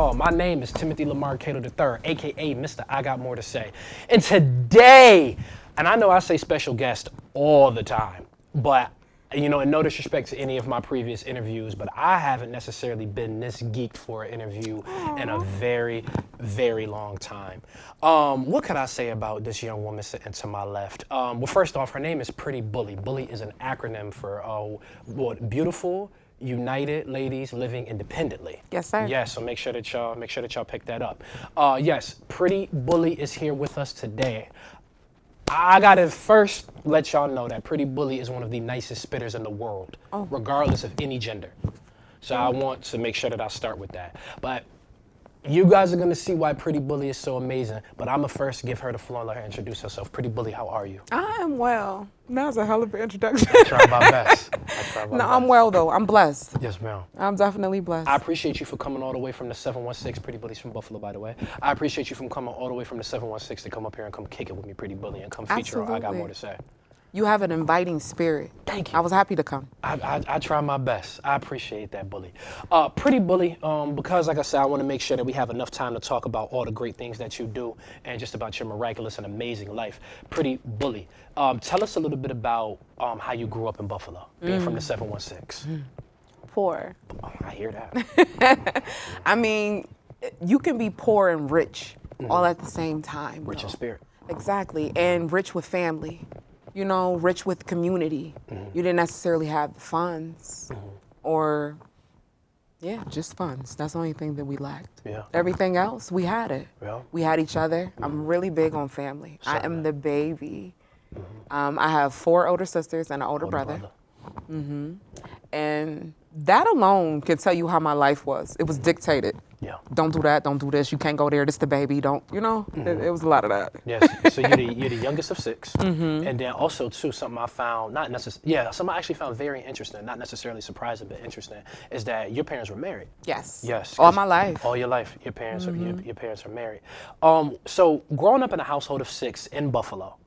y'all. My name is Timothy Lamar Cato III, aka Mr. I Got More to Say. And today, and I know I say special guest all the time, but you know, and no disrespect to any of my previous interviews, but I haven't necessarily been this geeked for an interview in a very, very long time. What could I say about this young woman sitting to my left? Well, first off, her name is Pretty Bulli. Bulli is an acronym for what? Beautiful, United Ladies Living Independently. Yes, sir. Yes, so make sure that y'all pick that up. Yes, Pretty Bulli is here with us today. I gotta first let y'all know that Pretty Bulli is one of the nicest spitters in the world, regardless of any gender. So I want to make sure that I start with that. But you guys are gonna see why Pretty Bulli is so amazing, but I'm gonna first give her the floor and let her introduce herself. Pretty Bulli, how are you? I am well. That was a hell of an introduction. I try my best. No, I'm well though. I'm blessed. Yes, ma'am. I'm definitely blessed. I appreciate you for coming all the way from the 716. Pretty Bulli's from Buffalo, by the way. I appreciate you from coming all the way from the 716 to come up here and come kick it with me, Pretty Bulli, and come feature I Got More to Say. You have an inviting spirit. Thank you. I was happy to come. I try my best. I appreciate that, Bulli. Pretty Bulli, because like I said, I want to make sure that we have enough time to talk about all the great things that you do and just about your miraculous and amazing life. Pretty Bulli, tell us a little bit about how you grew up in Buffalo, being from the 716. Poor. Oh, I hear that. I mean, you can be poor and rich all at the same time. Rich in spirit. Exactly, and rich with family. You know, rich with community. You didn't necessarily have the funds or, just funds. That's the only thing that we lacked. Yeah. Everything else, we had it. Yeah. We had each other. I'm really big on family. I am the baby. I have 4 older sisters and an older brother. And that alone can tell you how my life was. It was dictated. Yeah. Don't do that, don't do this, you can't go there, this the baby, don't, you know? It was a lot of that. Yes, so you're the youngest of 6. And then also too, something I found, something I actually found very interesting, not necessarily surprising, but interesting, is that your parents were married. Yes. Yes. All my life. All your life, your parents are married. So growing up in a household of 6 in Buffalo,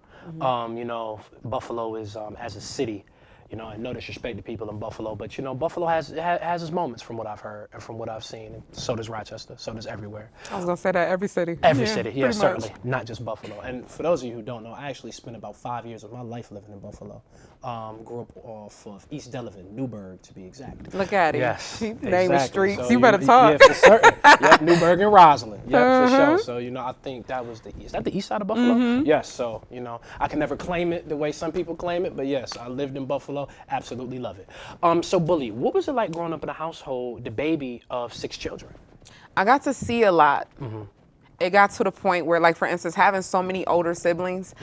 you know, Buffalo is, as a city, you know, and no disrespect to people in Buffalo, but you know, Buffalo has its moments from what I've heard and from what I've seen. And so does Rochester, so does everywhere. I was gonna say that every city. Every city, yeah, certainly, not just Buffalo. And for those of you who don't know, I actually spent about 5 years of my life living in Buffalo. Grew up off of East Delavan, Newburgh to be exact. Look at it. Yes, Name streets. So you better talk. Yeah, for certain. Yep, Newburgh and Roslyn. Yep, for sure. So you know, I think that was is that the east side of Buffalo? Yes. So you know, I can never claim it the way some people claim it, but yes, I lived in Buffalo. Absolutely love it. So Bulli, what was it like growing up in a household, the baby of 6 children? I got to see a lot. It got to the point where, like, for instance, having so many older siblings,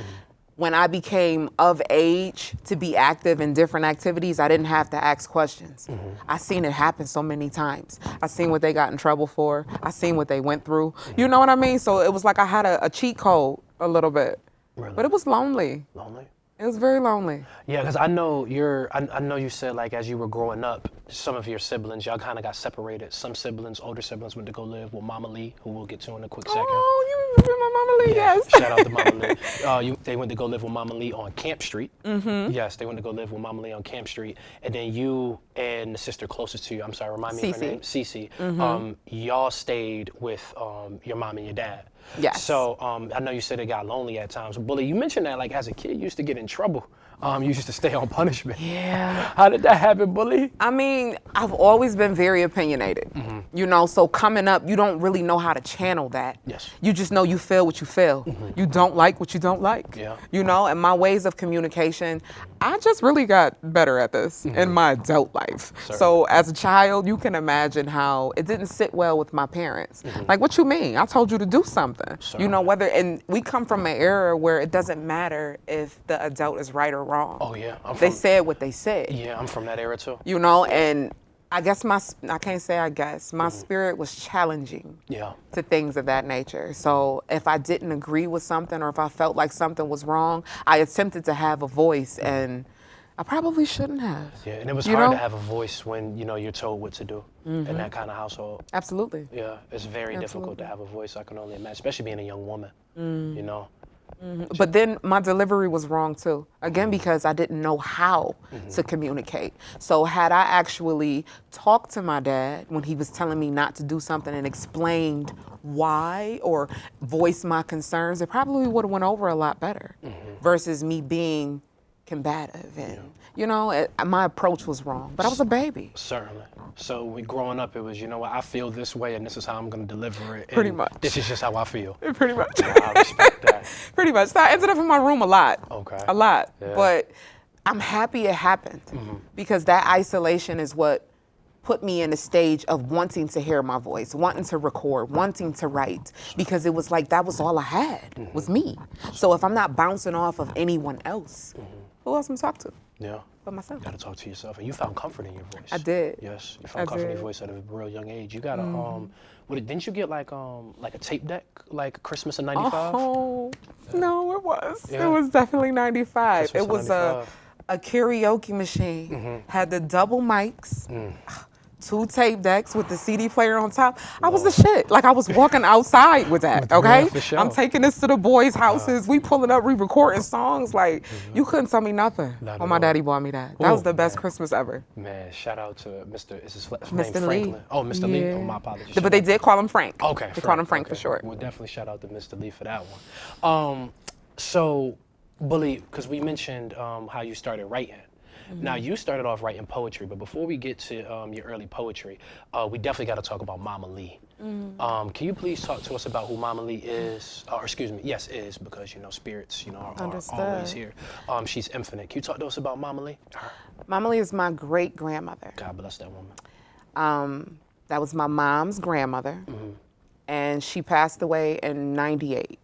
when I became of age to be active in different activities, I didn't have to ask questions. I seen it happen so many times. I seen what they got in trouble for. I seen what they went through. You know what I mean? So it was like I had a cheat code a little bit. Really? But it was lonely. Lonely? It was very lonely. Yeah, because I know you said, like, as you were growing up, some of your siblings, y'all kind of got separated. Some siblings, older siblings, went to go live with Mama Lee, who we'll get to in a quick second. Oh, you remember my Mama Lee, yes. Shout out to Mama Lee. They went to go live with Mama Lee on Camp Street. Yes, they went to go live with Mama Lee on Camp Street. And then you and the sister closest to you, I'm sorry, remind me of her name? Cece. Y'all stayed with your mom and your dad. Yes. So I know you said it got lonely at times. Bulli, you mentioned that, like, as a kid, you used to get in trouble. You used to stay on punishment. Yeah. How did that happen, Bulli? I mean, I've always been very opinionated. You know, so coming up, you don't really know how to channel that. Yes. You just know you feel what you feel. You don't like what you don't like. Yeah. You know, and my ways of communication, I just really got better at this in my adult life. Certainly. So as a child, you can imagine how it didn't sit well with my parents. Like, what you mean? I told you to do something. Certainly. You know, and we come from an era where it doesn't matter if the adult is right or wrong. Oh, yeah. They said what they said. Yeah, I'm from that era, too. You know, and I guess my spirit was challenging to things of that nature. So if I didn't agree with something or if I felt like something was wrong, I attempted to have a voice, and I probably shouldn't have. Yeah, and it was hard to have a voice when, you know, you're told what to do in that kind of household. Absolutely. Yeah, it's very difficult to have a voice, I can only imagine, especially being a young woman, you know. But then my delivery was wrong too. Again, because I didn't know how to communicate. So had I actually talked to my dad when he was telling me not to do something and explained why or voiced my concerns, it probably would have went over a lot better versus me being combative. And, you know, my approach was wrong, but I was a baby. Certainly. So growing up, it was, you know what, I feel this way and this is how I'm going to deliver it. Pretty and much. This is just how I feel. Pretty much. I respect that. Pretty much. So I ended up in my room a lot. Okay. A lot. Yeah. But I'm happy it happened because that isolation is what put me in a stage of wanting to hear my voice, wanting to record, wanting to write, because it was like that was all I had, was me. So if I'm not bouncing off of anyone else, who else am I talk to? Yeah. But myself. You got to talk to yourself. And you found comfort in your voice. I did. Yes. You found comfort in your voice at a real young age. You got a, didn't you get like a tape deck, like Christmas of 95? Oh, no, it was. Yeah. It was definitely 95. Christmas It was 95. a karaoke machine, had the double mics, 2 tape decks with the CD player on top. I was the shit. Like I was walking outside with that, okay? Yeah, for sure. I'm taking this to the boys' houses. We pulling up, re-recording songs. Like, you couldn't tell me nothing Not when at my all. daddy bought me that. That was Ooh, the best man. Christmas ever. Man, shout out to Mr. Is his name Mr. Lee. Franklin? Oh, Mr. Lee. Yeah. Oh, my apologies. But they did call him Frank. Okay. They called him Frank for okay. short. We'll definitely shout out to Mr. Lee for that one. So, Bulli, because we mentioned how you started writing. Now, you started off writing poetry, but before we get to your early poetry, we definitely got to talk about Mama Lee. Can you please talk to us about who Mama Lee is? Or excuse me, yes, is, because, you know, spirits, you know, are always here. She's infinite. Can you talk to us about Mama Lee? Mama Lee is my great-grandmother. God bless that woman. That was my mom's grandmother, and she passed away in '98.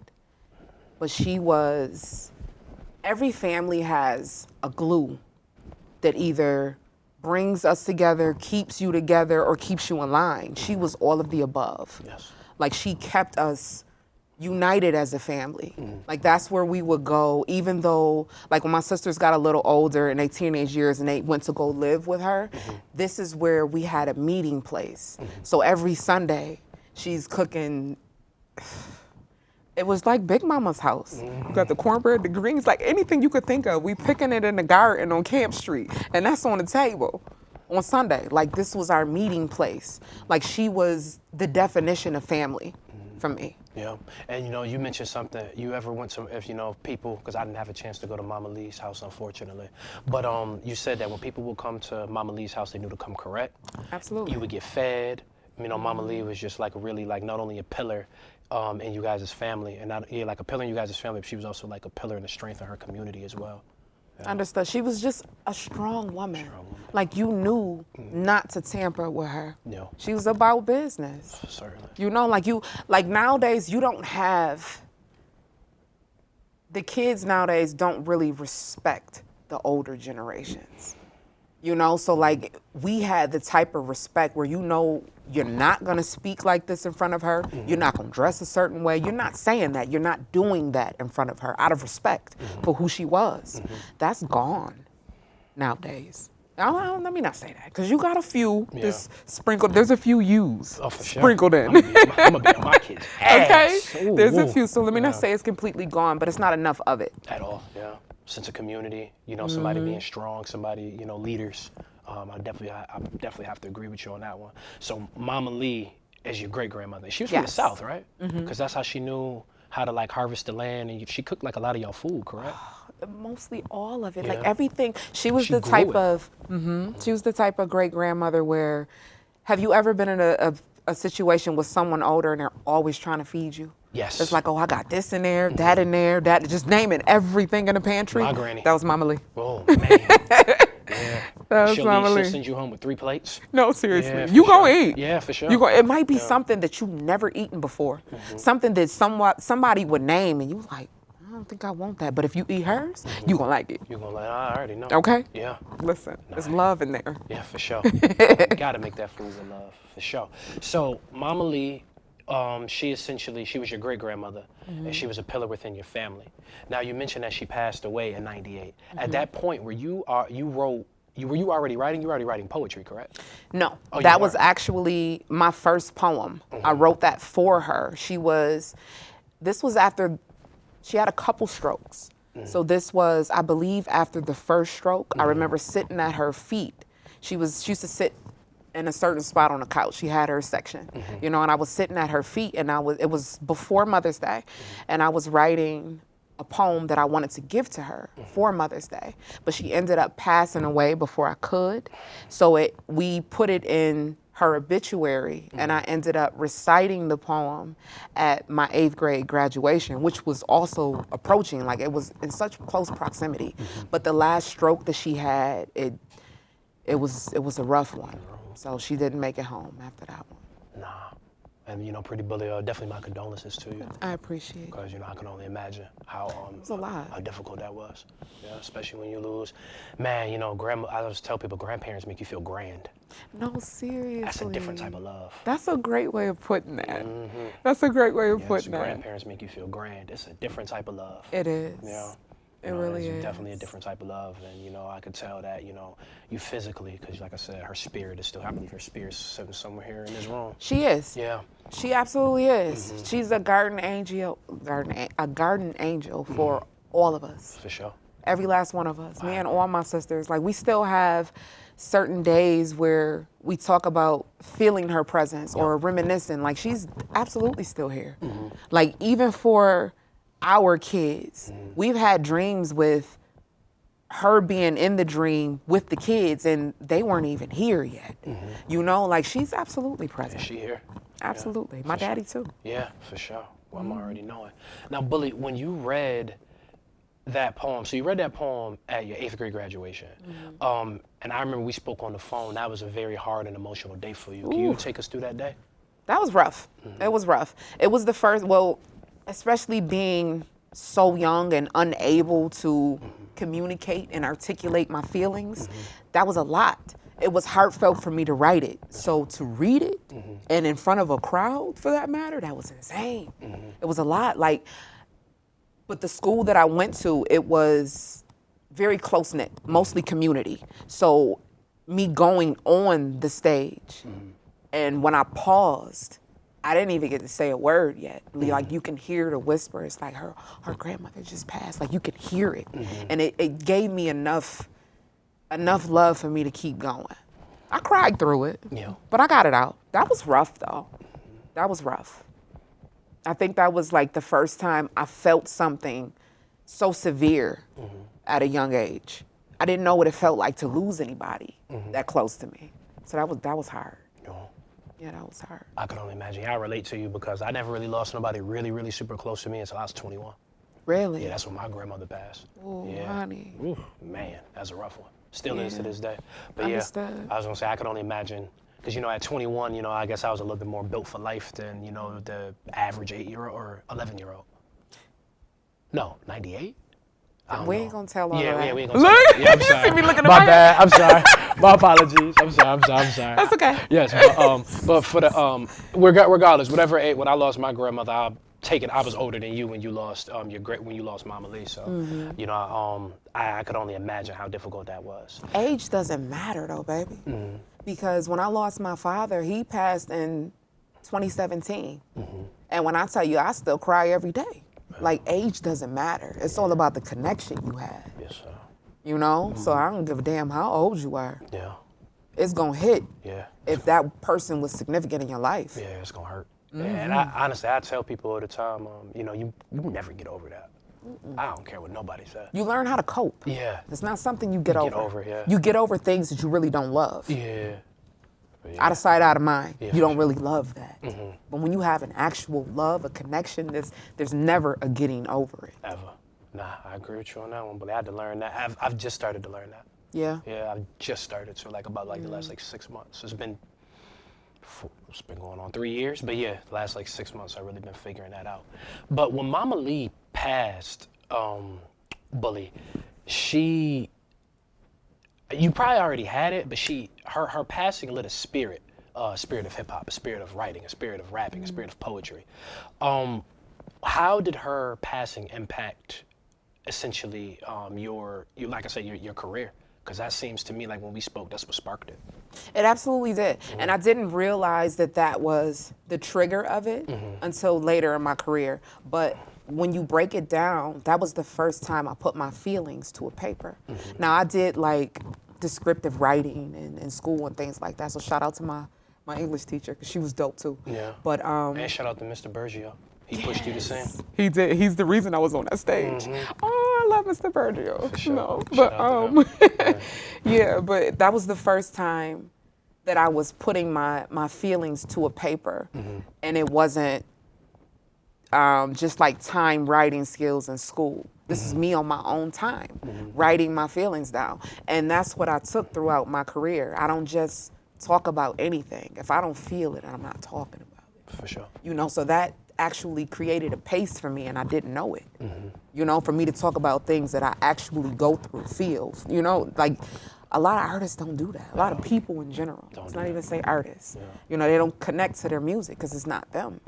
But she was, every family has a glue that either brings us together, keeps you together, or keeps you in line. She was all of the above. Yes. Like she kept us united as a family. Like that's where we would go, even though, like when my sisters got a little older in their teenage years and they went to go live with her, this is where we had a meeting place. So every Sunday, she's cooking. It was like Big Mama's house. You got the cornbread, the greens, like anything you could think of. We picking it in the garden on Camp Street, and that's on the table on Sunday. Like this was our meeting place. Like she was the definition of family for me. Yeah, and you know, you mentioned something. You ever went to, if you know, people, because I didn't have a chance to go to Mama Lee's house, unfortunately. But you said that when people would come to Mama Lee's house, they knew to come correct. Absolutely. You would get fed. You know, Mama Lee was just like really like not only a pillar in you guys' family, and not like a pillar in you guys' family, but she was also like a pillar in the strength of her community as well. Yeah. Understood. She was just a strong woman. Like you knew not to tamper with her. Yeah. She was about business. Certainly. You know, like nowadays you don't have, the kids nowadays don't really respect the older generations. You know, so like we had the type of respect where you know you're not gonna speak like this in front of her. You're not gonna dress a certain way. You're not saying that. You're not doing that in front of her out of respect for who she was. That's gone nowadays. Let me not say that, because you got a few sprinkled. There's a few yous sprinkled in. I'm gonna be on my kids' ass. Okay, Ooh, there's a ooh. few. So let me not say it's completely gone, but it's not enough of it. At all, yeah. Sense of community, you know, somebody being strong, somebody, you know, leaders. I definitely have to agree with you on that one. So Mama Lee is your great grandmother. She was from the South, right? Because that's how she knew how to like harvest the land, and she cooked like a lot of y'all food, correct? Mostly all of it, Yeah. like everything. She was She the grew type it. of, she was the type of great grandmother where, have you ever been in a situation with someone older and they're always trying to feed you? Yes. It's like, oh, I got this in there, that in there, that, just naming everything in the pantry. My granny. That was Mama Lee. Oh man. Yeah. That was She'll Mama Lee. send you home with 3 plates. No, seriously. Yeah, You for gonna sure. eat. Yeah, for sure. It might be something that you've never eaten before. Something that somebody would name and you was like, I don't think I want that. But if you eat hers, you gonna like it. You're gonna like, I already know. Okay? Yeah. Listen, there's love in there. Yeah, for sure. Gotta make that food with love, for sure. So Mama Lee, she was your great grandmother, and she was a pillar within your family. Now you mentioned that she passed away in '98. At that point, were you already writing? You were already writing poetry, correct? No, Oh, you that was weren't? actually my first poem. I wrote that for her. This was after she had a couple strokes. So this was, I believe, after the first stroke. I remember sitting at her feet. She used to sit in a certain spot on the couch. She had her section, you know, and I was sitting at her feet, and it was before Mother's Day, and I was writing a poem that I wanted to give to her for Mother's Day, but she ended up passing away before I could. So we put it in her obituary, and I ended up reciting the poem at my 8th grade graduation, which was also approaching, like it was in such close proximity. But the last stroke that she had, it was a rough one. So she didn't make it home after that one. Nah. And, you know, Pretty Bully, definitely my condolences to you. I appreciate it. Because, you know, I can only imagine how It's a lot. How difficult that was. Yeah, especially when you lose. Man, you know, I always tell people grandparents make you feel grand. No, seriously. That's a different type of love. That's a great way of putting that. That's a great way of putting that. Grandparents make you feel grand. It's a different type of love. It is. You know? It really it's is. Definitely a different type of love, and you know, I could tell that, you know, you physically, because like I said, her spirit is still. I believe her spirit's sitting somewhere here in this room. She is. Yeah. She absolutely is. She's a garden angel, a garden angel for all of us. For sure. Every last one of us. Me and all my sisters. Like, we still have certain days where we talk about feeling her presence or reminiscing. Like, she's absolutely still here. Like, even for our kids, we've had dreams with her being in the dream with the kids, and they weren't even here yet. You know, like, she's absolutely present. Is she here? Absolutely. My daddy too. Yeah, for sure. Well, I'm already knowing. Now, Bully, when you read that poem, so you read that poem at your 8th grade graduation, and I remember we spoke on the phone. That was a very hard and emotional day for you. Can you take us through that day? That was rough. It was rough. It was the first, well, especially being so young and unable to communicate and articulate my feelings, that was a lot. It was heartfelt for me to write it. So to read it, and in front of a crowd, for that matter, that was insane. It was a lot. Like, but the school that I went to, it was very close-knit, mostly community. So me going on the stage, and when I paused, I didn't even get to say a word yet. Like, you can hear the whisper. It's like her grandmother just passed. Like, you could hear it. And it gave me enough love for me to keep going. I cried through it, but I got it out. That was rough, though. That was rough. I think that was like the first time I felt something so severe at a young age. I didn't know what it felt like to lose anybody that close to me. So that was hard. Yeah, that was hard. I can only imagine. I relate to you because I never really lost nobody really, really super close to me until I was 21. Really? Yeah, that's when my grandmother passed. Oh, yeah. honey. Ooh, man, that's a rough one. Still is to this day. But Understood. I was gonna say, I could only imagine, because, you know, at 21, you know, I guess I was a little bit more built for life than, you know, the average 8-year-old or 11-year-old. No, 98? We ain't gonna tell all that. Yeah, we ain't gonna tell. Yeah, I'm sorry. You see me looking at my bad. I'm sorry. My apologies. I'm sorry. That's okay. Yes, but for the regardless, whatever age, when I lost my grandmother, I was older than you when you lost when you lost Mama Lee. So you know, I could only imagine how difficult that was. Age doesn't matter though, baby. Because when I lost my father, he passed in 2017, and when I tell you, I still cry every day. Like, age doesn't matter. It's all about the connection you have. Yes, sir. You know? So I don't give a damn how old you are. Yeah. It's gonna hit. Yeah. If that person was significant in your life. Yeah, it's gonna hurt. And honestly, I tell people all the time, you know, you never get over that. I don't care what nobody says. You learn how to cope. Yeah. It's not something you get over. Get over, yeah. You get over things that you really don't love. Yeah. Out of sight, out of mind. Yeah, you don't really love that. But when you have an actual love, a connection, there's never a getting over it. Ever. Nah, I agree with you on that one, but I had to learn that. I've just started to learn that. Yeah. Yeah, I've just started to, like, about the last 6 months. It's been going on 3 years, but yeah, the last 6 months I've really been figuring that out. But when Mama Lee passed, Bully, you probably already had it, but her passing lit a spirit of hip hop, a spirit of writing, a spirit of rapping, a spirit of poetry. How did her passing impact essentially your like I said, your career? Because that seems to me like when we spoke, that's what sparked it. It absolutely did. And I didn't realize that was the trigger of it until later in my career. But when you break it down, that was the first time I put my feelings to a paper. Now, I did like descriptive writing in school and things like that. So shout out to my English teacher, because she was dope too. Yeah. But And shout out to Mr. Bergio. He pushed you to sing. he did. He's the reason I was on that stage. Oh, I love Mr. Bergio. For sure. No, Shout out to him. yeah, but that was the first time that I was putting my feelings to a paper, and it wasn't just like time writing skills in school. This is me on my own time, writing my feelings down. And that's what I took throughout my career. I don't just talk about anything. If I don't feel it, I'm not talking about it. For sure. You know, so that actually created a pace for me, and I didn't know it. You know, for me to talk about things that I actually go through, feel, you know, like a lot of artists don't do that. A lot of people in general. Let's not even say artists. Yeah. You know, they don't connect to their music because it's not them.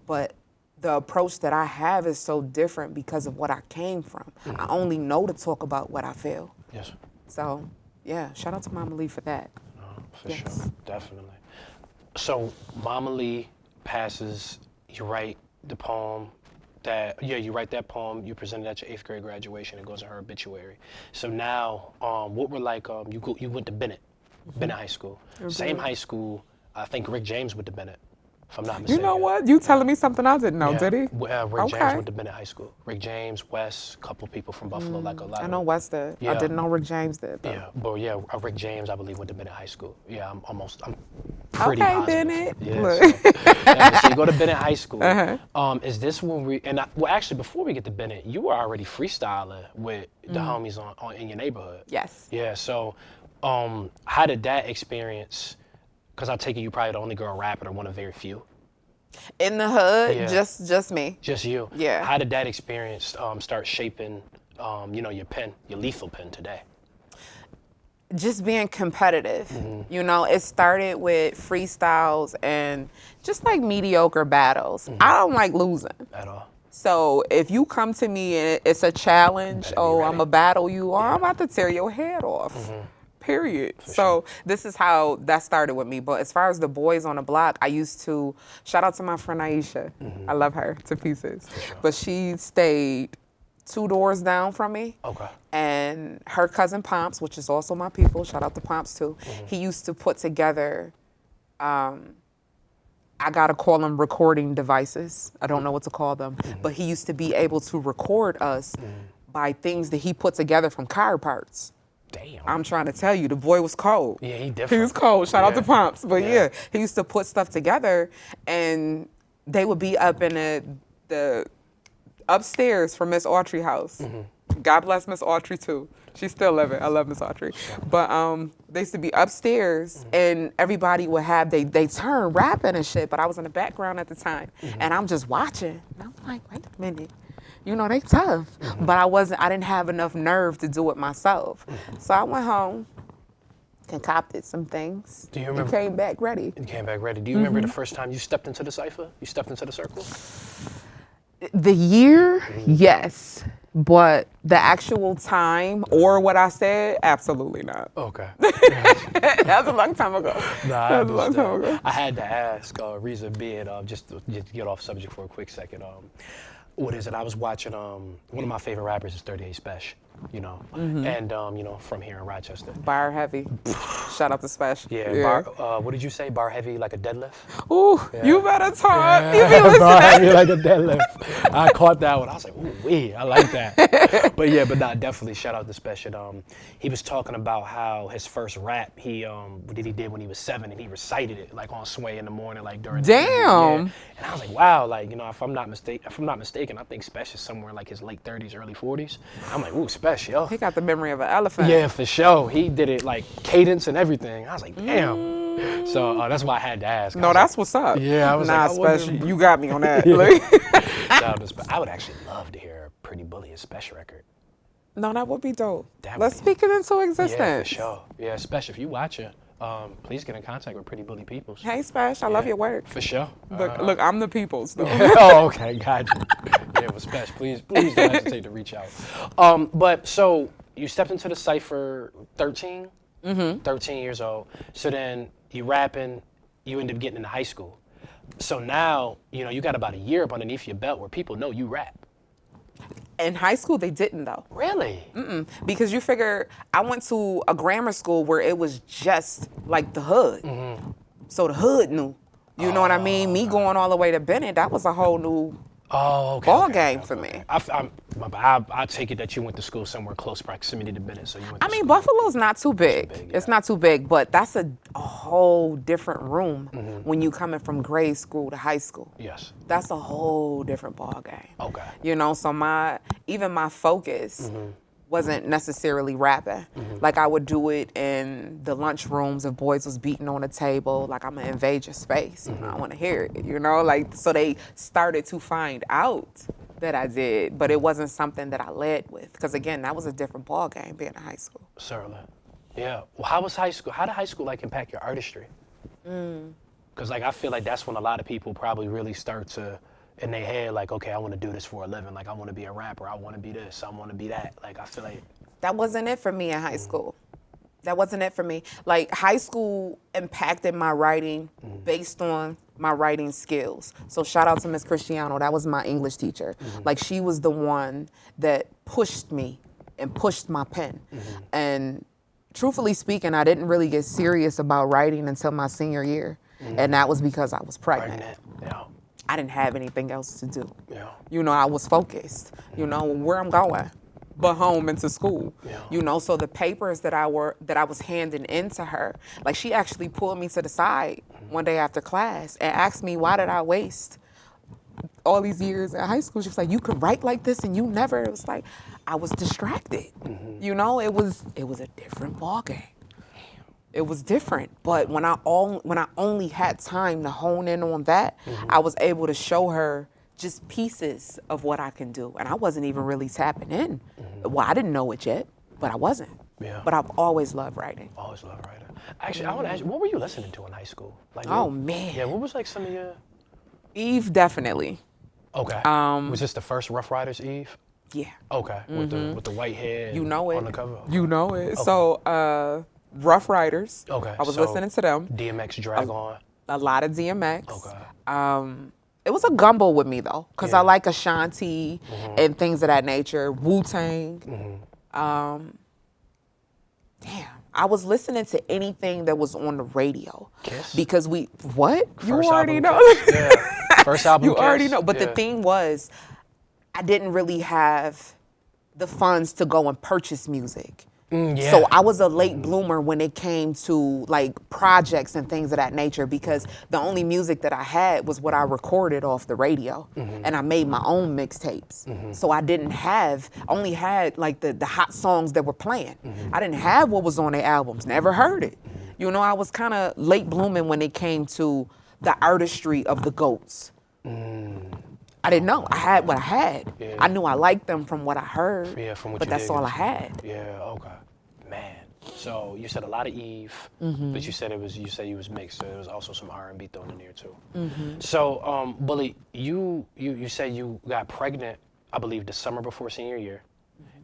But the approach that I have is so different because of what I came from. I only know to talk about what I feel. Yes. So, yeah, shout out to Mama Lee for that. For sure. Definitely. So, Mama Lee passes, you write the poem you write that poem, you present it at your 8th grade graduation, it goes in her obituary. So now, what were like, you went to Bennett High School. Same high school, I think Rick James went to Bennett, if I'm not mistaken. You know what? You telling me something I didn't know, did he? Rick James went to Bennett High School. Rick James, Wes, a couple people from Buffalo, like a lot I of know Wes did. I didn't know Rick James did, though. Yeah, but Rick James, I believe, went to Bennett High School. Yeah, I'm pretty okay, positive. Bennett. Yeah, so you go to Bennett High School. Is this when actually, before we get to Bennett, you were already freestyling with the homies in your neighborhood. Yes. Yeah, so how did that experience, because I take it you probably the only girl rapper or one of very few. In the hood, just me. Just you. Yeah. How did that experience start shaping, your pen, your lethal pen today? Just being competitive. You know, it started with freestyles and just like mediocre battles. I don't like losing. At all. So if you come to me and it's a challenge, I'm going to battle you, or I'm about to tear your head off. Period. So this is how that started with me. But as far as the boys on the block, I used to, shout out to my friend Aisha. I love her to pieces. But she stayed 2 doors down from me. Okay. And her cousin Pomps, which is also my people, shout out to Pomps too, he used to put together, I gotta call them recording devices. I don't know what to call them. But he used to be able to record us by things that he put together from car parts. Damn. I'm trying to tell you, the boy was cold. Yeah, he different. He was cold. Shout out to Pomps. But yeah, he used to put stuff together, and they would be up in the upstairs from Miss Autry's house. God bless Miss Autry too. She's still living. I love Miss Autry. But they used to be upstairs, and everybody would have they turn rapping and shit. But I was in the background at the time, and I'm just watching. And I'm like, wait a minute. You know, they tough. But I didn't have enough nerve to do it myself. So I went home, concocted some things. Do you remember? And came back ready. You came back ready. Do you remember the first time you stepped into the cypher? You stepped into the circle? The year, yes. But the actual time or what I said, absolutely not. Okay. That was a long time ago. Nah, that was a long time ago. I had to ask, reason being, just to get off subject for a quick second. What is it? I was watching, one of my favorite rappers is 38 Spesh, and, from here in Rochester. Bar heavy. Shout out to Spesh. Yeah. What did you say? Bar heavy like a deadlift? Ooh, you better talk. You be listening. Bar heavy like a deadlift. I caught that one. I was like, ooh, wee, I like that. but definitely shout out to Spesh. And, he was talking about how his first rap, he did when he was 7, and he recited it like on Sway in the morning, like during Damn. The and I was like, wow, like, if I'm not mistaken, I think Spesh is somewhere in like his late 30s, early 40s. I'm like, ooh, Spesh, yo. He got the memory of an elephant. Yeah, for sure. He did it like cadence and everything. I was like, damn. So that's why I had to ask. No, that's what's up. Yeah, I was Spesh, you got me on that. I would actually love to hear a Pretty Bulli and Spesh record. No, that would be dope. Let's speak it into existence. Yeah, for sure. Yeah, Spesh, if you watching, please get in contact with Pretty Bulli Peoples. Hey, Spesh, I love your work. For sure. Look, I'm the Peoples, though. Oh, okay, gotcha. Yeah, well, Spesh, please don't hesitate to reach out. But so you stepped into the cypher 13? 13 years old. So then you rapping, you end up getting into high school. So now, you got about a year up underneath your belt where people know you rap. In high school, they didn't though. Really? Because you figure, I went to a grammar school where it was just like the hood. So the hood knew. You know what I mean? Me going all the way to Bennett, that was a whole new ball game for me. I take it that you went to school somewhere close proximity to Bennett, so you went to school. Buffalo's not too big. Yeah. It's not too big, but that's a whole different room when you coming from grade school to high school. Yes. That's a whole different ball game. Okay. You know, so my focus wasn't necessarily rapping. Like I would do it in the lunch rooms if boys was beating on a table. Like I'm gonna invade your space. You know, I want to hear it. You know, like so they started to find out that I did, but it wasn't something that I led with. Because again, that was a different ball game being in high school. Certainly. Yeah. Well, how was high school? How did high school like impact your artistry? Because like I feel like that's when a lot of people probably really start to in their head like, okay, I want to do this for a living. Like I want to be a rapper. I want to be this. I want to be that. Like I feel like that wasn't it for me in high school. That wasn't it for me. Like high school impacted my writing based on my writing skills. So shout out to Miss Cristiano. That was my English teacher. Like she was the one that pushed me and pushed my pen. And truthfully speaking, I didn't really get serious about writing until my senior year. And that was because I was pregnant. Yeah. I didn't have anything else to do. Yeah. You know, I was focused, you know, where I'm going, but home into school. Yeah. You know, so the papers that I was handing in to her, like she actually pulled me to the side one day after class and asked me, why did I waste all these years in high school? She was like, you could write like this and you never. It was like, I was distracted. You know, it was a different ballgame. It was different, but when I only had time to hone in on that, I was able to show her just pieces of what I can do, and I wasn't even really tapping in. Well, I didn't know it yet, but I wasn't. Yeah. But I've always loved writing. Always loved writing. Actually, I want to ask you, what were you listening to in high school? Like, Oh man. Yeah, what was like some of your? Eve definitely. Okay. Was this the first Rough Riders Eve? Yeah. Okay. With the white hair. You know it. On the cover. Okay. You know it. Okay. So Rough Riders. Okay. I was listening to them. DMX Drag On. A lot of DMX. Okay. It was a gumbo with me though, because I like Ashanti and things of that nature. Wu-Tang. Damn. I was listening to anything that was on the radio. Kiss? Because what? First you already album, know. Kiss. Yeah. First album. You Kiss. already know. But yeah. the thing was, I didn't really have the funds to go and purchase music. Yeah. So I was a late bloomer when it came to like projects and things of that nature, because the only music that I had was what I recorded off the radio, and I made my own mixtapes. So I only had like the hot songs that were playing. I didn't have what was on their albums, never heard it. You know, I was kind of late blooming when it came to the artistry of the GOATs. I didn't know. I had what I had. Yeah. I knew I liked them from what I heard. Yeah, from what but you that's did. all I had. Yeah. Okay. Man. So you said a lot of Eve, but you said you was mixed. So there was also some R&B thrown in there too. So Bulli, you said you got pregnant, I believe, the summer before senior year,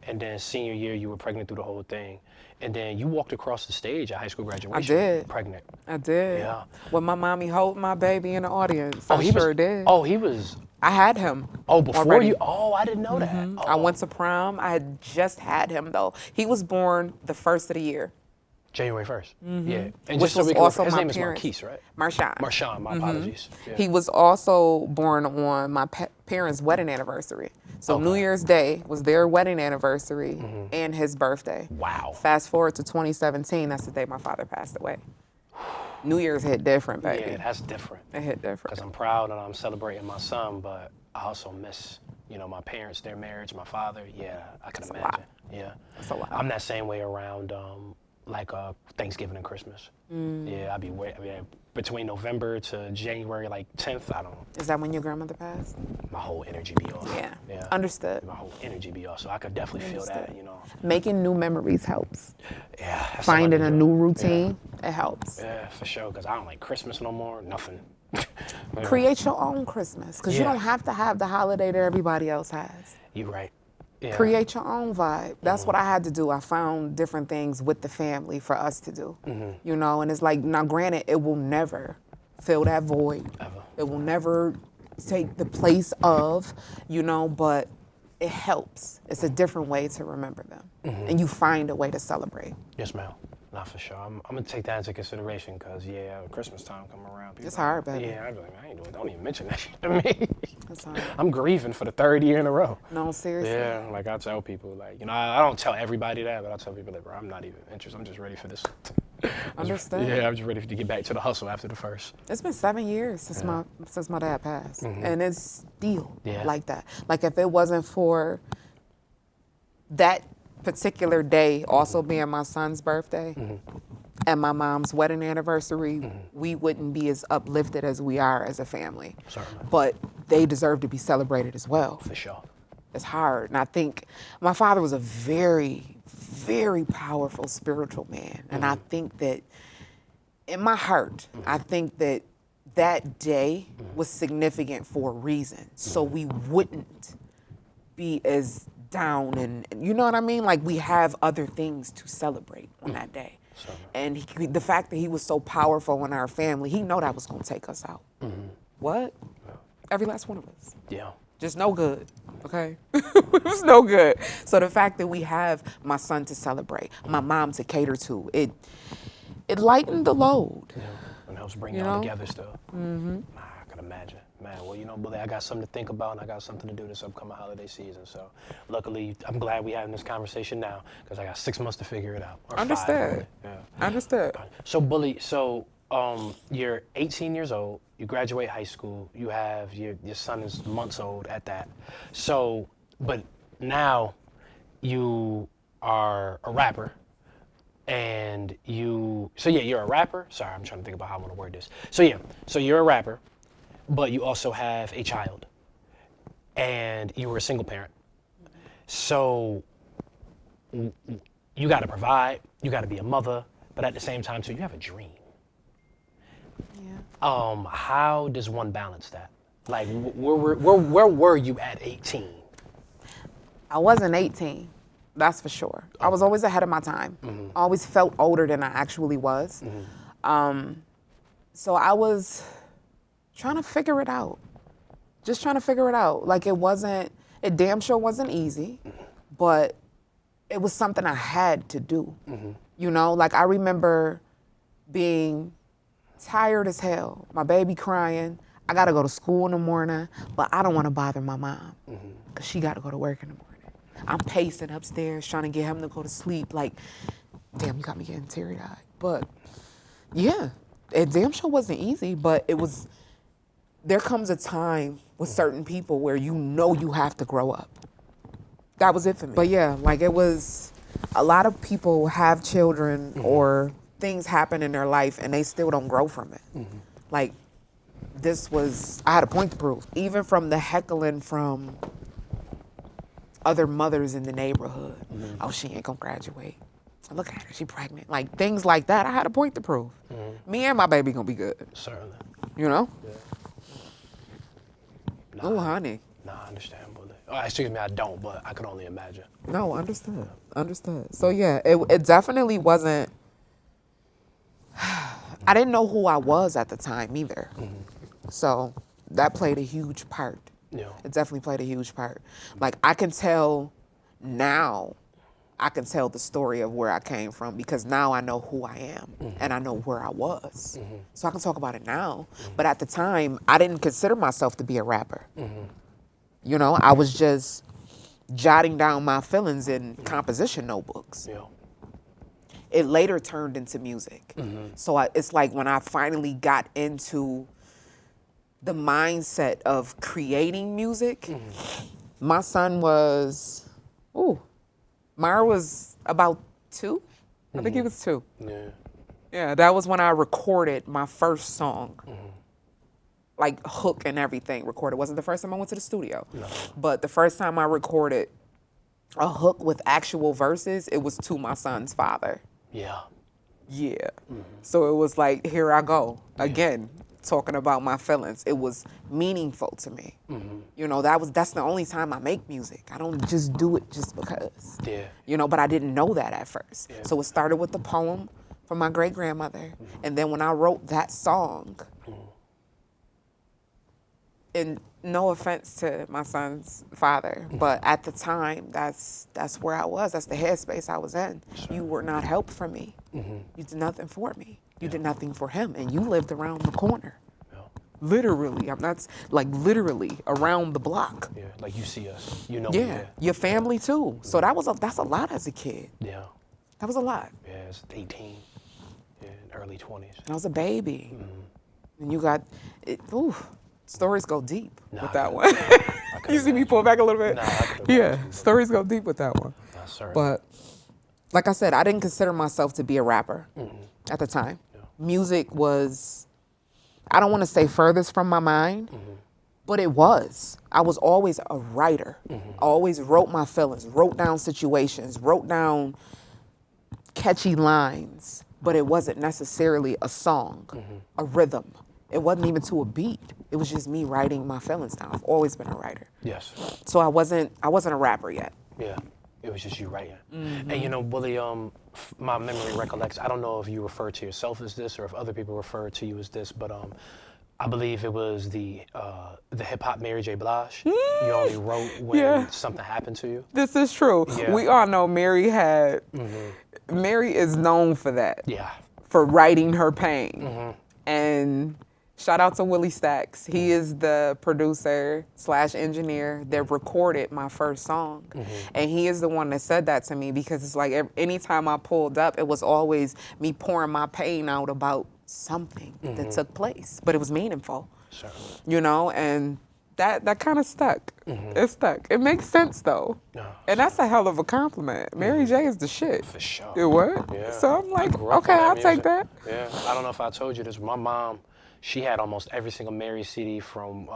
and then senior year you were pregnant through the whole thing, and then you walked across the stage at high school graduation. I did. Pregnant. I did. Yeah. Well, my mommy holding my baby in the audience. Oh, I he sure was, did. Oh, he was. I had him. Oh, before already. you? Oh, I didn't know that. Oh. I went to prom. I had just had him though. He was born the first of the year. January 1st. Yeah. And Which just so was we can also his my name parents. is Marquise, right? Marshawn. My apologies. Yeah. He was also born on my parents' wedding anniversary. So New Year's Day was their wedding anniversary and his birthday. Wow. Fast forward to 2017, that's the day my father passed away. New Year's hit different, baby. Yeah, that's different. It hit different. Because I'm proud and I'm celebrating my son, but I also miss, my parents, their marriage, my father. Yeah, I can imagine. lot. Yeah. That's a lot. I'm that same way around Thanksgiving and Christmas. Yeah, between November to January 10th, I don't. Is that when your grandmother passed? My whole energy be off. Yeah. Understood. My whole energy be off, so I could definitely feel that, Making new memories helps. Yeah. that's Finding something a to do. new routine, it helps. Yeah, for sure, because I don't like Christmas no more, nothing. Create your own Christmas, because you Yeah. don't have to have the holiday that everybody else has. You're right. Yeah. Create your own vibe. That's what I had to do. I found different things with the family for us to do. And it's like, now granted, it will never fill that void. Ever. It will never take the place of, but it helps. It's a different way to remember them. And you find a way to celebrate. Yes, ma'am. Not for sure. I'm gonna take that into consideration because Christmas time come around. It's hard, baby. Yeah, I'm like, I ain't doing. Don't even mention that shit to me. It's hard. I'm grieving for the third year in a row. No, seriously. Yeah, like I tell people, like I don't tell everybody that, but I tell people that, bro, I'm not even interested. I'm just ready for this. Understood. Yeah, I'm just ready to get back to the hustle after the first. It's been 7 years since my dad passed, and it's still like that. Like if it wasn't for that particular day also being my son's birthday and my mom's wedding anniversary, we wouldn't be as uplifted as we are as a family. Certainly. But they deserve to be celebrated as well. For sure. It's hard. And I think my father was a very, very powerful spiritual man. And I think that in my heart, I think that that day was significant for a reason. So we wouldn't be as down and you know what I mean? Like we have other things to celebrate on that day. And the fact that he was so powerful in our family, he know that was going to take us out. What? Every last one of us. Yeah. Just no good, okay? It was no good. So the fact that we have my son to celebrate, my mom to cater to, it lightened the load. Yeah. And helps bring y'all together still. I can imagine. Man, well, Bulli, I got something to think about and I got something to do this upcoming holiday season. So luckily, I'm glad we having this conversation now because I got 6 months to figure it out. Or Understood. 5, Understood. So Bulli, you're 18 years old, you graduate high school, you have your son is months old at that. So, but now you are a rapper and you're a rapper. Sorry, I'm trying to think about how I want to word this. So you're a rapper, but you also have a child and you were a single parent. So you got to provide, you got to be a mother, but at the same time too, you have a dream. Yeah. How does one balance that? Like, where were you at 18? I wasn't 18, that's for sure. I was always ahead of my time. I always felt older than I actually was. So I was trying to figure it out. Just trying to figure it out. Like it damn sure wasn't easy, but it was something I had to do. Like I remember being tired as hell, my baby crying. I gotta go to school in the morning, but I don't wanna bother my mom because she gotta go to work in the morning. I'm pacing upstairs trying to get him to go to sleep. Like, damn, you got me getting teary-eyed. But yeah, it damn sure wasn't easy, but there comes a time with certain people where you have to grow up. That was it for me. But yeah, like it was, a lot of people have children or things happen in their life and they still don't grow from it. Like I had a point to prove. Even from the heckling from other mothers in the neighborhood. Oh, she ain't gonna graduate. Look at her, she pregnant. Like things like that, I had a point to prove. Me and my baby gonna be good. Certainly. You know? Yeah. Oh, honey. Nah, I understand, Bulli. Oh, excuse me, I don't, but I could only imagine. No, understood. So yeah, it definitely wasn't, I didn't know who I was at the time either. So that played a huge part. Yeah. It definitely played a huge part. Like I can tell the story of where I came from because now I know who I am and I know where I was. So I can talk about it now. But at the time, I didn't consider myself to be a rapper. I was just jotting down my feelings in composition notebooks. Yeah. It later turned into music. So it's like when I finally got into the mindset of creating music, my son was, Mara was about 2. I think he was 2. Yeah. Yeah, that was when I recorded my first song. Like hook and everything recorded. Wasn't the first time I went to the studio. No. But the first time I recorded a hook with actual verses, it was to my son's father. Yeah. Yeah. So it was like, here I go again, talking about my feelings. It was meaningful to me. That's the only time I make music. I don't just do it just because. Yeah. But I didn't know that at first. Yeah. So it started with the poem from my great grandmother. And then when I wrote that song, and no offense to my son's father, but at the time, that's where I was. That's the headspace I was in. Sure. You were not help for me. You did nothing for me. You did nothing for him, and you lived around the corner. Literally, I'm not like literally around the block. Yeah, like you see us, you know. Yeah, your family too. So that's a lot as a kid. Yeah. That was a lot. Yeah, it's 18, early 20s. I was a baby, and you got it. Ooh, stories go deep with that one. You see me pull back a little bit. Yeah, stories go deep with that one. But like I said, I didn't consider myself to be a rapper at the time. Music was, I don't want to say furthest from my mind, but it was. I was always a writer. I always wrote my feelings, wrote down situations, wrote down catchy lines, but it wasn't necessarily a song, a rhythm. It wasn't even to a beat. It was just me writing my feelings down. I've always been a writer. Yes. So I wasn't a rapper yet. Yeah. It was just you writing. And you know, Bulli, my memory recollects, I don't know if you refer to yourself as this or if other people refer to you as this, but I believe it was the hip hop Mary J. Blige. You only wrote when something happened to you. This is true. Yeah. We all know Mary had, Mary is known for that. Yeah. For writing her pain. And shout out to Willie Stacks. He is the producer / engineer that recorded my first song. And he is the one that said that to me because it's like anytime I pulled up, it was always me pouring my pain out about something that took place, but it was meaningful. Sure. You know, and that kind of stuck. It stuck. It makes sense though. And that's a hell of a compliment. Mary J is the shit. For sure. It what? Yeah. So I'm like, grew up okay, on that I'll music. take that. Yeah. I don't know if I told you this. My mom, she had almost every single Mary CD from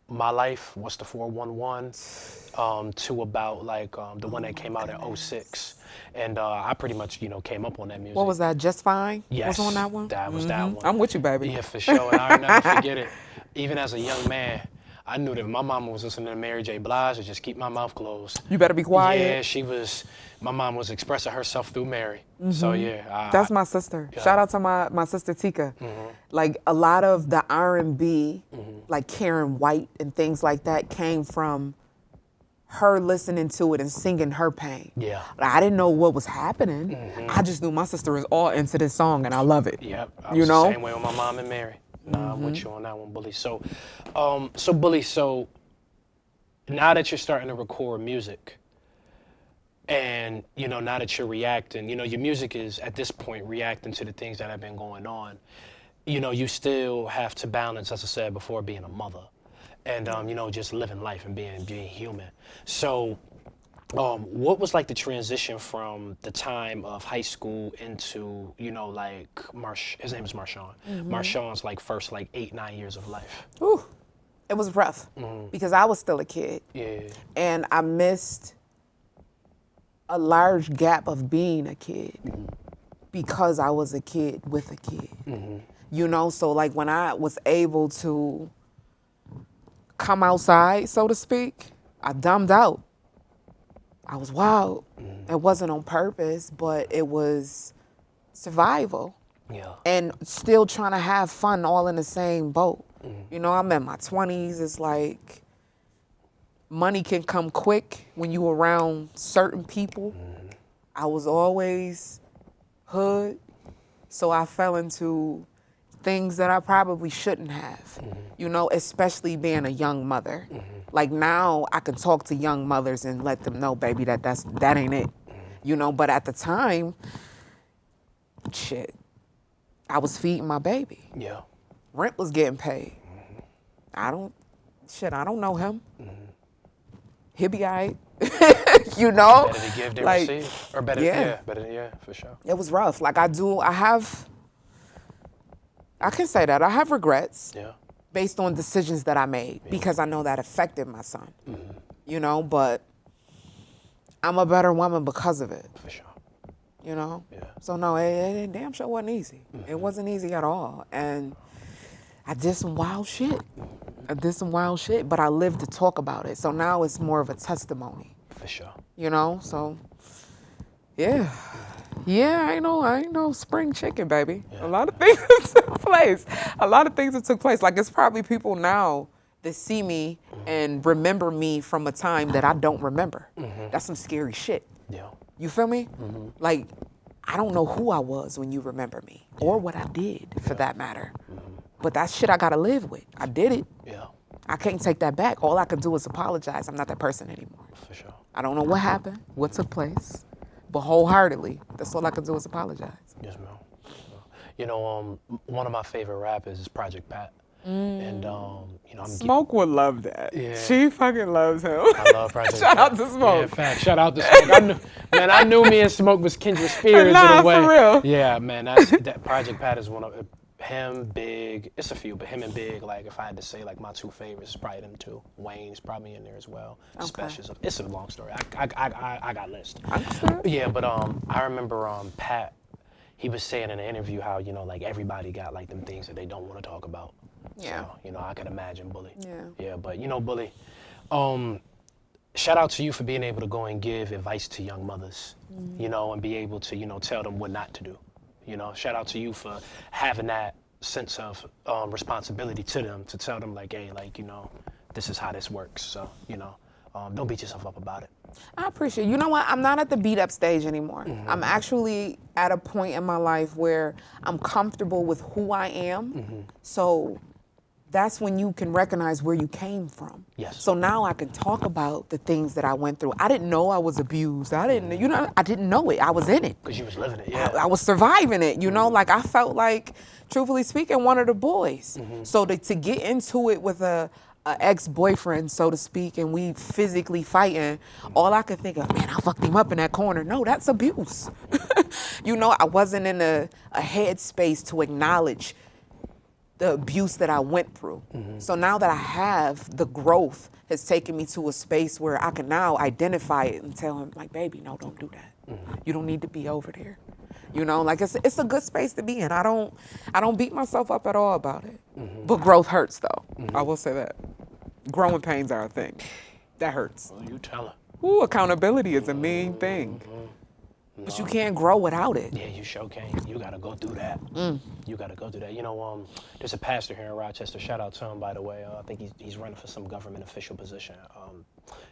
My Life, What's the 411, to about like the one that came out in 06. And I pretty much, you know, came up on that music. What was that? Just Fine? Yes. Was on that one? That was that one. I'm with you, baby. Yeah, for sure. And I'll never forget it. Even as a young man, I knew that if my mama was listening to Mary J. Blige, to just keep my mouth closed. You better be quiet. Yeah, my mom was expressing herself through Mary. So yeah. That's my sister. Yeah. Shout out to my sister Tika. Like a lot of the R&B, like Karen White and things like that came from her listening to it and singing her pain. Yeah. I didn't know what was happening. I just knew my sister was all into this song and I love it. Yep. I You was know? the same way with my mom and Mary. Nah, I'm with you on that one, Bulli. So, Bulli, so now that you're starting to record music, and you know, now that you're reacting, you know, your music is at this point reacting to the things that have been going on. You know, you still have to balance, as I said before, being a mother, and you know, just living life and being human. So, what was like the transition from the time of high school into, you know, like his name is Marshawn. Marshawn's like first like 8-9 years of life. Ooh, it was rough because I was still a kid. Yeah. And I missed a large gap of being a kid because I was a kid with a kid. You know, so like when I was able to come outside, so to speak, I dumbed out. I was wild. It wasn't on purpose, but it was survival. Yeah. And still trying to have fun all in the same boat. You know, I'm in my 20s. It's like money can come quick when you around certain people. I was always hood, so I fell into things that I probably shouldn't have, you know, especially being a young mother. Like now I can talk to young mothers and let them know, baby, that ain't it, you know, but at the time, shit, I was feeding my baby. Yeah. Rent was getting paid. I don't know him. He'll be all right, you know? Better to give than like, receive. Or better, yeah. yeah, for sure. It was rough. Like I can say that. I have regrets based on decisions that I made because I know that affected my son, you know, but I'm a better woman because of it. For sure. You know? Yeah. So no, it damn sure wasn't easy. It wasn't easy at all. And I did some wild shit. But I lived to talk about it. So now it's more of a testimony. For sure. You know? So, yeah. Yeah, I know spring chicken, baby. Yeah. A lot of things that took place. Like, it's probably people now that see me and remember me from a time that I don't remember. That's some scary shit. Yeah. You feel me? Like, I don't know who I was when you remember me, or what I did, for that matter. But that shit I gotta live with. I did it. Yeah. I can't take that back. All I can do is apologize. I'm not that person anymore. For sure. I don't know what happened, what took place, but wholeheartedly, that's all I can do is apologize. Yes, ma'am. You know, one of my favorite rappers is Project Pat. And, you know, Smoke would love that. Yeah. She fucking loves him. I love Project Shout Pat. out to Smoke. Yeah, fact. Shout out to Smoke. I knew me and Smoke was kindred spirits Nah, in a way. for real. Yeah, man. That Project Pat is one of him, Big. It's a few, but him and Big. Like, if I had to say, like, my two favorites, is probably them two. Wayne's probably in there as well. Okay. Specials. It's a long story. I got lists. Understood. Yeah, but I remember Pat. He was saying in an interview how, you know, like, everybody got like them things that they don't want to talk about. Yeah. So, you know, I could imagine Bulli. Yeah. Yeah, but you know, Bulli, shout out to you for being able to go and give advice to young mothers, you know, and be able to, you know, tell them what not to do. You know, shout out to you for having that sense of responsibility to them, to tell them like, hey, like, you know, this is how this works. So, you know, don't beat yourself up about it. I appreciate it. You know what? I'm not at the beat up stage anymore. I'm actually at a point in my life where I'm comfortable with who I am. So that's when you can recognize where you came from. Yes. So now I can talk about the things that I went through. I didn't know I was abused. I didn't, you know, I didn't know it. I was in it. Because you was living it, yeah. I was surviving it, you know, like I felt like, truthfully speaking, one of the boys. So to get into it with a ex-boyfriend, so to speak, and we physically fighting, all I could think of, man, I fucked him up in that corner. No, that's abuse. You know, I wasn't in a headspace to acknowledge the abuse that I went through. So now that I have, the growth has taken me to a space where I can now identify it and tell him, like, baby, no, don't do that. You don't need to be over there. You know, like it's a good space to be in. I don't beat myself up at all about it. But growth hurts, though. I will say that. Growing pains are a thing. That hurts. Well, you tell her. Ooh, accountability is a mean thing. But you can't grow without it. Yeah, you sure can. You gotta go through that. You gotta go through that. You know, there's a pastor here in Rochester. Shout out to him, by the way. I think he's running for some government official position.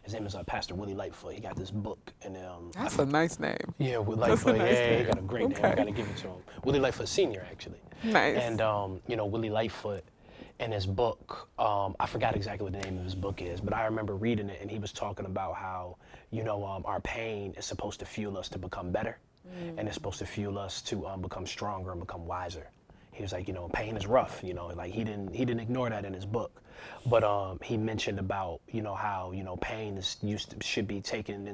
His name is Pastor Willie Lightfoot. He got this book, and That's a nice name. yeah, Willie Lightfoot. nice Yeah, he name. got a great name. I gotta give it to him. Willie Lightfoot Senior, actually. Nice. And you know, Willie Lightfoot, in his book, I forgot exactly what the name of his book is, but I remember reading it, and he was talking about how, you know, our pain is supposed to fuel us to become better, and it's supposed to fuel us to become stronger and become wiser. He was like, you know, pain is rough, you know, like he didn't ignore that in his book, but he mentioned about, you know, how, you know, pain is should be taken,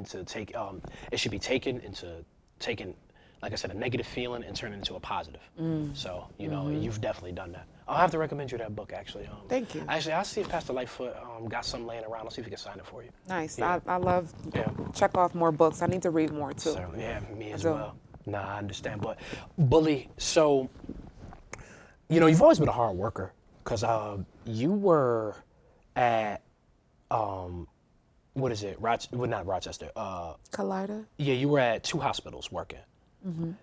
like I said, a negative feeling and turn it into a positive. So, you know, you've definitely done that. I'll have to recommend you that book, actually. Thank you. Actually, I'll see if Pastor Lightfoot got some laying around. I'll see if he can sign it for you. Nice. Yeah. I love check off more books. I need to read more, too. So, yeah, me as do. well. Nah, I understand. But, Bulli, so, you know, you've always been a hard worker because you were at, what is it? Not Rochester. Kaleida? Yeah, you were at 2 hospitals working.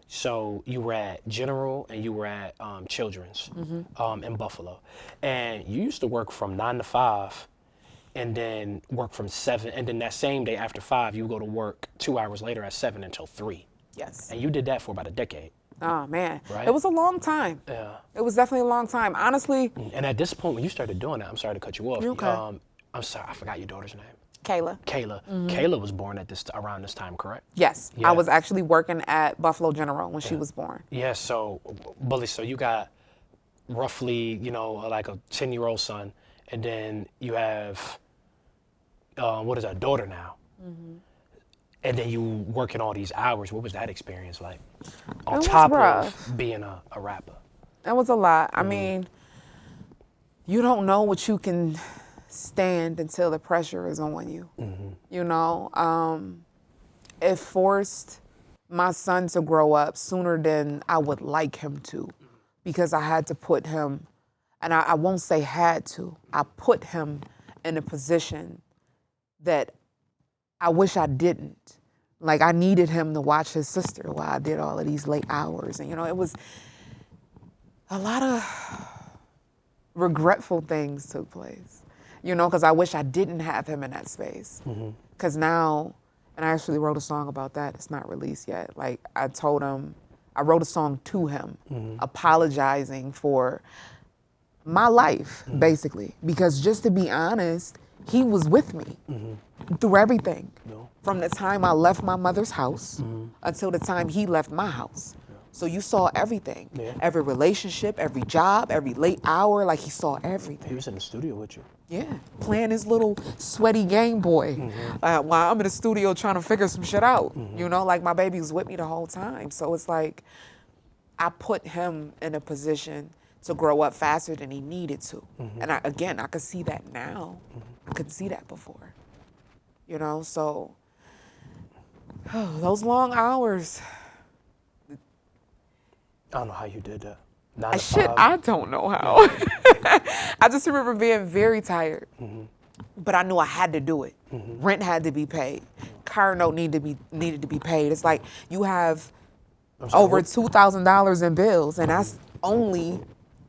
So you were at General and you were at Children's in Buffalo. And you used to work from 9 to 5 and then work from 7. And then that same day after 5, you go to work 2 hours later at 7 until 3. Yes. And you did that for about a decade. Oh, man. Right? It was a long time. Yeah. It was definitely a long time. Honestly, And at this point, when you started doing that, I'm sorry to cut you off. You're okay. I'm sorry, I forgot your daughter's name. Kayla. Kayla. Kayla was born at around this time, correct? Yes. Yeah. I was actually working at Buffalo General when she was born. Yeah, so, Bulli, so you got roughly, you know, like a 10-year-old son, and then you have, a daughter now. And then you working all these hours. What was that experience like? On top of being a rapper. It was a lot. I mean, you don't know what you can stand until the pressure is on you. You know, it forced my son to grow up sooner than I would like him to, because I had to put him, and I won't say had to, I put him in a position that I wish I didn't. Like, I needed him to watch his sister while I did all of these late hours. And, you know, it was a lot of regretful things took place. you know, because I wish I didn't have him in that space. Because now, and I actually wrote a song about that. It's not released yet. Like, I told him, I wrote a song to him, apologizing for my life, basically. Because just to be honest, he was with me through everything. From the time I left my mother's house until the time he left my house. So you saw everything. Every relationship, every job, every late hour, like he saw everything. He was in the studio with you. Yeah, playing his little sweaty Game Boy while I'm in the studio trying to figure some shit out. You know, like my baby was with me the whole time. So it's like, I put him in a position to grow up faster than he needed to. And I could see that now. I couldn't see that before. You know, so those long hours. I don't know how you did that. 9 to Shit, 5. I don't know how. I just remember being very tired. But I knew I had to do it. Rent had to be paid. Car note needed to be paid. It's like you have over $2,000 in bills, and that's only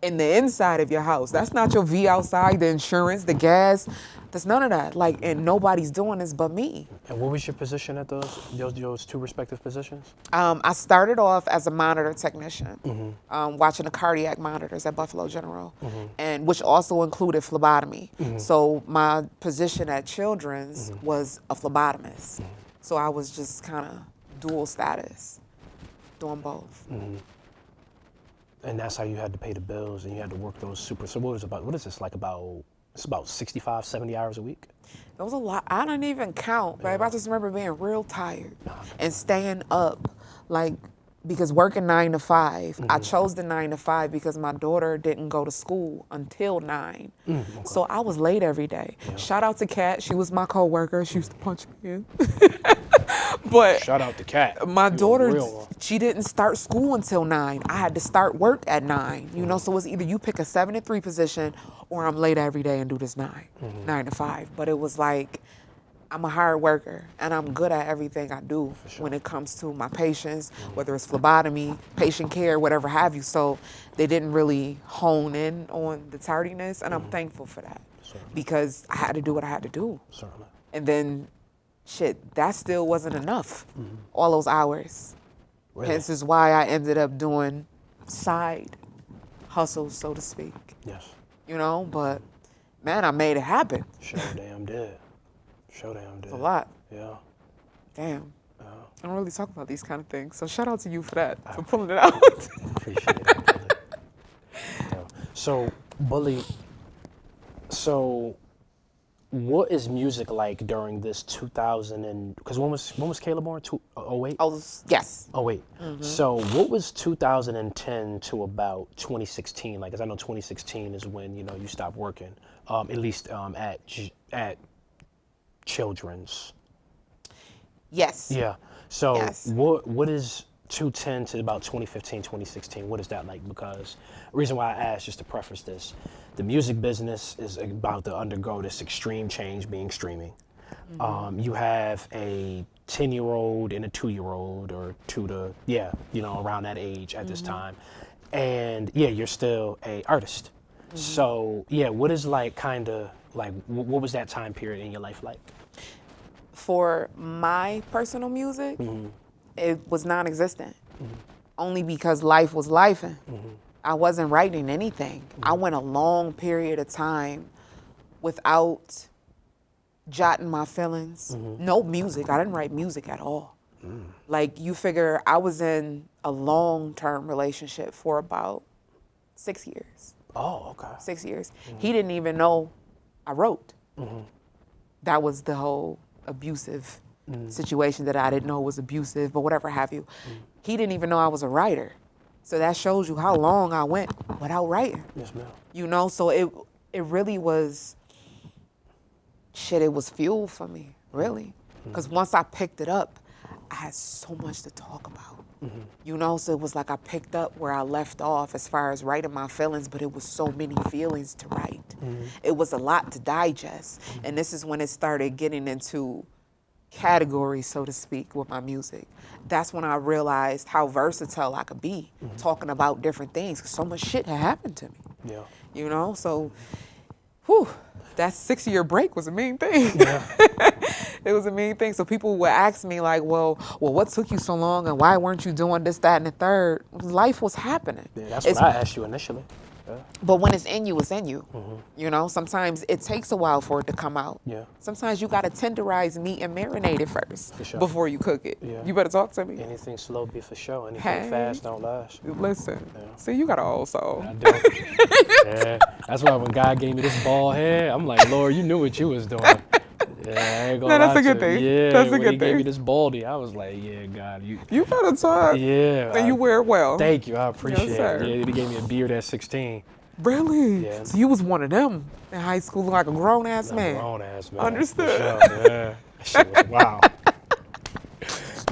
in the inside of your house. That's not your V outside, the insurance, the gas. There's none of that. Like, and nobody's doing this but me. And what was your position at those two respective positions? I started off as a monitor technician, watching the cardiac monitors at Buffalo General, and which also included phlebotomy. So my position at Children's was a phlebotomist. So I was just kind of dual status, doing both. And that's how you had to pay the bills, and you had to work those super. So what is this like about? It's about 65, 70 hours a week. That was a lot. I didn't even count, babe. I just remember being real tired and staying up, like, because working 9 to 5. I chose the 9 to 5 because my daughter didn't go to school until 9. So I was late every day. Shout out to Kat. She was my coworker. She used to punch me in. But shout out to Kat. My daughter, she didn't start school until 9. I had to start work at 9. You know, so it's either you pick a 7 to 3 position, or I'm late every day and do this 9 to 5. But it was like, I'm a hard worker, and I'm good at everything I do when it comes to my patients, whether it's phlebotomy, patient care, whatever have you. So they didn't really hone in on the tardiness, and I'm thankful for that. Because I had to do what I had to do. And then, shit, that still wasn't enough, all those hours. Hence is why I ended up doing side hustles, so to speak. You know, but man, I made it happen. Sure damn did. It's a lot. Yeah. Damn. I don't really talk about these kind of things, so shout out to you for that, for pulling it out. Appreciate it, Bulli. Yeah. So, Bulli, what is music like during this 2000 and, because when was Kayla born? 08? Oh, yes. 08. So what was 2010 to about 2016? Like, 'cause I know 2016 is when, you know, you stopped working, at least at Children's. Yes. Yeah. So yes. What is 2010 to about 2015, 2016? What is that like? Because the reason why I asked, just to preface this, the music business is about to undergo this extreme change, being streaming. You have a 10-year-old and a 2-year-old, or 2 to, around that age at this time. And you're still a artist. So what is like what was that time period in your life like? For my personal music, it was non-existent. Only because life was lifing. I wasn't writing anything. I went a long period of time without jotting my feelings. No music. I didn't write music at all. Like, you figure I was in a long-term relationship for about 6 years. Oh, okay. 6 years. He didn't even know I wrote. That was the whole abusive situation that I didn't know was abusive, but whatever have you. He didn't even know I was a writer. So that shows you how long I went without writing. Yes, ma'am. You know, so it really was, it was fuel for me, really. Because once I picked it up, I had so much to talk about. You know, so it was like I picked up where I left off as far as writing my feelings, but it was so many feelings to write. It was a lot to digest. And this is when it started getting into categories, so to speak, with my music. That's when I realized how versatile I could be, talking about different things, 'cause so much shit had happened to me. Yeah. You know, so whew, that 6-year break was a mean thing. Yeah. It was a mean thing. So people would ask me like, well, what took you so long and why weren't you doing this, that, and the third? Life was happening. Yeah, that's what I asked you initially. Yeah. But when it's in you, it's in you. You know, sometimes it takes a while for it to come out. Yeah. Sometimes you got to tenderize meat and marinate it first For sure. before you cook it. Yeah. You better talk to me. Anything slow be for sure. Anything Hey. fast don't last. Listen, see, you got an old soul. I do. Yeah. That's why when God gave me this bald head, I'm like, Lord, you knew what you was doing. Yeah, I ain't gonna No, that's lie a good to you. thing. Yeah, That's a when good he gave me thing. this baldy, I was like, yeah, God, you. You better talk. Yeah. And you wear it well. Thank you. I appreciate sir. it. Yeah, he gave me a beard at 16. Really? Yeah. So you was one of them in high school, like a grown ass man. Grown ass man. Understood. For sure, yeah. That shit was wow.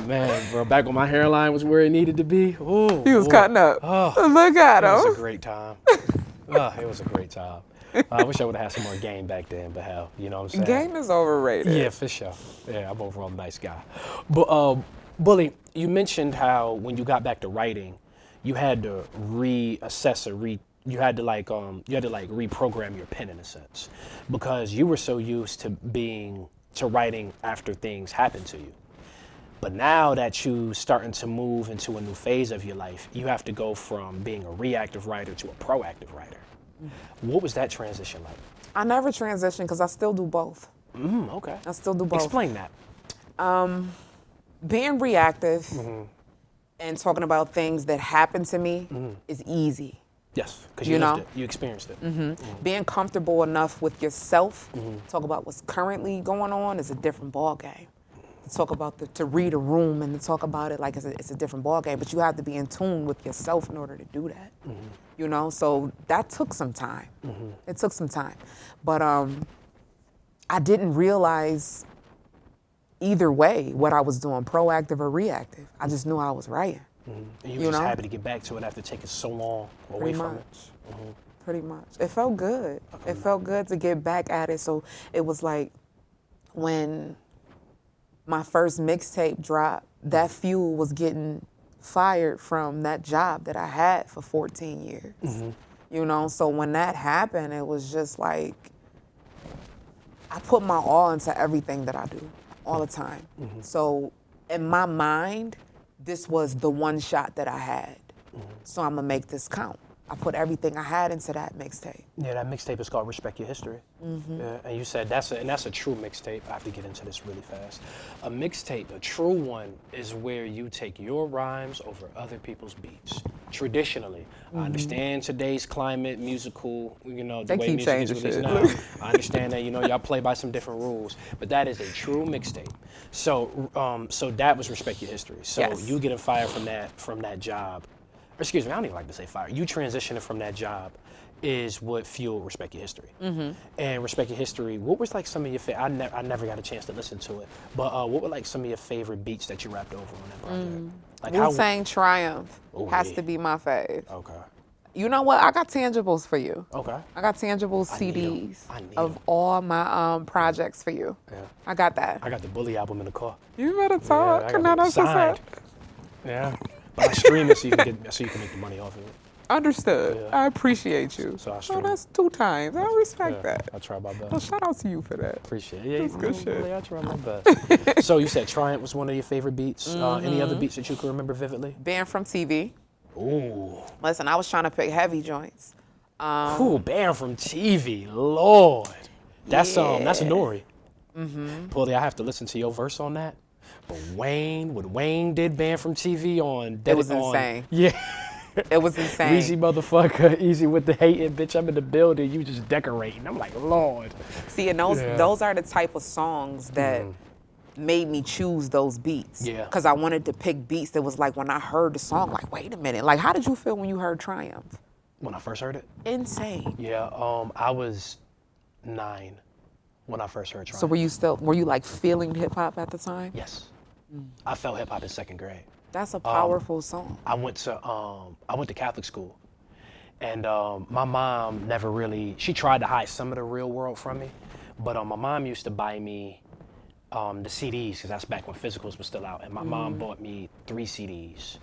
Man, bro, back when my hairline was where it needed to be. Ooh, He was cutting up. Oh, Look at it was a him. great time. It was a great time. I wish I would have had some more game back then, but hell, you know what I'm saying? Game is overrated. Yeah, for sure. Yeah, I'm overall a nice guy. But Bully, you mentioned how when you got back to writing, you had to reassess or you had to reprogram your pen in a sense, because you were so used to writing after things happened to you. But now that you starting to move into a new phase of your life, you have to go from being a reactive writer to a proactive writer. What was that transition like? I never transitioned because I still do both. Okay. I still do both. Explain that. Being reactive and talking about things that happen to me is easy. Yes, because You you lived know? it. You experienced it. Being comfortable enough with yourself, talk about what's currently going on is a different ball game. To talk about to read a room and to talk about it like it's a different ball game, but you have to be in tune with yourself in order to do that. You know, so that took some time. It took some time, but I didn't realize either way what I was doing, proactive or reactive. I just knew I was writing. And you were just happy to get back to it after taking so long away from it. Pretty much. It felt good. It felt good to get back at it. So it was like when my first mixtape dropped, that fuel was getting fired from that job that I had for 14 years. You know, so when that happened, it was just like, I put my all into everything that I do all the time. So in my mind, this was the one shot that I had. So I'm gonna make this count. I put everything I had into that mixtape. Yeah, that mixtape is called Respect Your History. Yeah, and you said that's a true mixtape. I have to get into this really fast. A mixtape, a true one, is where you take your rhymes over other people's beats. Traditionally, I understand today's climate, musical, you know, the They way keep music is changing released shit. now. I understand that, you know, y'all play by some different rules, but that is a true mixtape. So, so that was Respect Your History. So Yes. you getting fired from that job. Or excuse me, I don't even like to say fire. You transitioning from that job is what fueled Respect Your History. And Respect Your History, what was like some of your I never got a chance to listen to it, but what were like some of your favorite beats that you rapped over on that project? Like Wu-Tang Triumph Oh, has yeah. to be my fave. Okay. You know what? I got tangibles for you. Okay. I got tangible I need 'em. CDs I need of 'em. all my projects for you. Yeah. I got that. I got the Bully album in the car. You better Yeah, talk. I got No, it that's what's signed. up. Yeah. But I stream it so you can make the money off of it. Understood. Yeah. I appreciate you. So I Oh, stream. that's 2 times. I respect Yeah, that. I try my best. Well, shout out to you for that. Appreciate it. Yeah, That's good shit. Bully, I try my best. So you said Triumph was one of your favorite beats. Any other beats that you can remember vividly? Banned from TV. Ooh. Listen, I was trying to pick heavy joints. Ooh, Banned from TV. Lord. That's a Nori. Bully, I have to listen to your verse on that. But what Wayne did Banned from TV on It was insane. Yeah. It was insane. Easy motherfucker, easy with the hating, bitch. I'm in the building, you just decorating. I'm like, Lord. See, and Yeah. those are the type of songs that made me choose those beats. Yeah. Because I wanted to pick beats that was like when I heard the song, like, wait a minute. Like, how did you feel when you heard Triumph? When I first heard it? Insane. Yeah, I was 9 when I first heard Triumph. So were you like feeling hip hop at the time? Yes. I felt hip hop in 2nd grade. That's a powerful song. I went to Catholic school, and my mom never really. She tried to hide some of the real world from me, but my mom used to buy me the CDs because that's back when physicals were still out, and my mom bought me 3 CDs: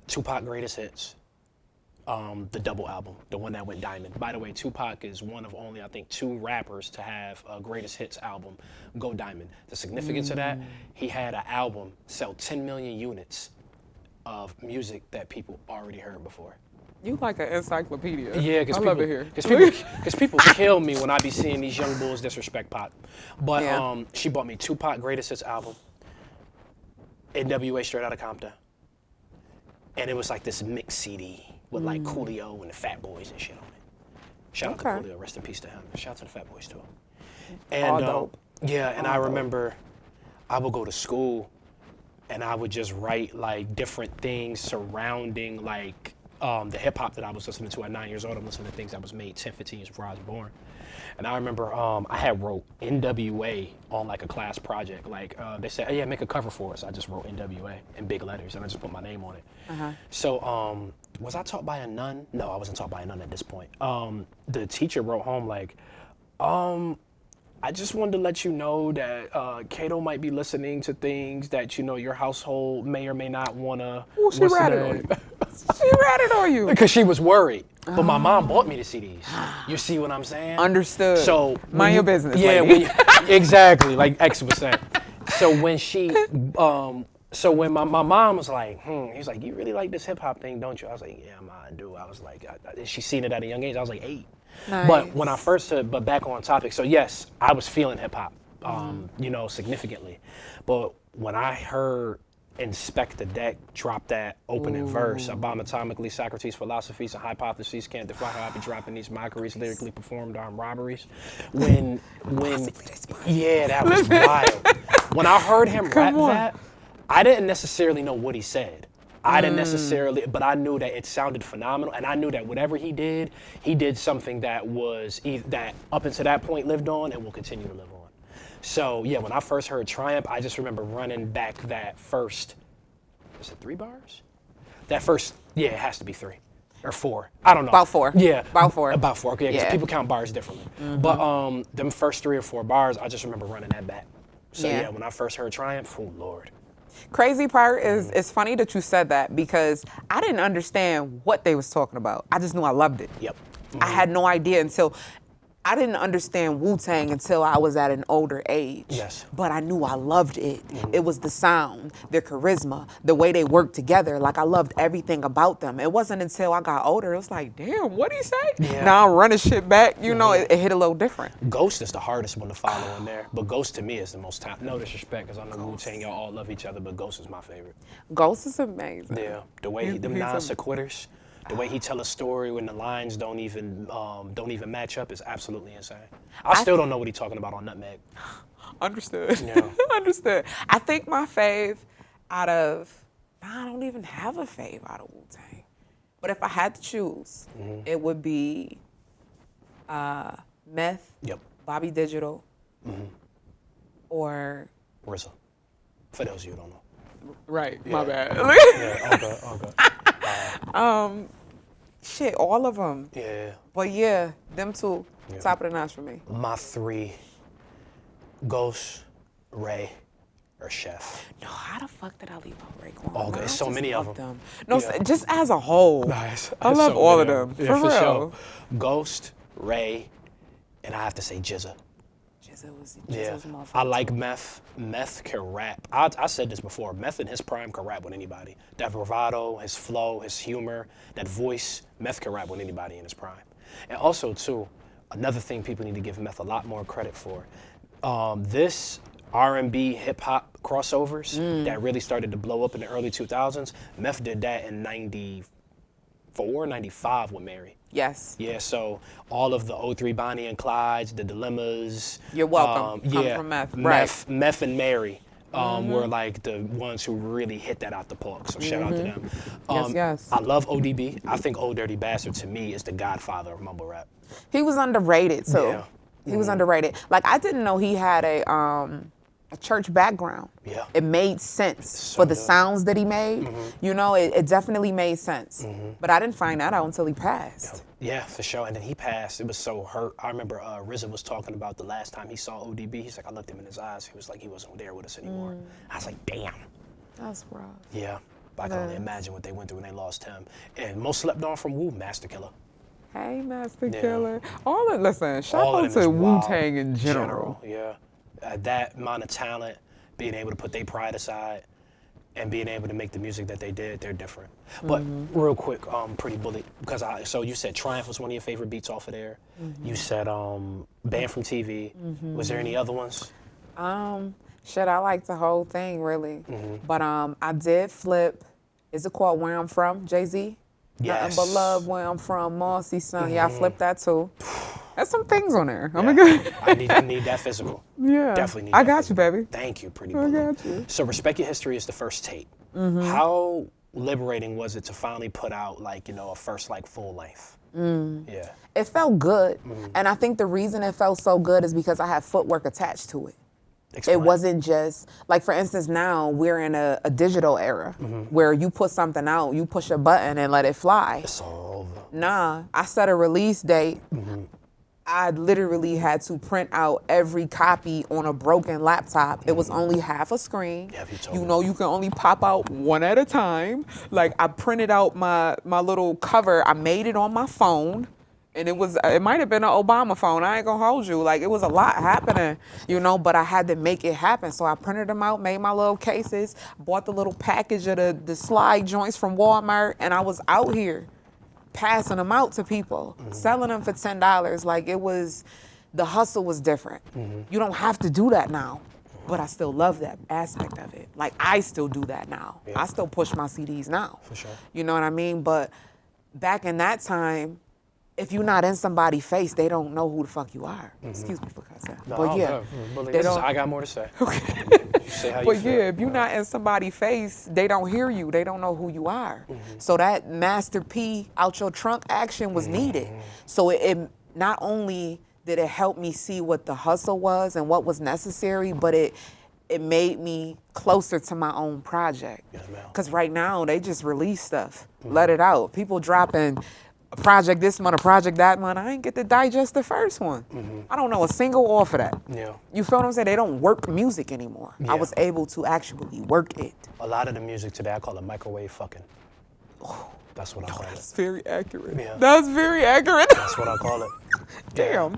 Tupac Greatest Hits, the double album, the one that went diamond. By the way, Tupac is one of only, I think, 2 rappers to have a greatest hits album go diamond. The significance of that, he had an album sell 10 million units of music that people already heard before. You like an encyclopedia. Yeah, because I love it here. people kill me when I be seeing these young bulls disrespect Pac. But Yeah. she bought me Tupac greatest hits album, NWA Straight Outta Compton, and it was like this mix CD with like Coolio and the Fat Boys and shit on it. Shout out to Okay. Coolio, rest in peace to him. Shout out to the Fat Boys too. All And dope. yeah, and All I dope. remember I would go to school and I would just write like different things surrounding like the hip hop that I was listening to at 9 years old. I'm listening to things that was made 10, 15 years before I was born. And I remember I had wrote NWA on like a class project. Like they said, hey, yeah, make a cover for us. I just wrote NWA in big letters and I just put my name on it. So was I taught by a nun? No, I wasn't taught by a nun at this point. The teacher wrote home like, I just wanted to let you know that Cato might be listening to things that, you know, your household may or may not want to Ooh, she ratted on you. She ratted on you. Because she was worried. But my mom bought me the CDs. You see what I'm saying? Understood. So Mind your business, Yeah, lady. exactly, like X was saying. So when she, so when my mom was like, he's like, you really like this hip hop thing, don't you? I was like, yeah, ma, I do. I was like, she seen it at a young age. I was like 8. Nice. But when I first, but back on topic, so yes, I was feeling hip hop, you know, significantly. But when I heard Inspect the Deck drop that opening verse, abomatomically Socrates' philosophies and hypotheses can't define how I be dropping these mockeries, lyrically performed armed robberies. When yeah, that was wild. When I heard him rap that, I didn't necessarily know what he said. I didn't necessarily, but I knew that it sounded phenomenal, and I knew that whatever he did something that was that up until that point lived on and will continue to live on. So yeah, when I first heard Triumph, I just remember running back that first, was it 3 bars? That first, yeah, it has to be 3 or 4. I don't know. About 4. Yeah. About 4. About 4, okay, because Yeah. people count bars differently. But them first 3 or 4 bars, I just remember running that back. So Yeah. yeah, when I first heard Triumph, oh Lord. Crazy part is, it's funny that you said that because I didn't understand what they was talking about. I just knew I loved it. Yep. I had no idea until, I didn't understand Wu-Tang until I was at an older age. Yes. But I knew I loved it. It was the sound, their charisma, the way they worked together. Like I loved everything about them. It wasn't until I got older, it was like, damn, what'd he say? Yeah. Now I'm running shit back, you know, it hit a little different. Ghost is the hardest one to follow in there, but Ghost to me is the most time. No disrespect, because I know Wu-Tang, y'all all love each other, but Ghost is my favorite. Ghost is amazing. Yeah, the way He's- them he's a- non-sequiturs, the way he tell a story when the lines don't even match up is absolutely insane. I still don't know what he's talking about on Nutmeg. Understood. Yeah. Understood. I think my fave I don't even have a fave out of Wu-Tang. But if I had to choose, it would be Meth, Yep, Bobby Digital, or... RZA. For those of you who don't know. Right, my bad. Yeah, all good. Shit, all of them. Yeah, But yeah, them two, top of the notch for me. my 3, Ghost, Ray, or Chef. No, how the fuck did I leave out Raekwon? All good. I It's so just many of love them. No, Yeah. just as a whole. Nice. I love all of them. Yeah, for real. sure. Ghost, Ray, and I have to say Jizza. Jizza was Yeah, a motherfucker. I like Meth. Meth can rap. I said this before. Meth in his prime can rap with anybody. That bravado, his flow, his humor, that voice. Meth can rap with anybody in his prime. And also, too, another thing people need to give Meth a lot more credit for. This R&B hip hop crossovers that really started to blow up in the early 2000s. Meth did that in 94, 95 with Mary. Yes. Yeah, so all of the O3 Bonnie and Clydes, the Dilemmas. You're welcome. Come from Meth. Right. Meth and Mary were like the ones who really hit that out the park. So shout out to them. Yes. I love ODB. I think Old Dirty Bastard to me is the godfather of mumble rap. He was underrated too. Yeah. He was underrated. Like I didn't know he had a church background. Yeah. It made sense So for the dope. sounds that he made. You know, it definitely made sense. But I didn't find that out until he passed. Yeah, for sure. And then he passed. It was so hurt. I remember RZA was talking about the last time he saw ODB. He's like, I looked him in his eyes. He was like, he wasn't there with us anymore. I was like, damn. That's rough. Yeah. I can only imagine what they went through when they lost him. And most slept on from Wu, Master Killer. Hey, Master Yeah. Killer. Listen, shout All of out them is to wild. Wu-Tang in general. Yeah. That amount of talent, being able to put their pride aside, and being able to make the music that they did, they're different. But real quick, Pretty Bully, because so you said Triumph was one of your favorite beats off of there. You said Banned from TV. Was there any other ones? Shit, I like the whole thing, really. But I did flip, is it called Where I'm From, Jay-Z? Yes. Nothing But Love, Where I'm From, Marcy Son. Yeah, I flipped that too. There's some things on there. Yeah. Oh my God. I need that physical. Yeah. Definitely need I that got physical. you, baby. Thank you, Pretty I Bully. got you. So Respect Your History is the first tape. How liberating was it to finally put out a first full length? Yeah. It felt good. And I think the reason it felt so good is because I had footwork attached to it. Explain. It wasn't just, for instance, now we're in a digital era where you put something out, you push a button and let it fly. It's all over. Nah, I set a release date. I literally had to print out every copy on a broken laptop. It was only half a screen. Yeah, you told You me. know, you can only pop out one at a time. I printed out my little cover. I made it on my phone. And it might have been an Obama phone. I ain't gonna hold you. It was a lot happening, but I had to make it happen. So I printed them out, made my little cases, bought the little package of the slide joints from Walmart, and I was out here passing them out to people, selling them for $10. The hustle was different. You don't have to do that now, but I still love that aspect of it. I still do that now. Yeah. I still push my CDs now. For sure. You know what I mean? But back in that time, if you're not in somebody's face, they don't know who the fuck you are. Excuse me for cussing. No, But yeah, they don't. I got more to say. Say how you But feel. yeah, if you're not in somebody's face, they don't hear you. They don't know who you are. So that Master P out your trunk action was needed. So it not only did it help me see what the hustle was and what was necessary, but it made me closer to my own project. Yes, ma'am. Because right now, they just release stuff. Let it out. People dropping a project this month, a project that month. I ain't get to digest the first one. I don't know a single off of that. Yeah. You feel what I'm saying? They don't work music anymore. Yeah. I was able to actually work it. A lot of the music today, I call it microwave fucking. That's what I call it. That's very accurate. Yeah. That's very accurate. That's what I call it. Damn.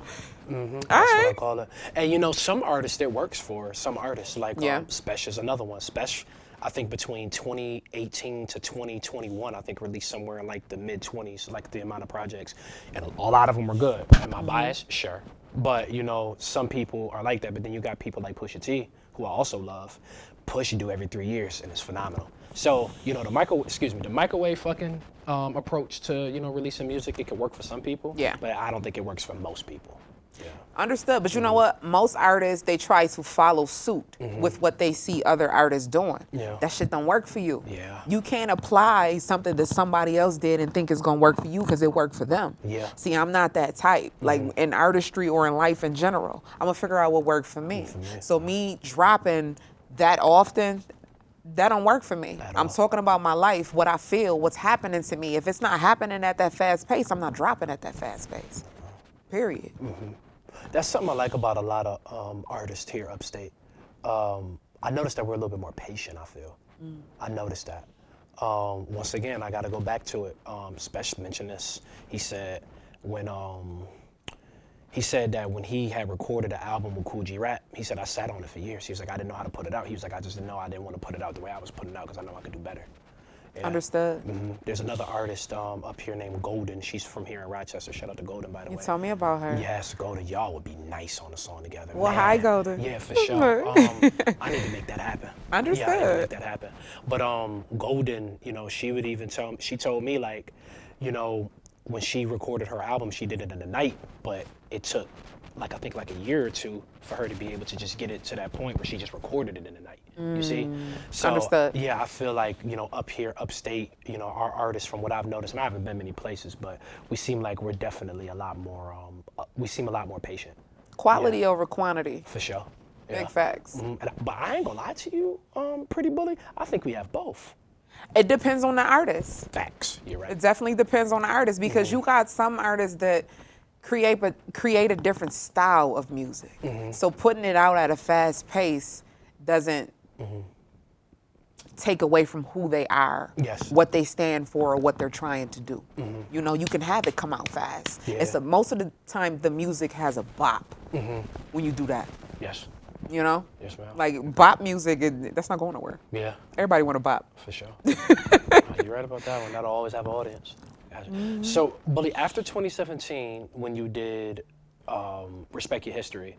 That's All what I right. call it. And some artists it works for. Some artists, Yeah. Spesh is another one. Spesh, I think between 2018 to 2021, I think released somewhere in the mid-20s, the amount of projects. And a lot of them were good. Am I biased? Sure. But, some people are like that. But then you got people like Pusha T, who I also love. Push do every 3 years, and it's phenomenal. So, the microwave fucking approach to, releasing music, it could work for some people. Yeah. But I don't think it works for most people. Yeah. Understood. But you know what? Most artists, they try to follow suit with what they see other artists doing. Yeah. That shit don't work for you. Yeah. You can't apply something that somebody else did and think it's going to work for you because it worked for them. Yeah. See, I'm not that type. In artistry or in life in general, I'm going to figure out what worked for me. So me dropping that often, that don't work for me. I'm talking about my life, what I feel, what's happening to me. If it's not happening at that fast pace, I'm not dropping at that fast pace. Period. That's something I like about a lot of artists here upstate. I noticed that we're a little bit more patient, I feel. I noticed that. Once again, I got to go back to it. Spesh mentioned this. He said that when he had recorded an album with Cool G Rap, he said, I sat on it for years. He was like, I didn't know how to put it out. He was like, I just didn't know I didn't want to put it out the way I was putting it out because I know I could do better. Yeah. Understood. There's another artist up here named Golden. She's from here in Rochester. Shout out to Golden, by the way. You told me about her. Yes, Golden. Y'all would be nice on a song together. Well, man. hi, Golden. Yeah, for sure. I need to make that happen. Understood. Yeah, I need to make that happen. But Golden, she would even tell me, she told me when she recorded her album, she did it in the night, but it took I think a year or two for her to be able to just get it to that point where she just recorded it in the night. You see? So, Understood. yeah, I feel like, up here, upstate, our artists, from what I've noticed, and I haven't been many places, but we seem like we're definitely a lot more patient. Quality over quantity. For sure. Yeah. Big facts. But I ain't gonna lie to you, Pretty Bully. I think we have both. It depends on the artist. Facts. You're right. It definitely depends on the artist because you got some artists that create a different style of music. So putting it out at a fast pace doesn't take away from who they are, Yes. what they stand for, or what they're trying to do. You know, you can have it come out fast. Yeah. It's most of the time the music has a bop when you do that. Yes. You know? Yes, ma'am. Like bop music, that's not going nowhere. Yeah, Everybody want to bop. for sure. You're right about that one. That'll always have an audience. Gotcha. So, Bulli, after 2017, when you did Respect Your History,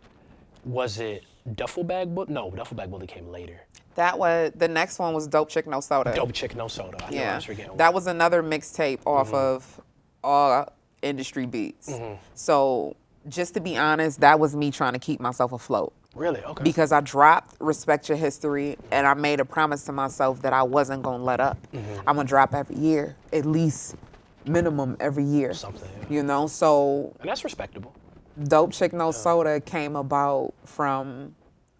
was it Duffle Bag Bulli? No, Duffle Bag Bulli came later. That was the next one was Dope Chick No Soda. Dope Chick No Soda. I know I was forgetting That one. was another mixtape off of all industry beats. So just to be honest, that was me trying to keep myself afloat. Really? Okay. Because I dropped Respect Your History and I made a promise to myself that I wasn't gonna let up. I'm gonna drop every year, at least minimum every year. Something, yeah. You know, so And that's respectable. Dope Chick No Soda came about from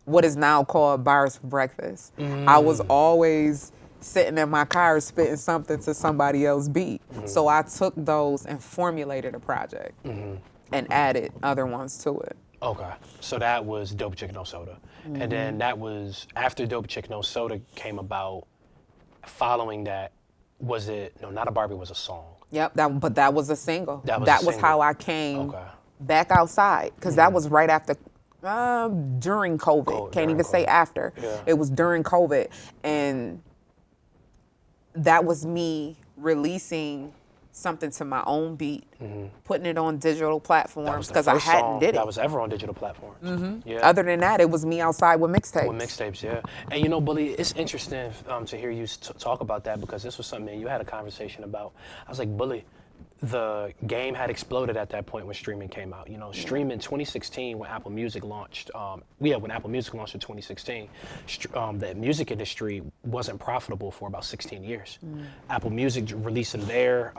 what is now called Bars for Breakfast. I was always sitting in my car spitting something to somebody else's beat. So I took those and formulated a project and added other ones to it. Okay. So that was Dope Chick No Soda. And then that was, after Dope Chick No Soda came about, following that, was it, no, Not a Barbie was a song. Yep, but that was a single. That was a That was single. how I came Okay. back outside, because that was right after, during COVID. Can't during even say COVID. after. Yeah. It was during COVID, and that was me releasing something to my own beat, putting it on digital That was platforms the because I first hadn't song did it. that was ever on digital platforms. Yeah. Other than that, it was me outside with mixtapes. With mixtapes, yeah. And you know, Bulli, it's interesting to hear you talk about that, because this was something you had a conversation about. I was like, Bulli, the game had exploded at that point when streaming came out. You know, streaming 2016 when Apple Music launched. When Apple Music launched in 2016, the music industry wasn't profitable for about 16 years. Apple Music releasing their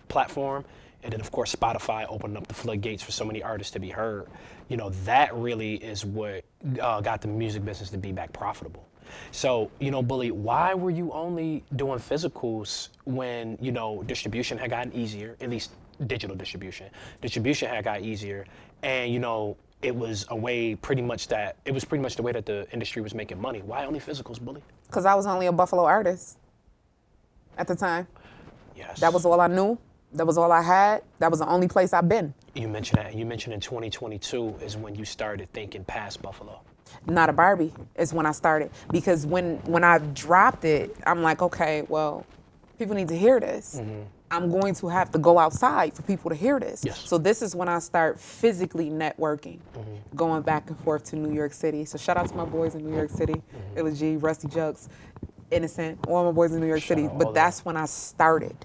platform, and then of course Spotify opened up the floodgates for so many artists to be heard. You know, that really is what got the music business to be back profitable. So, you know, Bulli, why were you only doing physicals when, you know, distribution had gotten easier, at least digital distribution? Distribution had got easier, and, you know, it was the way that the industry was making money. Why only physicals, Bulli? Because I was only a Buffalo artist at the time. Yes. That was all I knew. That was all I had. That was the only place I've been. You mentioned that. You mentioned in 2022 is when you started thinking past Buffalo. Not a Barbie is when I started, because when I dropped it, I'm like, okay, well, people need to hear this. I'm going to have to go outside for people to hear this. Yes. So this is when I start physically networking, going back and forth to New York City. So shout out to my boys in New York City, Illa G, Rusty Jux, Innocent, all my boys in New York Shout City. out all But that's when I started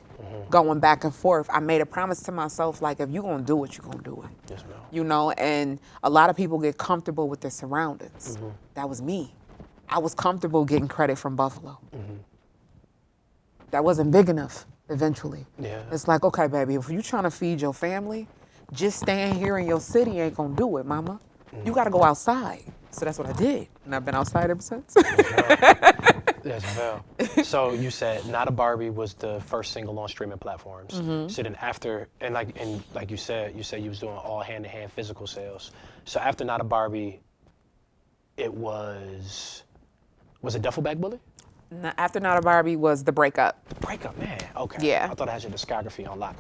going back and forth. I made a promise to myself, like, if you're going to do it, you're going to do it. Yes, ma'am. You know, and a lot of people get comfortable with their surroundings. That was me. I was comfortable getting credit from Buffalo. That wasn't big enough eventually. Yeah. It's like, okay, baby, if you're trying to feed your family, just staying here in your city ain't gonna do it, mama. You gotta go outside. So that's what I did. And I've been outside ever since. Yes, well. So you said Not a Barbie was the first single on streaming platforms. So then after, and like you said you was doing all hand-to-hand physical sales. So after Not a Barbie, it was it Duffle Bag Bulli? After Not a Barbie was The Breakup. The Breakup, man. Okay. Yeah. I thought I had your discography on lock.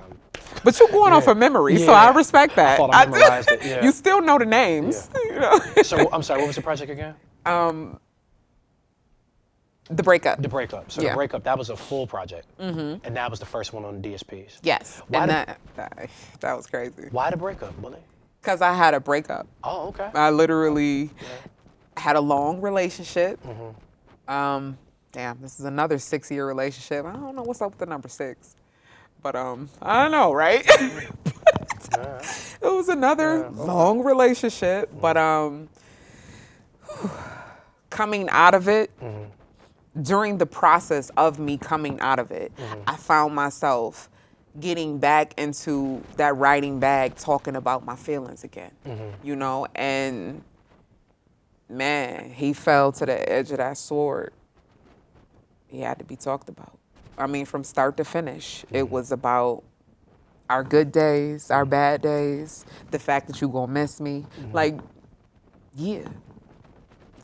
But you're going off of memory, so Yeah. I respect that. I thought I memorized it. Yeah. You still know the names. You know? So I'm sorry. What was the project again? The Breakup. The Breakup. So Yeah. The Breakup, that was a full project, and that was the first one on the DSPs. Yes. Why And the- that was crazy. Why The Breakup, Bulli? Because I had a breakup. Oh, okay. I literally had a long relationship. Damn, this is another 6-year relationship. I don't know what's up with the number 6. But I don't know, right? It was another long relationship. But coming out of it, during the process of me coming out of it, I found myself getting back into that writing bag, talking about my feelings again, you know? And man, he fell to the edge of that sword. He had to be talked about. I mean, from start to finish, it was about our good days, our bad days, the fact that you gonna miss me. Like, yeah,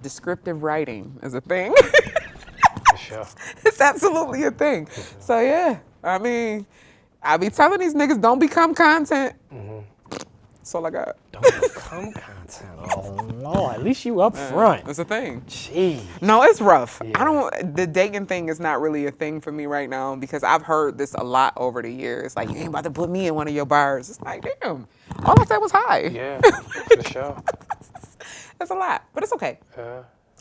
descriptive writing is a thing. For sure. It's absolutely a thing. So yeah, I mean, I be telling these niggas don't become content. That's all I got. Don't become content. Oh Lord, at least you up front. That's a thing. Jeez. No, it's rough. Yeah. The dating thing is not really a thing for me right now because I've heard this a lot over the years. Like, you ain't about to put me in one of your bars. It's like, damn. All I said was hi. Yeah, for sure. That's a lot, but it's okay.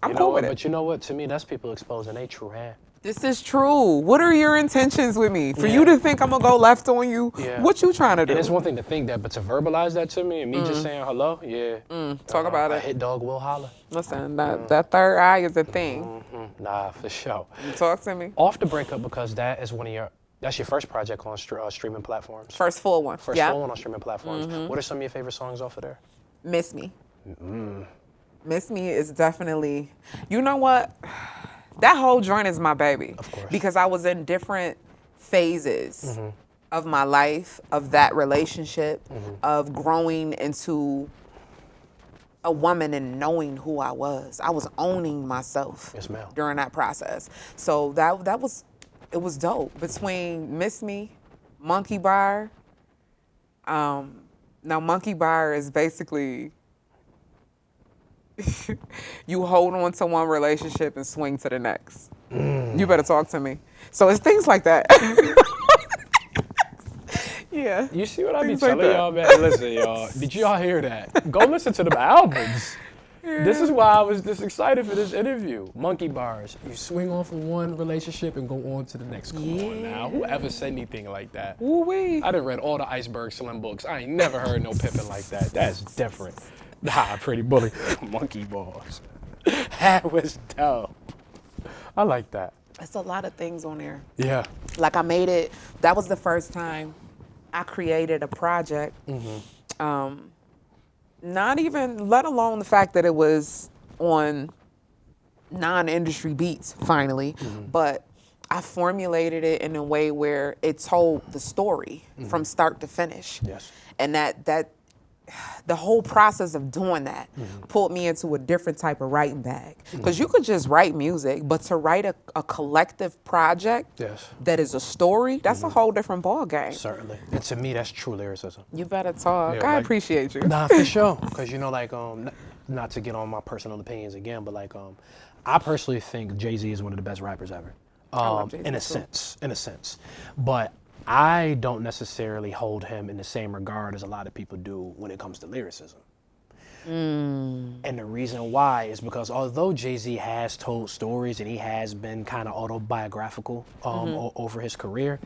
I'm You cool know with what? it. But you know what? To me, that's people exposing their true hand. This is true. What are your intentions with me? For Yeah. you to think I'm gonna go left on you? Yeah. What you trying to do? And it's one thing to think that, but to verbalize that to me and me just saying hello, Talk about a it. hit dog will holler. Listen, that third eye is a thing. Nah, for sure. Talk to me. Off the breakup, because that is that's your first project on streaming platforms. First full one. First yeah. full one on streaming platforms. What are some of your favorite songs off of there? Miss Me. Miss Me is definitely, you know what? That whole joint is my baby. Of course. Because I was in different phases of my life, of that relationship, of growing into a woman and knowing who I was. I was owning myself Yes, ma'am. during that process. So it was dope. Between Miss Me, Monkey Bar. Now Monkey Bar is basically you hold on to one relationship and swing to the next. You better talk to me. So it's things like that. Yeah. You see what I be Things like telling that. y'all, man? Listen, y'all. Did y'all hear that? Go listen to the albums. This is why I was just excited for this interview. Monkey bars. You swing off of one relationship and go on to the next. Come on now. Whoever said anything like that? Ooh-wee. I done read all the Iceberg Slim books. I ain't never heard no pimping like that. That's different. Nah, Pretty Bully. Monkey bars. That was dope. I like that. It's a lot of things on there. Yeah. Like I made it, that was the first time I created a project. Not even, let alone the fact that it was on non-industry beats finally, but I formulated it in a way where it told the story from start to finish. Yes. And that the whole process of doing that pulled me into a different type of writing bag. Because you could just write music, but to write a collective project Yes. that is a story, that's a whole different ball game. Certainly. And to me, that's true lyricism. You better talk. Yeah, I like- appreciate you. Nah, for sure. Because, you know, like, not to get on my personal opinions again, but like, I personally think Jay-Z is one of the best rappers ever. love Jay-Z in a too. sense. But I don't necessarily hold him in the same regard as a lot of people do when it comes to lyricism. And the reason why is because although Jay-Z has told stories and he has been kind of autobiographical over his career,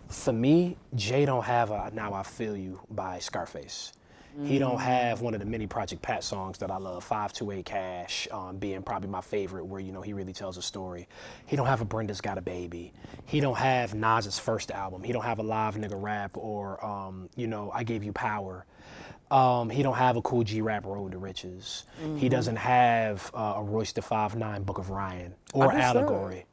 for me, Jay don't have a Now I Feel You by Scarface. He don't have one of the many Project Pat songs that I love, 528 Cash, being probably my favorite, where, you know, he really tells a story. He don't have a Brenda's Got a Baby. He don't have Nas's first album. He don't have a Live Nigga Rap or, you know, I Gave You Power. He don't have a Cool G Rap Road to Riches. He doesn't have a Royce da 5'9" Book of Ryan or Understood. Allegory.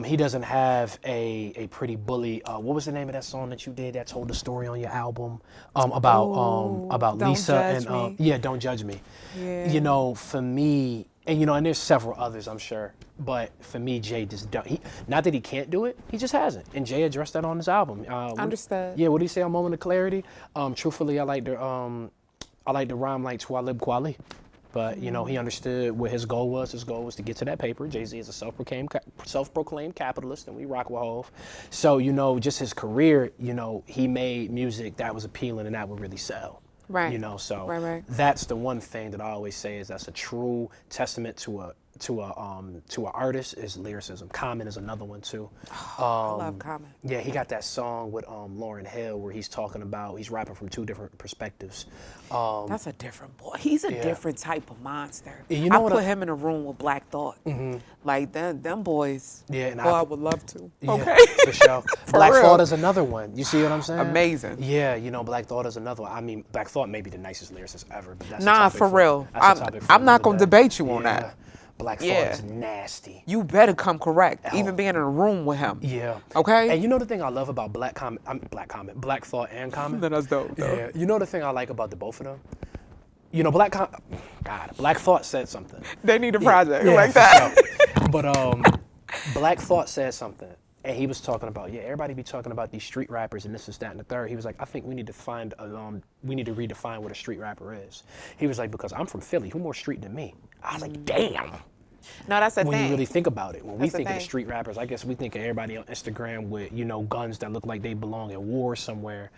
He doesn't have a Pretty Bully. What was the name of that song that you did that told the story on your album about Don't Lisa Judge and Me. Don't Judge Me. Yeah. You know, for me, and you know, and there's several others, I'm sure, but for me, Jay just don't. Not that he can't do it, he just hasn't. And Jay addressed that on his album. Understood. Yeah, what did he say on Moment of Clarity? Truthfully, I like to rhyme like Twalib Kweli. But, you know, he understood what his goal was. His goal was to get to that paper. Jay-Z is a self-proclaimed capitalist, and we rock with Hov. So, you know, just his career, you know, he made music that was appealing and that would really sell. Right. You know, so Right. that's the one thing that I always say is that's a true testament to an artist is lyricism. Common is another one too. I love Common. Yeah, he got that song with Lauryn Hill where he's rapping from two different perspectives. That's a different boy. He's a different type of monster. You know I what put him in a room with Black Thought. Like them boys. Yeah, and I would love to. Yeah, Okay. for sure. Black real. Thought is another one. You see what I'm saying? Amazing. Yeah, you know, Black Thought is another one. I mean, Black Thought may be the nicest lyricist ever, but that's a Nah, topic for real. that's a topic for I'm not another gonna day. debate you on Yeah. that. Black Thought Yeah. is nasty. You better come correct, Oh. even being in a room with him. Yeah. Okay? And you know the thing I love about Black Thought and Common? That's dope. Yeah. You know the thing I like about the both of them? You know, Black Thought said something. They need a project Yeah, like for that. sure. But Black Thought said something, and he was talking about, yeah, everybody be talking about these street rappers and this and that and the third. He was like, I think we need to we need to redefine what a street rapper is. He was like, because I'm from Philly, who more street than me? I was like, damn. No, that's the thing. When you really think about it, when we That's the think of the thing. street rappers, I guess we think of everybody on Instagram with, guns that look like they belong at war somewhere,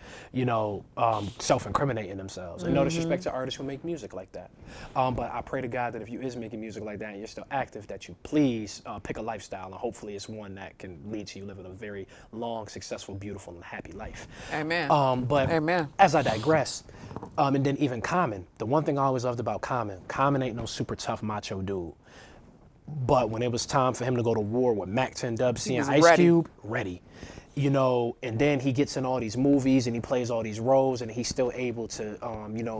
self-incriminating themselves. And no disrespect to artists who make music like that. But I pray to God that if you is making music like that and you're still active, that you please pick a lifestyle, and hopefully it's one that can lead to you living a very long, successful, beautiful, and happy life. Amen. But Amen. as I digress, and then even Common, the one thing I always loved about Common ain't no super tough macho dude. But when it was time for him to go to war with Mac 10 Dub C and Ice Cube, ready. And then he gets in all these movies and he plays all these roles and he's still able to,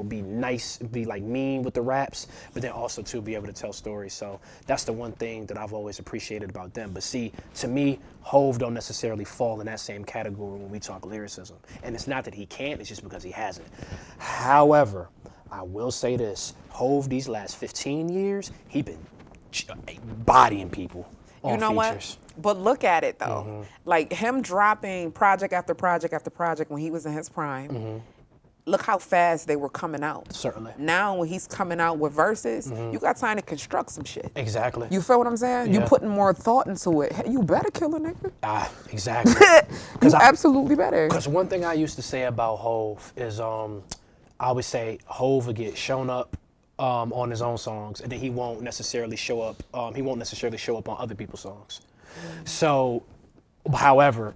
be nice, be like mean with the raps, but then also to be able to tell stories. So that's the one thing that I've always appreciated about them. But see, to me, Hove don't necessarily fall in that same category when we talk lyricism. And it's not that he can't, it's just because he hasn't. However, I will say this, Hove these last 15 years, he been bodying people on You know features. what? But look at it though. Like him dropping project after project after project when he was in his prime. Look how fast they were coming out. Certainly. Now when he's coming out with verses, you got time to construct some shit. Exactly. You feel what I'm saying? Yeah. You putting more thought into it. Hey, you better kill a nigga. Exactly. You absolutely better. Because one thing I used to say about Hove is I would say Hove would get shown up on his own songs, and then he won't necessarily show up. He won't necessarily show up on other people's songs. So, however,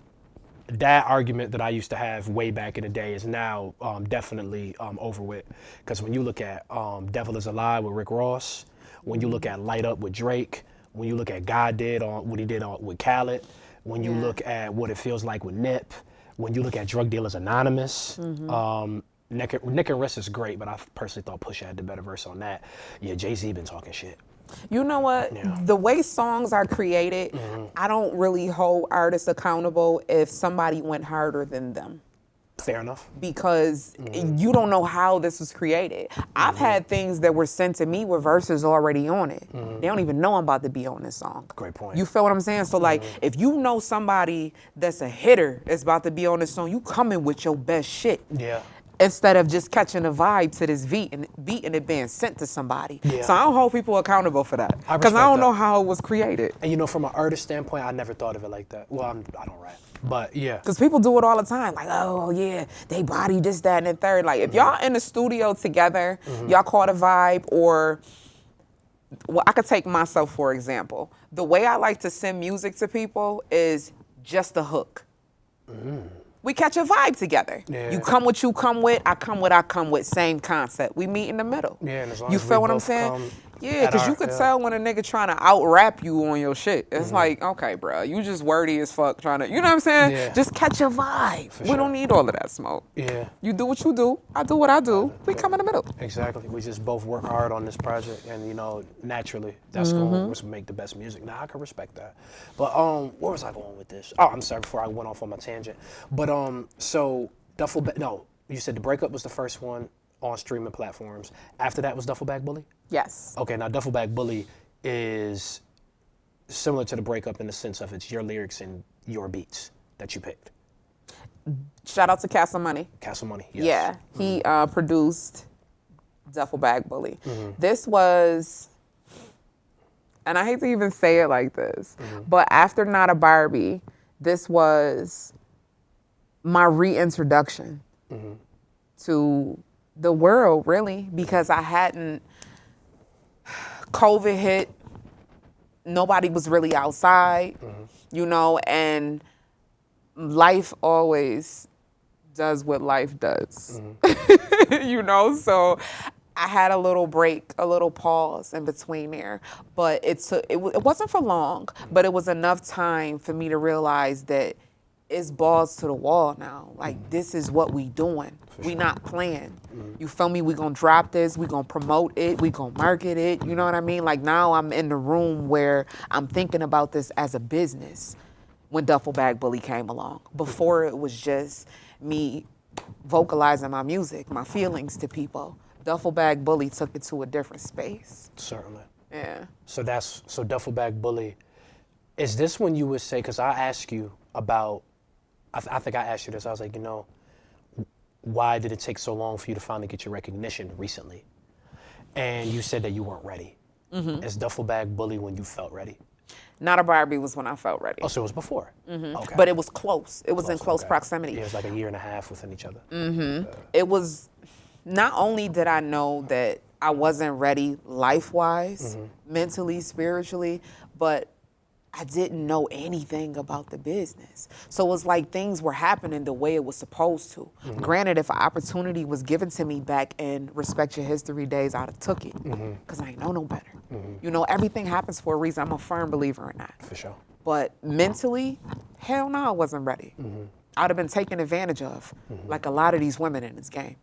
that argument that I used to have way back in the day is now definitely over with. Because when you look at "Devil Is a Lie" with Rick Ross, when you look at "Light Up" with Drake, when you look at God Did on what he did with Khaled, when you look at "What It Feels Like" with Nip, when you look at "Drug Dealers Anonymous." Nick and Wrist is great, but I personally thought Pusha had the better verse on that. Yeah, Jay-Z been talking shit. You know what? Yeah. The way songs are created, I don't really hold artists accountable if somebody went harder than them. Fair enough. Because you don't know how this was created. I've had things that were sent to me with verses already on it. They don't even know I'm about to be on this song. Great point. You feel what I'm saying? So like, if you know somebody that's a hitter that's about to be on this song, you coming with your best shit. Yeah. Instead of just catching a vibe to this beat and it being sent to somebody. Yeah. So I don't hold people accountable for that. I Because I respect don't that. know how it was created. And from an artist standpoint, I never thought of it like that. Well, I don't rap, but yeah. Because people do it all the time. Like, oh yeah, they body this, that, and the third. Like if y'all in the studio together, y'all caught a vibe, or well, I could take myself for example. The way I like to send music to people is just the hook. We catch a vibe together. Yeah. You come what you come with, I come what I come with. Same concept. We meet in the middle. Yeah, and as long You as we feel what I'm both saying? come Yeah, at because you our- could yeah. tell when a nigga trying to out rap you on your shit. It's like, okay, bro, you just wordy as fuck trying to, you know what I'm saying? Yeah. Just catch a vibe. We sure. don't need all of that smoke. Yeah. You do what you do, I do what I do. We come in the middle. Exactly. We just both work hard on this project, and naturally, that's going to make the best music. Now I can respect that. But where was I going with this? Oh, I'm sorry. Before I went off on my tangent, but so Duffle Bag. No, you said The Breakup was the first one on streaming platforms. After that was Duffle Bag Bulli. Yes. Okay, now Duffle Bag Bulli is similar to The Breakup in the sense of it's your lyrics and your beats that you picked. Shout out to Castle Money. Castle Money. Yes. Yeah, he produced Duffle Bag Bulli. This was, and I hate to even say it like this, but after Not a Barbie, this was my reintroduction to the world, really, because I hadn't, COVID hit, nobody was really outside, and life always does what life does, so I had a little break, a little pause in between there, but it wasn't for long, but it was enough time for me to realize that it's balls to the wall now. Like, this is what we doing. We not playing. You feel me? We gonna drop this, we gonna promote it, we gonna market it, you know what I mean? Like, now I'm in the room where I'm thinking about this as a business when Duffle Bag Bulli came along. Before, it was just me vocalizing my music, my feelings to people. Duffle Bag Bulli took it to a different space. Certainly. Yeah. So Duffle Bag Bulli Is this when you would say, because I asked you about, I think I asked you this, I was like, why did it take so long for you to finally get your recognition recently? And you said that you weren't ready. Is Duffle Bag Bulli when you felt ready? Not a Barbie was when I felt ready. Oh, so it was before? Okay. But it was close. It was in close proximity. Yeah, it was like a year and a half within each other. It was, not only did I know that I wasn't ready life-wise, mentally, spiritually, but I didn't know anything about the business. So it was like things were happening the way it was supposed to. Granted, if an opportunity was given to me back in Respect Your History days, I'd have took it, because I ain't know no better. Everything happens for a reason. I'm a firm believer in that. For sure. But mentally, hell no, I wasn't ready. I'd have been taken advantage of, like a lot of these women in this game.